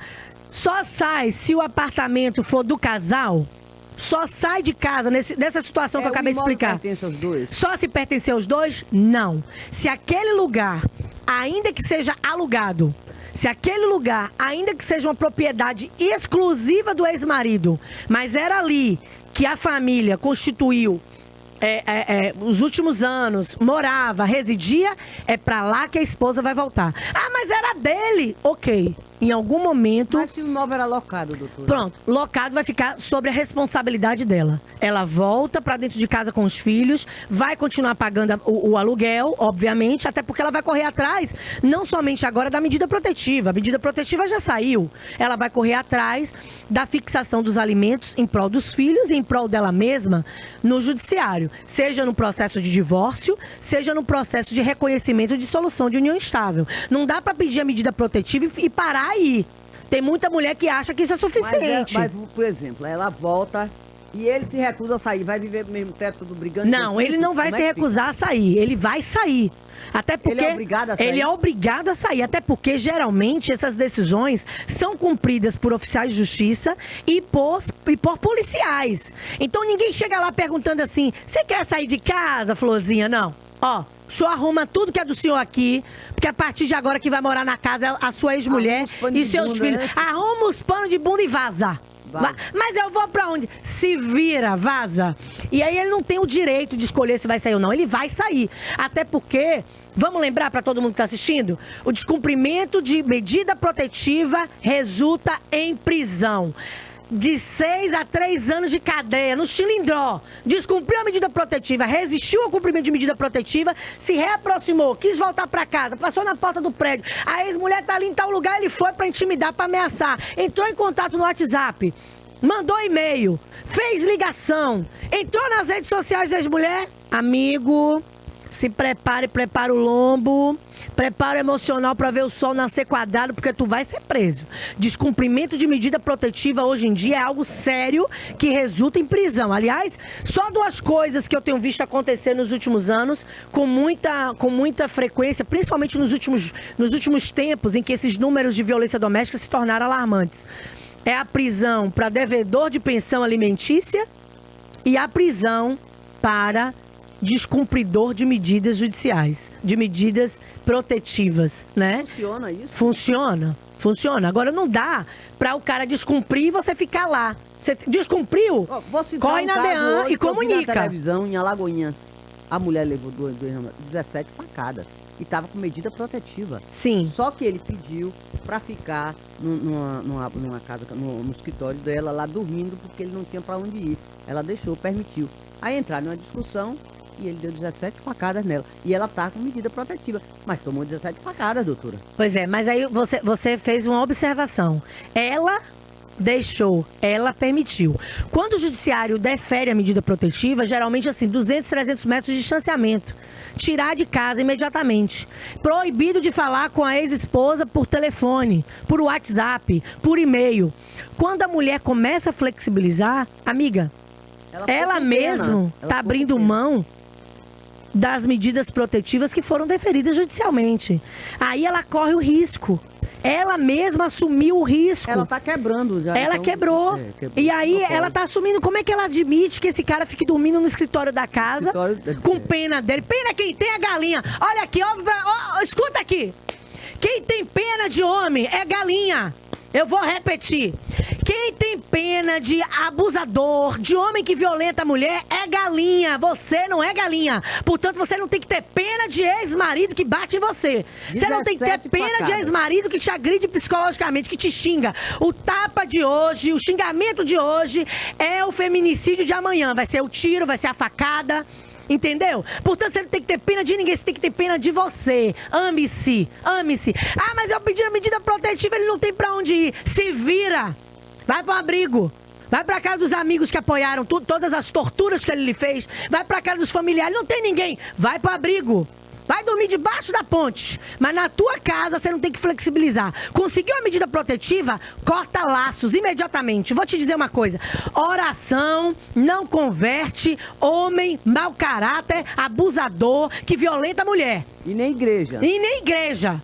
só sai se o apartamento for do casal. Só sai de casa nessa situação que eu acabei de explicar. Pertence aos dois? Só se pertencer aos dois? Não. Se aquele lugar, ainda que seja alugado, se aquele lugar, ainda que seja uma propriedade exclusiva do ex-marido, mas era ali que a família constituiu os últimos anos, morava, residia, é pra lá que a esposa vai voltar. Ah, mas era dele. Ok. Em algum momento... Mas se o imóvel era locado, doutora? Pronto, locado vai ficar sobre a responsabilidade dela. Ela volta pra dentro de casa com os filhos, vai continuar pagando o aluguel, obviamente, até porque ela vai correr atrás, não somente agora da medida protetiva. A medida protetiva já saiu. Ela vai correr atrás da fixação dos alimentos em prol dos filhos e em prol dela mesma no judiciário. Seja no processo de divórcio, seja no processo de reconhecimento de solução de união estável. Não dá pra pedir a medida protetiva e parar aí. Tem muita mulher que acha que isso é suficiente. Mas, por exemplo, ela volta e ele se recusa a sair. Vai viver no mesmo teto do brigante? Não, ele não vai se recusar a sair. Ele vai sair. Até porque ele é obrigado a sair? Ele é obrigado a sair. Até porque, geralmente, essas decisões são cumpridas por oficiais de justiça e por policiais. Então, ninguém chega lá perguntando assim: você quer sair de casa, Florzinha? Não. Ó, o senhor arruma tudo que é do senhor aqui, porque a partir de agora que vai morar na casa é a sua ex-mulher e seus filhos. Né? Arruma os panos de bunda e vaza. Mas eu vou pra onde? Se vira, vaza. E aí ele não tem o direito de escolher se vai sair ou não. Ele vai sair. Até porque, vamos lembrar pra todo mundo que tá assistindo, o descumprimento de medida protetiva resulta em prisão. De 6 a 3 anos de cadeia, no Chilindró. Descumpriu a medida protetiva, resistiu ao cumprimento de medida protetiva, se reaproximou, quis voltar pra casa, passou na porta do prédio. A ex-mulher tá ali em tal lugar, ele foi pra intimidar, pra ameaçar. Entrou em contato no WhatsApp, mandou e-mail, fez ligação, entrou nas redes sociais da ex-mulher. Amigo, se prepare, prepara o lombo. Preparo emocional para ver o sol nascer quadrado, porque tu vai ser preso. Descumprimento de medida protetiva hoje em dia é algo sério que resulta em prisão. Aliás, só 2 coisas que eu tenho visto acontecer nos últimos anos com muita frequência, principalmente nos últimos tempos em que esses números de violência doméstica se tornaram alarmantes. É a prisão para devedor de pensão alimentícia e a prisão para descumpridor de medidas judiciais, de medidas protetivas, né? Funciona isso? Funciona. Agora não dá para o cara descumprir e você ficar lá. Você descumpriu? Corre na DEAN e comunica. Na televisão, em Alagoinhas, a mulher levou 17 facadas e estava com medida protetiva. Sim. Só que ele pediu para ficar numa casa, no escritório dela, lá dormindo, porque ele não tinha para onde ir. Ela deixou, permitiu. Aí entraram numa discussão e ele deu 17 facadas nela. E ela tá com medida protetiva. Mas tomou 17 facadas, doutora. Pois é, mas aí você fez uma observação. Ela deixou, ela permitiu. Quando o judiciário defere a medida protetiva, geralmente assim, 200, 300 metros de distanciamento. Tirar de casa imediatamente. Proibido de falar com a ex-esposa por telefone, por WhatsApp, por e-mail. Quando a mulher começa a flexibilizar, amiga, ela mesmo está abrindo mão das medidas protetivas que foram deferidas judicialmente. Aí ela corre o risco. Ela mesma assumiu o risco. Ela tá quebrando já. Ela então, quebrou. E aí ela tá assumindo. Como é que ela admite que esse cara fique dormindo no escritório da casa com pena dele? Pena quem tem a galinha. Olha aqui, escuta aqui. Quem tem pena de homem é galinha. Eu vou repetir. Quem tem pena de abusador, de homem que violenta a mulher, é galinha. Você não é galinha. Portanto, você não tem que ter pena de ex-marido que bate em você. Você não tem que ter 17 pena de facadas. ex-marido que te agride psicologicamente, que te xinga. O tapa de hoje, o xingamento de hoje é o feminicídio de amanhã. Vai ser o tiro, vai ser a facada. Entendeu? Portanto, você não tem que ter pena de ninguém, você tem que ter pena de você. Ame-se, ame-se. Ah, mas eu pedi a medida protetiva, ele não tem pra onde ir. Se vira. Vai para um abrigo. Vai pra casa dos amigos que apoiaram todas as torturas que ele lhe fez. Vai pra casa dos familiares. Não tem ninguém. Vai pro abrigo. Vai dormir debaixo da ponte. Mas na tua casa você não tem que flexibilizar. Conseguiu a medida protetiva? Corta laços imediatamente. Vou te dizer uma coisa. Oração não converte homem mau caráter, abusador, que violenta a mulher. E nem igreja. E nem igreja.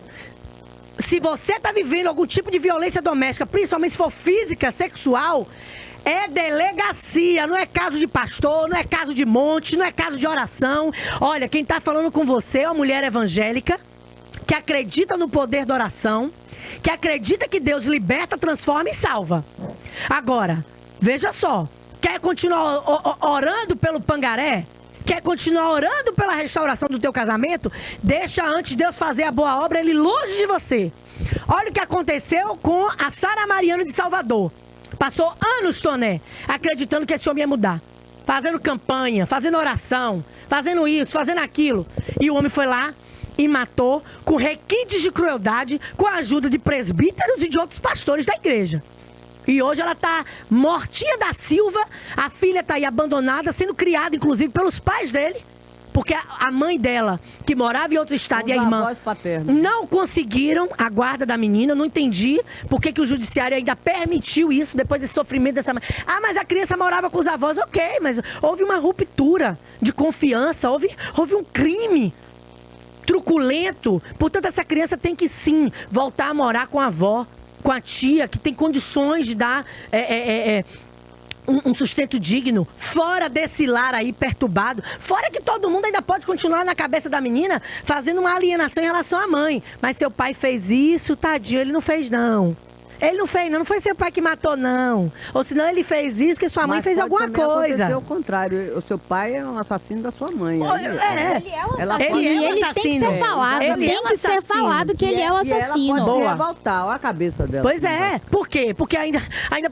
Se você está vivendo algum tipo de violência doméstica, principalmente se for física, sexual, é delegacia, não é caso de pastor, não é caso de monte, não é caso de oração. Olha, quem está falando com você é uma mulher evangélica que acredita no poder da oração, que acredita que Deus liberta, transforma e salva. Agora, veja só, quer continuar orando pelo pangaré? Quer continuar orando pela restauração do teu casamento? Deixa antes Deus fazer a boa obra, ele longe de você. Olha o que aconteceu com a Sara Mariano de Salvador. Passou anos, Toné, acreditando que esse homem ia mudar. Fazendo campanha, fazendo oração, fazendo isso, fazendo aquilo. E o homem foi lá e matou com requintes de crueldade, com a ajuda de presbíteros e de outros pastores da igreja. E hoje ela tá mortinha da Silva, a filha tá aí abandonada, sendo criada, inclusive, pelos pais dele. Porque a mãe dela, que morava em outro estado, e a Os irmã, avós paternos. não conseguiram a guarda da menina. Não entendi por que o judiciário ainda permitiu isso depois desse sofrimento dessa mãe. Ah, mas a criança morava com os avós. Ok, mas houve uma ruptura de confiança, houve um crime truculento. Portanto, essa criança tem que sim voltar a morar com a avó, com a tia, que tem condições de dar um sustento digno, fora desse lar aí perturbado, fora que todo mundo ainda pode continuar na cabeça da menina fazendo uma alienação em relação à mãe. Mas seu pai fez isso, tadinho, ele não fez não. Ele não fez, não foi seu pai que matou, não. Ou senão ele fez isso, que sua mãe Mas fez pode alguma também acontecer coisa. o contrário. O seu pai é um assassino da sua mãe. Ele é o Ela assassino pode- e ele é o ele tem que ser assassino. falado. Ele é Tem o que ser assassino. falado que ele é o assassino. E ela pode Boa. revoltar, olha a cabeça dela. Pois é, por quê? Porque ainda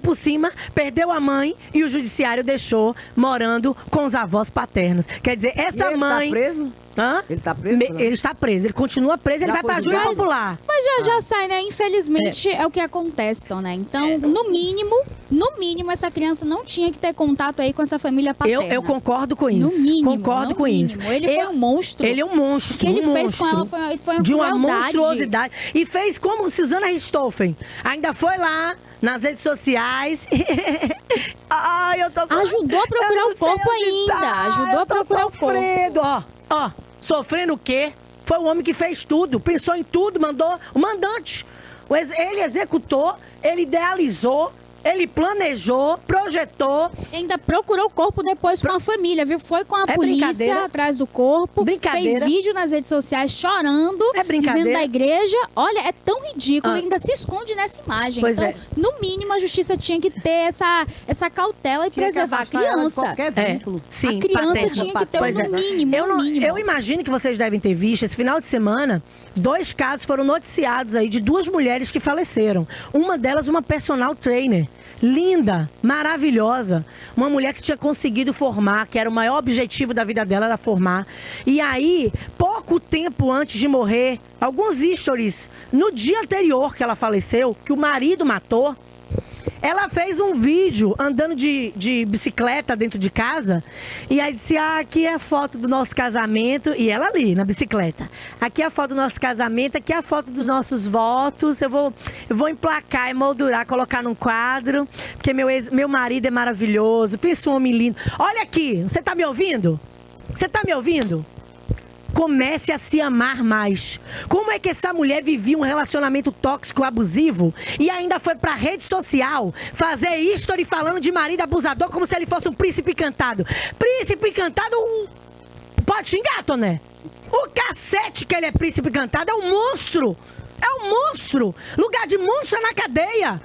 por cima perdeu a mãe e o judiciário deixou morando com os avós paternos. Quer dizer, essa ele mãe. tá preso? Hã? Ele tá preso? Ele está preso, ele continua preso, ele Já vai foi pra júri julgado? popular. Mas já sai, né? Infelizmente é o que acontece, né? Então, no mínimo, essa criança não tinha que ter contato aí com essa família paterna. Eu concordo com isso. No mínimo, Concordo no com isso. mínimo. Ele foi um monstro. Ele é um monstro. O que ele um fez com monstro. ela foi uma de uma crueldade. monstruosidade. E fez como Susana Richthofen. Ainda foi lá nas redes sociais. Ai, eu tô Ajudou a procurar Eu não o corpo sei onde ainda. tá. Ajudou Eu a tô procurar o corpo. sofrendo. Ó, sofrendo o quê? Foi o homem que fez tudo, pensou em tudo, mandou o mandante. Ele executou, ele idealizou, ele planejou, projetou. Ainda procurou o corpo depois com a família, viu? Foi com a É polícia brincadeira? atrás do corpo. Brincadeira? Fez vídeo nas redes sociais chorando. É brincadeira? Dizendo da igreja. Olha, é tão ridículo. Ah. Ele ainda se esconde nessa imagem. Pois então, é. no mínimo, a justiça tinha que ter essa cautela e Tinha que preservar a afastar ela de criança. qualquer vínculo. Sim, A criança paterno. tinha que ter Pois no mínimo, Eu, no mínimo. eu imagino que vocês devem ter visto, esse final de semana, 2 casos foram noticiados aí de 2 mulheres que faleceram. Uma delas, uma personal trainer. Linda, maravilhosa. Uma mulher que tinha conseguido formar, que era o maior objetivo da vida dela, era formar. E aí, pouco tempo antes de morrer, alguns stories, no dia anterior que ela faleceu, que o marido matou, ela fez um vídeo andando de bicicleta dentro de casa. E aí disse, aqui é a foto do nosso casamento. E ela ali, na bicicleta. Aqui é a foto do nosso casamento, aqui é a foto dos nossos votos. Eu vou emplacar, emoldurar, colocar num quadro. Porque meu marido é maravilhoso. Pensa um homem lindo. Olha aqui, você tá me ouvindo? Você tá me ouvindo? Comece a se amar mais. Como é que essa mulher vivia um relacionamento tóxico, abusivo e ainda foi pra rede social fazer history falando de marido abusador como se ele fosse um príncipe encantado? Príncipe encantado, pode xingar, Toné. O cacete que ele é príncipe encantado é um monstro. É um monstro. Lugar de monstro é na cadeia.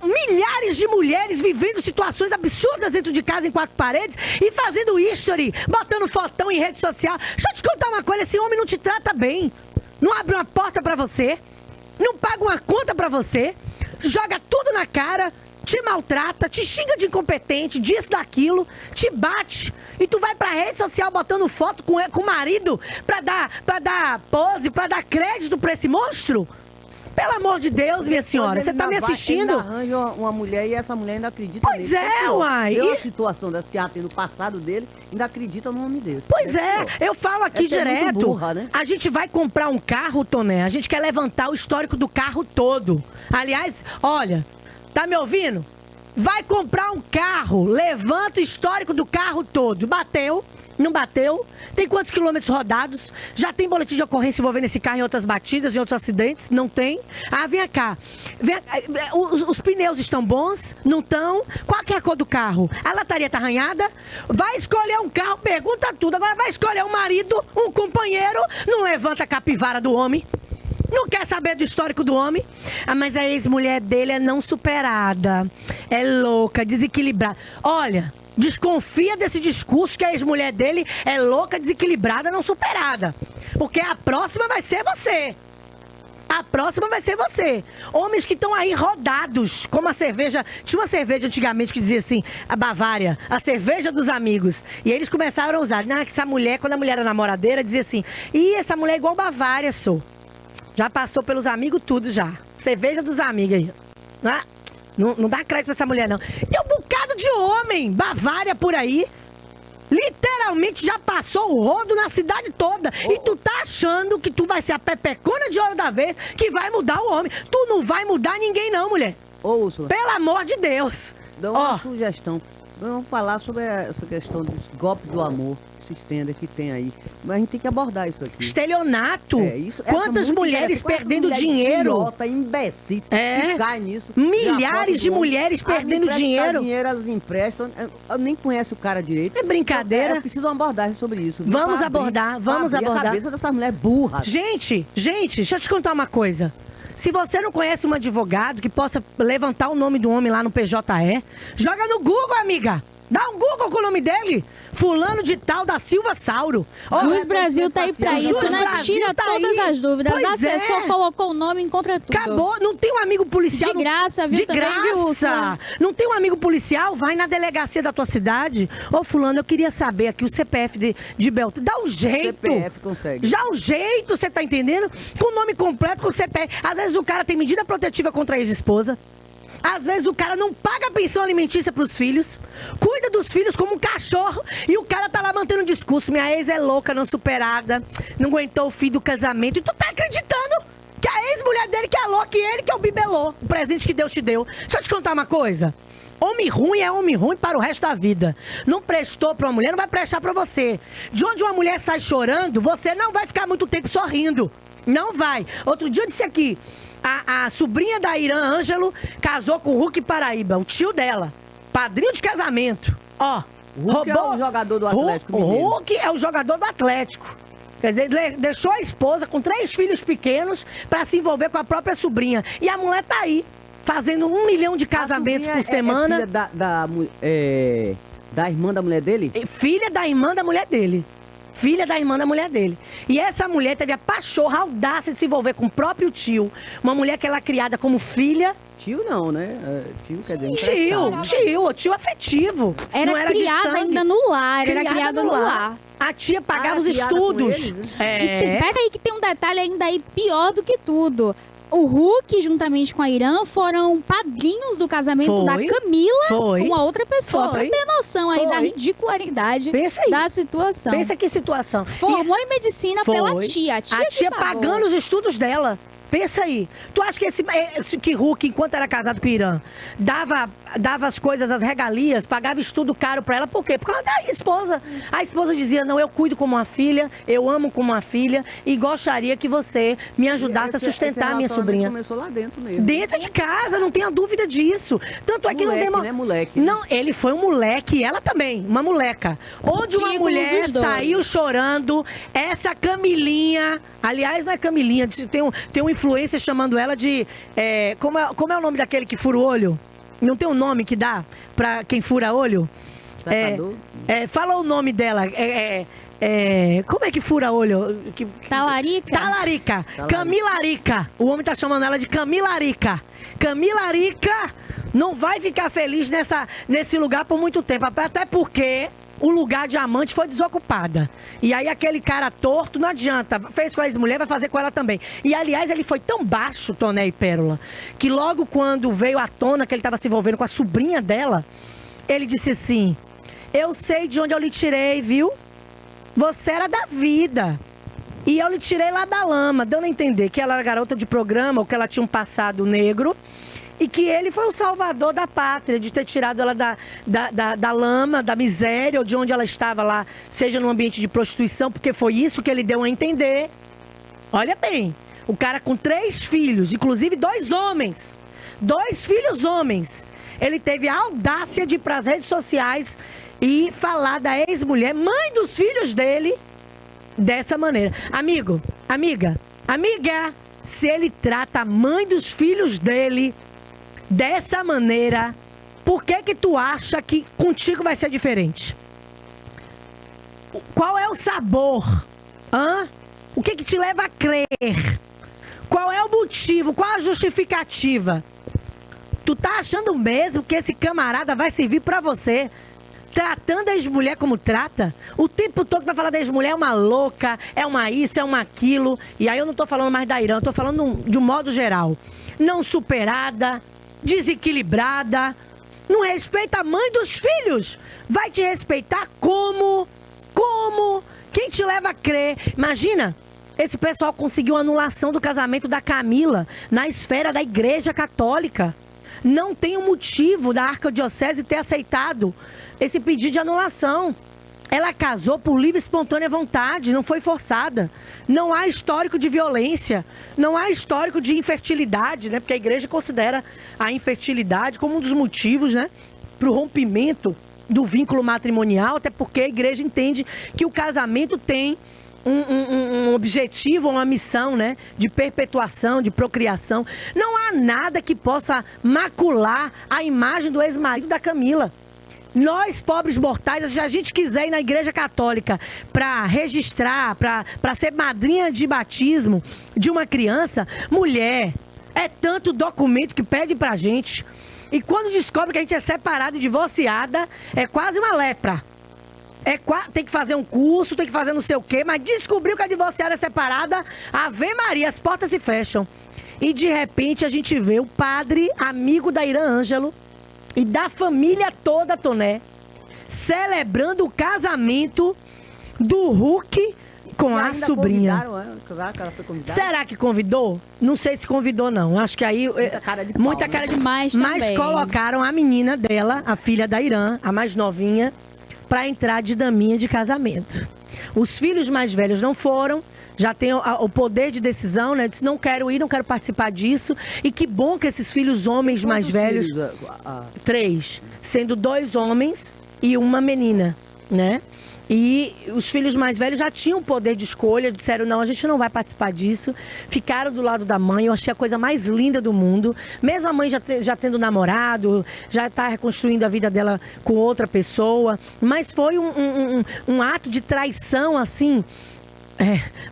Milhares de mulheres vivendo situações absurdas dentro de casa, em 4 paredes, e fazendo history, botando fotão em rede social. Deixa eu te contar uma coisa, esse homem não te trata bem. Não abre uma porta pra você, não paga uma conta pra você, joga tudo na cara, te maltrata, te xinga de incompetente, disso, daquilo, te bate. E tu vai pra rede social botando foto com o marido pra dar pose, pra dar crédito pra esse monstro? Pelo amor de Deus, minha senhora, você tá me assistindo? Ele arranja uma mulher e essa mulher ainda acredita Pois nele. é, uai. Vê uma situação dessa que já tem no passado dele, ainda acredita no homem desse. Pois é, eu falo aqui Essa é muito direto. burra, né? A gente vai comprar um carro, Toné, a gente quer levantar o histórico do carro todo. Aliás, olha, tá me ouvindo? Vai comprar um carro, levanta o histórico do carro todo. Bateu? Não bateu? Tem quantos quilômetros rodados? Já tem boletim de ocorrência envolvendo esse carro em outras batidas, em outros acidentes? Não tem? Ah, vem cá. Os pneus estão bons? Não estão? Qual que é a cor do carro? A lataria tá arranhada? Vai escolher um carro, pergunta tudo. Agora vai escolher um marido, um companheiro, não levanta a capivara do homem. Não quer saber do histórico do homem? Ah, mas a ex-mulher dele é não superada. É louca, desequilibrada. Olha, desconfia desse discurso que a ex-mulher dele é louca, desequilibrada, não superada. Porque a próxima vai ser você. A próxima vai ser você. Homens que estão aí rodados, como a cerveja. Tinha uma cerveja antigamente que dizia assim, a Bavária, a cerveja dos amigos. E eles começaram a usar. Não, essa mulher, quando a mulher era namoradeira, dizia assim, ih, essa mulher é igual Bavária, sou. Já passou pelos amigos tudo já. Cerveja dos amigos aí. Não dá crédito pra essa mulher, não. Tem um bocado de homem, Bavária por aí. Literalmente já passou o rodo na cidade toda. E tu tá achando que tu vai ser a pepecona de ouro da vez que vai mudar o homem. Tu não vai mudar ninguém não, mulher. Ô, Úrsula, Pelo amor de Deus. dá uma sugestão. Vamos falar sobre essa questão dos golpes do amor que se estende, que tem aí. Mas a gente tem que abordar isso aqui. Estelionato. Isso, Quantas mulheres perdendo dinheiro? Idiota, imbecis, É. que cai nisso. Milhares de mulheres perdendo dinheiro. Elas emprestam. Eu nem conhece o cara direito. É brincadeira. É preciso uma abordagem sobre isso. Vamos Pra abordar, vamos pra abrir abordar. a cabeça dessas mulheres burras. Gente, deixa eu te contar uma coisa. Se você não conhece um advogado que possa levantar o nome do homem lá no PJE, joga no Google, amiga. Dá um Google com o nome dele. Fulano de tal da Silva Sauro. Ó, Juiz Brasil tá aí pra Juiz isso, né? Brasil Tira tá todas aí. as dúvidas. Pois Acessou, é. colocou o nome, encontra tudo. Acabou, não tem um amigo policial. De graça, viu, De também, graça. viu, Úrsula? Não tem um amigo policial? Vai na delegacia da tua cidade. Ô, fulano, eu queria saber aqui o CPF de Beltrão. Dá um jeito. CPF consegue. Já um jeito, você tá entendendo? Com o nome completo, com o CPF. Às vezes o cara tem medida protetiva contra a ex-esposa. Às vezes o cara não paga a pensão alimentícia pros filhos, cuida dos filhos como um cachorro, e o cara tá lá mantendo um discurso, minha ex é louca, não superada, não aguentou o fim do casamento, e tu tá acreditando que a ex-mulher dele que é louca e ele que é o bibelô, o presente que Deus te deu. Deixa eu te contar uma coisa. Homem ruim é homem ruim para o resto da vida. Não prestou pra uma mulher, não vai prestar pra você. De onde uma mulher sai chorando, você não vai ficar muito tempo sorrindo. Não vai. Outro dia eu disse aqui, a sobrinha da Irã Ângelo casou com o Hulk Paraíba, o tio dela. Padrinho de casamento. Ó, O Hulk é o jogador do Atlético O Mineiro. Hulk é o jogador do Atlético. Quer dizer, deixou a esposa com 3 filhos pequenos pra se envolver com a própria sobrinha. E a mulher tá aí, fazendo 1 milhão de casamentos A sobrinha por semana. É filha da irmã da mulher dele? Filha da irmã da mulher dele. Filha da irmã da mulher dele. E essa mulher teve a pachorra, a audácia de se envolver com o próprio tio. Uma mulher que ela é criada como filha. Tio não, né? Tio quer dizer Tio afetivo. Era Não era de criada sangue. ainda no lar, era criada no lar. A tia pagava era os criada com estudos. eles, né? Pera aí que tem um detalhe ainda aí pior do que tudo. O Hulk, juntamente com a Irã, foram padrinhos do casamento da Camila Foi. com uma outra pessoa. Foi. Pra ter noção aí da Foi. ridicularidade Pensa aí. da situação. Pensa que situação. Formou em medicina pela Foi. tia. A A que tia pagou. pagando os estudos dela. Pensa aí. Tu acha que Hulk, enquanto era casado com o Irã, dava as coisas, as regalias, pagava estudo caro pra ela? Por quê? Por causa da esposa. A esposa dizia, não, eu cuido como uma filha, eu amo como uma filha e gostaria que você me ajudasse a sustentar a minha sobrinha. Começou lá dentro mesmo. Dentro de casa, não tenha dúvida disso. Tanto é que não Moleque, deu né, moleque, né? Não, ele foi um moleque, ela também, uma moleca. Onde uma Ridículos mulher os dois. saiu chorando, essa Camilinha, aliás, não é Camilinha, tem um influência chamando ela de... como é o nome daquele que fura o olho? Não tem um nome que dá pra quem fura olho? Fala o nome dela. Como é que fura olho? Talarica? Talarica. Camilarica. O homem tá chamando ela de Camilarica. Camilarica não vai ficar feliz nesse lugar por muito tempo. Até porque o lugar de amante foi desocupada. E aí aquele cara torto, não adianta. Fez com a ex-mulher, vai fazer com ela também. E aliás, ele foi tão baixo, Toné e Pérola, que logo quando veio à tona que ele estava se envolvendo com a sobrinha dela, ele disse assim: eu sei de onde eu lhe tirei, viu? Você era da vida. E eu lhe tirei lá da lama, dando a entender que ela era garota de programa, ou que ela tinha um passado negro, e que ele foi o salvador da pátria, de ter tirado ela da lama, da miséria, ou de onde ela estava lá, seja no ambiente de prostituição, porque foi isso que ele deu a entender. Olha bem, o cara com 3 filhos, inclusive 2 homens, 2 filhos homens, ele teve a audácia de ir para as redes sociais e falar da ex-mulher, mãe dos filhos dele, dessa maneira. Amigo, amiga, se ele trata a mãe dos filhos dele dessa maneira, por que tu acha que contigo vai ser diferente? Qual é o sabor? O que te leva a crer? Qual é o motivo? Qual a justificativa? Tu tá achando mesmo que esse camarada vai servir pra você, tratando a ex-mulher como trata? O tempo todo vai falar da ex-mulher, é uma louca, é uma isso, é uma aquilo. E aí eu não tô falando mais da Irã, eu tô falando de um modo geral. Não superada, desequilibrada, não respeita a mãe dos filhos. Vai te respeitar como? Como? Quem te leva a crer? Imagina, esse pessoal conseguiu a anulação do casamento da Camila na esfera da Igreja Católica. Não tem um motivo da arquidiocese ter aceitado esse pedido de anulação. Ela casou por livre e espontânea vontade, não foi forçada. Não há histórico de violência, não há histórico de infertilidade, né? Porque a igreja considera a infertilidade como um dos motivos, né, para o rompimento do vínculo matrimonial, até porque a igreja entende que o casamento tem um objetivo, uma missão, né, de perpetuação, de procriação. Não há nada que possa macular a imagem do ex-marido da Camila. Nós, pobres mortais, se a gente quiser ir na Igreja Católica para registrar, para ser madrinha de batismo de uma criança, mulher, é tanto documento que pede pra gente. E quando descobre que a gente é separada e divorciada, é quase uma lepra. Tem que fazer um curso, tem que fazer não sei o quê, mas descobriu que a divorciada é separada, Ave Maria, as portas se fecham. E de repente a gente vê o padre, amigo da Irã Ângelo, e da família toda, Toné, celebrando o casamento do Hulk com a sobrinha. Será que convidou? Não sei se convidou, não. Acho que aí... Muita cara de pau. Mas colocaram a menina dela, a filha da Irã, a mais novinha, para entrar de daminha de casamento. Os filhos mais velhos não foram, já tem o poder de decisão, né? Disse, não quero ir, não quero participar disso. E que bom que esses filhos homens mais velhos... 3, sendo 2 homens e uma menina, né? E os filhos mais velhos já tinham poder de escolha, disseram, não, a gente não vai participar disso. Ficaram do lado da mãe, eu achei a coisa mais linda do mundo. Mesmo a mãe já tendo namorado, já está reconstruindo a vida dela com outra pessoa. Mas foi um ato de traição, assim...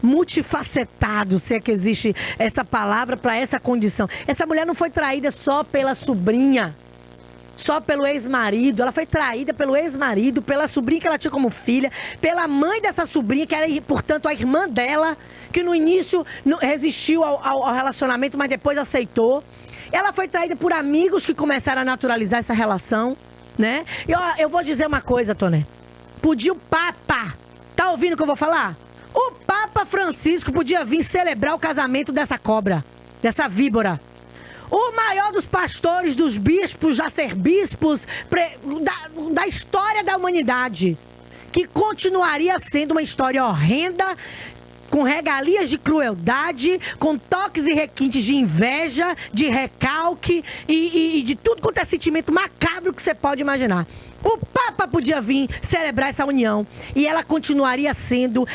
multifacetado, se é que existe essa palavra para essa condição. Essa mulher não foi traída só pela sobrinha, só pelo ex-marido. Ela foi traída pelo ex-marido, pela sobrinha que ela tinha como filha, pela mãe dessa sobrinha, que era, portanto, a irmã dela, que no início resistiu ao relacionamento, mas depois aceitou. Ela foi traída por amigos que começaram a naturalizar essa relação, né? E eu vou dizer uma coisa, Toné. Podia o Papa, tá ouvindo o que eu vou falar? O Papa Francisco podia vir celebrar o casamento dessa cobra, dessa víbora. O maior dos pastores, dos bispos, já ser bispos, da história da humanidade. Que continuaria sendo uma história horrenda, com regalias de crueldade, com toques e requintes de inveja, de recalque e de tudo quanto é sentimento macabro que você pode imaginar. O Papa podia vir celebrar essa união e ela continuaria sendo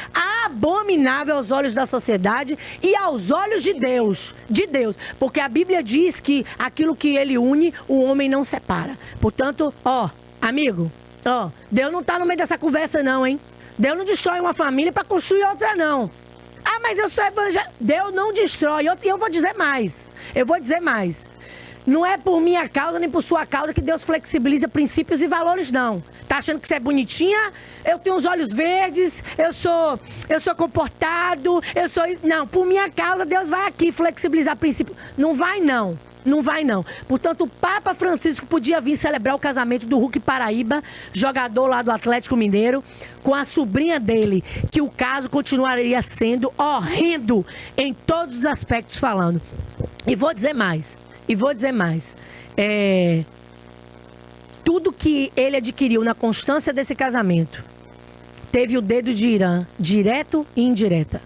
abominável aos olhos da sociedade e aos olhos de Deus. De Deus. Porque a Bíblia diz que aquilo que ele une, o homem não separa. Portanto, amigo, Deus não tá no meio dessa conversa não, hein? Deus não destrói uma família para construir outra, não. Ah, mas eu sou evangélico. Deus não destrói. E eu vou dizer mais. Não é por minha causa nem por sua causa que Deus flexibiliza princípios e valores, não. Tá achando que você é bonitinha? Eu tenho os olhos verdes, eu sou comportado, Não, por minha causa Deus vai aqui flexibilizar princípios. Não vai, não. Não vai, não. Portanto, o Papa Francisco podia vir celebrar o casamento do Hulk Paraíba, jogador lá do Atlético Mineiro, com a sobrinha dele, que o caso continuaria sendo horrendo em todos os aspectos falando. E vou dizer mais. Tudo que ele adquiriu na constância desse casamento teve o dedo de Irã, direto e indireta.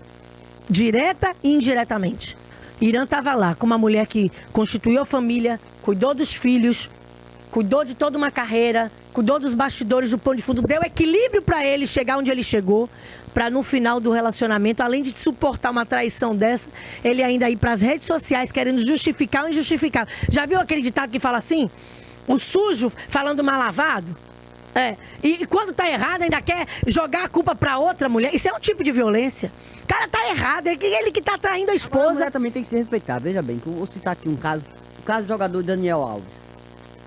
Direta e indiretamente. Irã estava lá com uma mulher que constituiu a família, cuidou dos filhos, cuidou de toda uma carreira, cuidou dos bastidores do pano de fundo, deu equilíbrio para ele chegar onde ele chegou, para no final do relacionamento, além de suportar uma traição dessa, ele ainda ir para as redes sociais querendo justificar o injustificável. Já viu aquele ditado que fala assim? O sujo falando mal lavado? E quando tá errado ainda quer jogar a culpa para outra mulher. Isso é um tipo de violência. O cara tá errado, é ele que tá traindo a esposa. A mulher também tem que se respeitar. Veja bem, que eu vou citar aqui um caso. O caso do jogador Daniel Alves.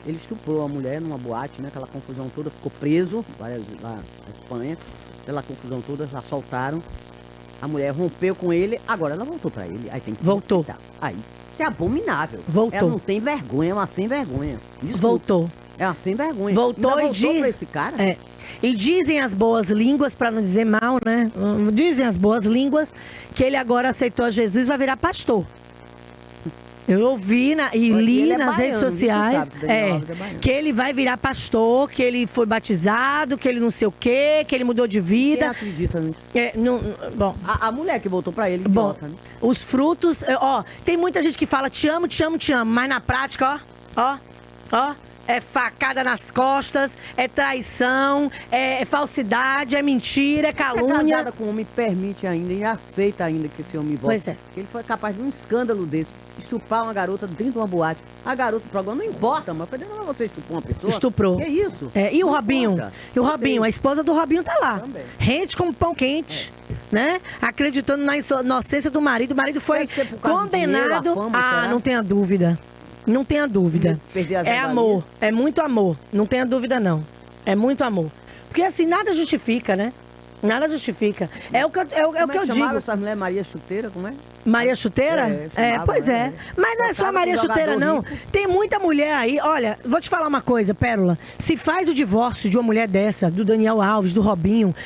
Ele estuprou a mulher numa boate, né? Aquela confusão toda, ficou preso lá na Espanha. Aquela confusão toda, já soltaram. A mulher rompeu com ele, agora ela voltou pra ele. Aí tem que se voltou. respeitar. Aí, isso é abominável. Voltou. Ela não tem vergonha, é uma sem vergonha. Desculpa. Voltou. É uma sem vergonha. Voltou pra esse cara? E dizem as boas línguas, para não dizer mal, né? Dizem as boas línguas que ele agora aceitou a Jesus e vai virar pastor. Eu ouvi li nas redes sociais que ele vai virar pastor, que ele foi batizado, que ele não sei o quê, que ele mudou de vida. Quem acredita nisso? Bom, a mulher que voltou pra ele, bom, idiota, né? Os frutos, tem muita gente que fala te amo, mas na prática, é facada nas costas, é traição, é falsidade, é mentira, é calúnia. Você casada com um homem permite ainda e aceita ainda que esse homem volte. Pois é. Ele foi capaz de um escândalo desse, estuprar uma garota dentro de uma boate. A garota do programa não importa, mas foi dentro de você estuprou uma pessoa. Estuprou. Que isso? E o não Robinho? Importa. E o Robinho? A esposa do Robinho tá lá. Também. Rente como pão quente. Né? Acreditando na inocência do marido. O marido foi Deve ser por causa do dinheiro, condenado. a fama, será? Não tenha dúvida. Não tenha dúvida. Perder as É regalias. amor. É muito amor. Não tenha dúvida, não. É muito amor. Porque assim, nada justifica, né? Nada justifica. É o que eu Chamava digo. essa mulher Maria Chuteira, como é? Maria Chuteira? Chamava, Pois é. né? Mas não é só Botaram Maria com Chuteira, jogador não. rico. Tem muita mulher aí. Olha, vou te falar uma coisa, Pérola. Se faz o divórcio de uma mulher dessa, do Daniel Alves, do Robinho,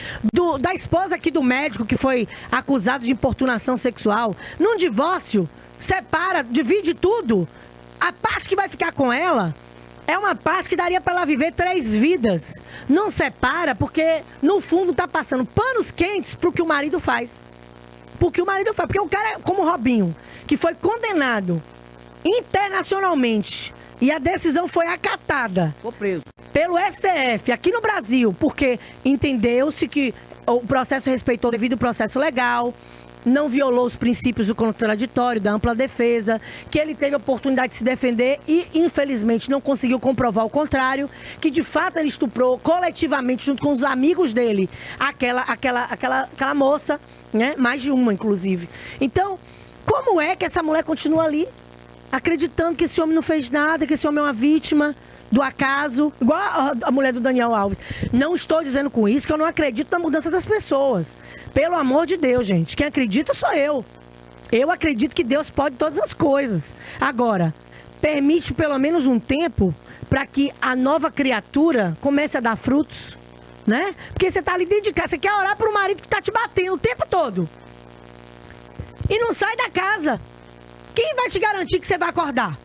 da esposa aqui do médico que foi acusado de importunação sexual, num divórcio, separa, divide tudo. A parte que vai ficar com ela é uma parte que daria para ela viver 3 vidas. Não separa porque, no fundo, tá passando panos quentes pro que o marido faz. Porque o cara, como o Robinho, que foi condenado internacionalmente e a decisão foi acatada Ficou preso. pelo STF aqui no Brasil, porque entendeu-se que o processo respeitou o devido processo legal, não violou os princípios do contraditório, da ampla defesa, que ele teve a oportunidade de se defender e, infelizmente, não conseguiu comprovar o contrário, que de fato ele estuprou coletivamente, junto com os amigos dele, aquela moça, né? Mais de uma, inclusive. Então, como é que essa mulher continua ali, acreditando que esse homem não fez nada, que esse homem é uma vítima do acaso, igual a mulher do Daniel Alves? Não estou dizendo com isso que eu não acredito na mudança das pessoas. Pelo amor de Deus, gente. Quem acredita sou eu. Eu acredito que Deus pode todas as coisas. Agora, permite pelo menos um tempo para que a nova criatura comece a dar frutos, né? Porque você tá ali dentro de casa, você quer orar pro marido que tá te batendo o tempo todo. E não sai da casa. Quem vai te garantir que você vai acordar?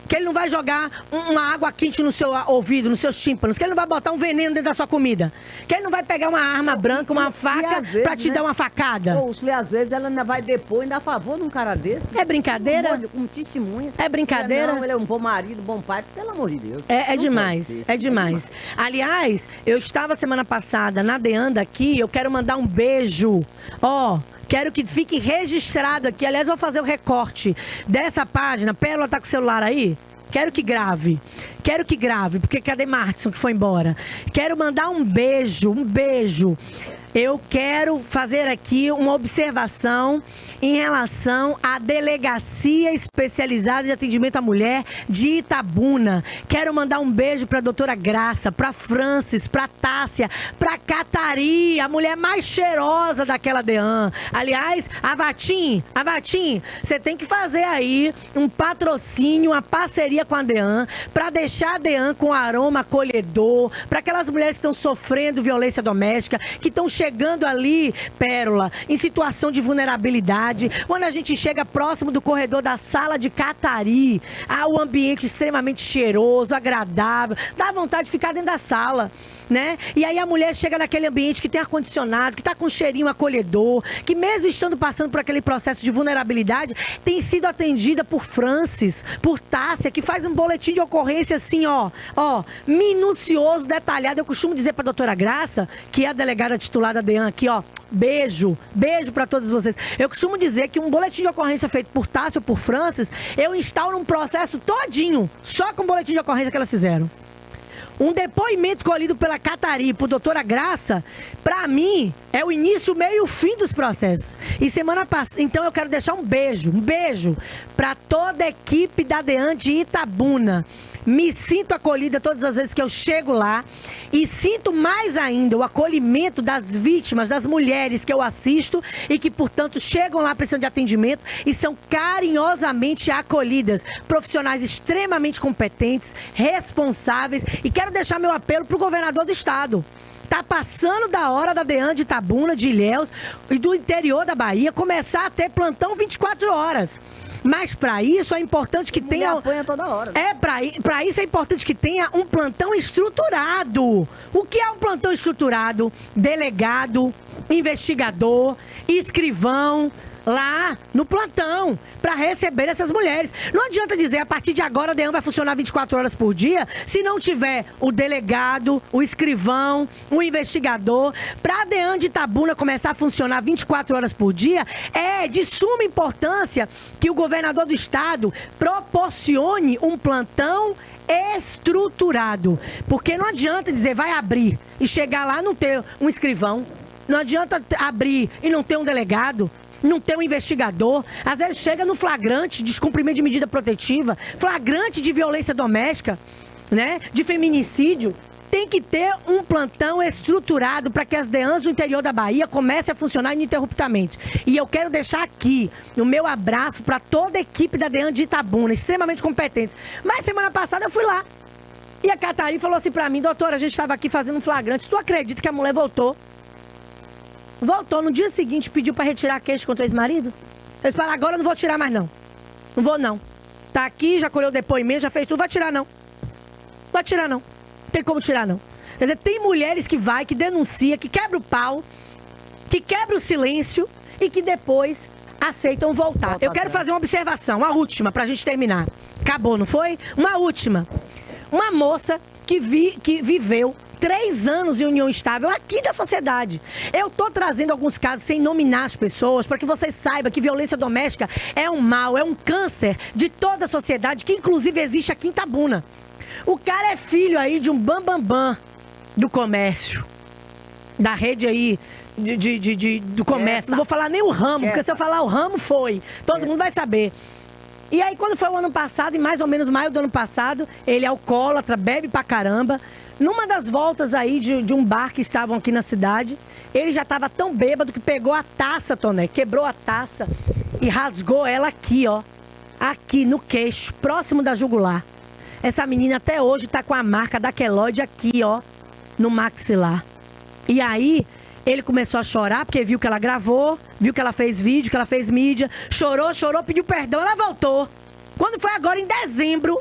Que ele não vai jogar uma água quente no seu ouvido, nos seus tímpanos. Que ele não vai botar um veneno dentro da sua comida. Que ele não vai pegar uma arma branca, uma faca, pra te dar uma facada. Ou se às vezes ela ainda vai depor, ainda a favor de um cara desse. É brincadeira? Como testemunha. É brincadeira? Não, ele é um bom marido, bom pai, pelo amor de Deus. É Não demais, pode ser. é demais. Aliás, eu estava semana passada na Deanda aqui, eu quero mandar um beijo. Ó, quero que fique registrado aqui. Aliás, vou fazer o recorte dessa página. Pérola tá com o celular aí? Quero que grave, porque cadê Martson que foi embora? Quero mandar um beijo. Eu quero fazer aqui uma observação em relação à Delegacia Especializada de Atendimento à Mulher de Itabuna. Quero mandar um beijo para a doutora Graça, para Francis, para Tássia, para Catari, a mulher mais cheirosa daquela DEAN. Aliás, a Vatim, você tem que fazer aí um patrocínio, uma parceria com a DEAN, para deixar a DEAN com aroma acolhedor, para aquelas mulheres que estão sofrendo violência doméstica, que estão chegando ali, Pérola, em situação de vulnerabilidade. Quando a gente chega próximo do corredor da sala de Catari, há um ambiente extremamente cheiroso, agradável, dá vontade de ficar dentro da sala, né? E aí a mulher chega naquele ambiente que tem ar-condicionado, que está com um cheirinho acolhedor, que mesmo estando passando por aquele processo de vulnerabilidade, tem sido atendida por Francis, por Tássia, que faz um boletim de ocorrência assim, ó, minucioso, detalhado. Eu costumo dizer para a doutora Graça, que é a delegada titular da DEAN aqui, ó, beijo para todos vocês. Eu costumo dizer que um boletim de ocorrência feito por Tássia ou por Francis, eu instauro um processo todinho, só com o boletim de ocorrência que elas fizeram. Um depoimento colhido pela Catari por doutora Graça, para mim, é o início, o meio e o fim dos processos. E semana passada, então eu quero deixar um beijo para toda a equipe da DEAN de Itabuna. Me sinto acolhida todas as vezes que eu chego lá e sinto mais ainda o acolhimento das vítimas, das mulheres que eu assisto e que, portanto, chegam lá precisando de atendimento e são carinhosamente acolhidas. Profissionais extremamente competentes, responsáveis. E quero deixar meu apelo para o governador do estado. Tá passando da hora da DEAN de Itabuna, de Ilhéus e do interior da Bahia começar a ter plantão 24 horas. Mas para isso é importante que tenha... apanha toda hora. Para isso é importante que tenha um plantão estruturado. O que é um plantão estruturado? Delegado, investigador, escrivão, lá no plantão, para receber essas mulheres. Não adianta dizer, a partir de agora a DEAN vai funcionar 24 horas por dia, se não tiver o delegado, o escrivão, o investigador. Para a DEAN de Itabuna começar a funcionar 24 horas por dia, é de suma importância que o governador do estado proporcione um plantão estruturado. Porque não adianta dizer, vai abrir e chegar lá e não ter um escrivão. Não adianta abrir e não ter um delegado. Não tem um investigador, às vezes chega no flagrante, descumprimento de medida protetiva, flagrante de violência doméstica, né, de feminicídio. Tem que ter um plantão estruturado para que as DEANs do interior da Bahia comecem a funcionar ininterruptamente. E eu quero deixar aqui o meu abraço para toda a equipe da DEAN de Itabuna, extremamente competente. Mas semana passada eu fui lá e a Catari falou assim para mim, doutora, a gente estava aqui fazendo um flagrante, tu acredita que a mulher voltou? Voltou no dia seguinte, pediu para retirar a queixa contra o ex-marido. Eu disse, agora eu não vou tirar mais não. Não vou não. Tá aqui, já colheu o depoimento, já fez tudo, vai tirar não. Vai tirar não. Não tem como tirar não. Quer dizer, tem mulheres que vai, que denuncia, que quebra o pau, que quebra o silêncio e que depois aceitam voltar. Eu quero fazer uma observação, a última, pra gente terminar. Acabou, não foi? Uma última. Uma moça que viveu 3 anos em união estável aqui da sociedade. Eu tô trazendo alguns casos sem nominar as pessoas, para que vocês saibam que violência doméstica é um mal, é um câncer de toda a sociedade, que inclusive existe aqui em Itabuna. O cara é filho aí de um bambambam do comércio, da rede aí do comércio. Não vou falar nem o ramo, porque se eu falar o ramo, todo mundo vai saber. E aí, quando foi o ano passado, em mais ou menos maio do ano passado, ele é alcoólatra, bebe pra caramba. Numa das voltas aí de um bar que estavam aqui na cidade, ele já estava tão bêbado que pegou a taça, Toné, quebrou a taça e rasgou ela aqui, ó. Aqui no queixo, próximo da jugular. Essa menina até hoje tá com a marca da queloide aqui, ó, no maxilar. E aí, ele começou a chorar, porque viu que ela gravou, viu que ela fez vídeo, que ela fez mídia, chorou, pediu perdão, ela voltou. Quando foi agora, em dezembro,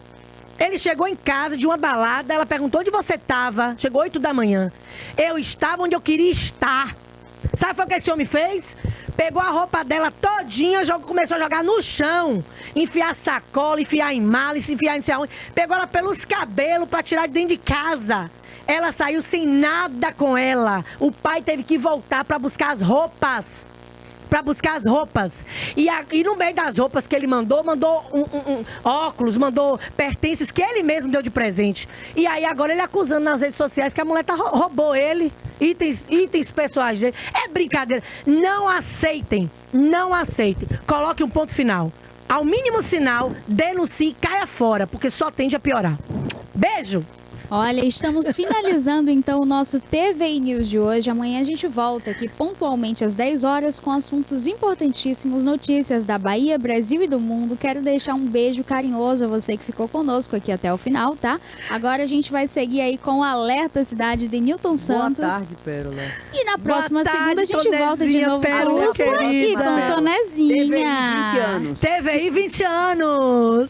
Ele chegou em casa de uma balada, ela perguntou onde você estava. Chegou 8 da manhã. Eu estava onde eu queria estar. Sabe o que esse homem fez? Pegou a roupa dela todinha, começou a jogar no chão. Enfiar sacola, enfiar em mala, enfiar em sei aonde. Pegou ela pelos cabelos pra tirar de dentro de casa. Ela saiu sem nada com ela. O pai teve que voltar pra buscar as roupas. E no meio das roupas que ele mandou óculos, mandou pertences que ele mesmo deu de presente. E aí agora ele acusando nas redes sociais que a mulher roubou ele, itens pessoais dele. É brincadeira. Não aceitem. Coloque um ponto final. Ao mínimo sinal, denuncie e caia fora, porque só tende a piorar. Beijo! Olha, estamos finalizando então o nosso TVI News de hoje. Amanhã a gente volta aqui pontualmente às 10 horas com assuntos importantíssimos, notícias da Bahia, Brasil e do mundo. Quero deixar um beijo carinhoso a você que ficou conosco aqui até o final, tá? Agora a gente vai seguir aí com o Alerta Cidade de Newton Santos. Boa tarde, Pérola. E na próxima tarde, segunda a gente volta de novo Pérola, com Úrsula e querida. com Tonezinha. TVI 20 anos. TVI 20 anos.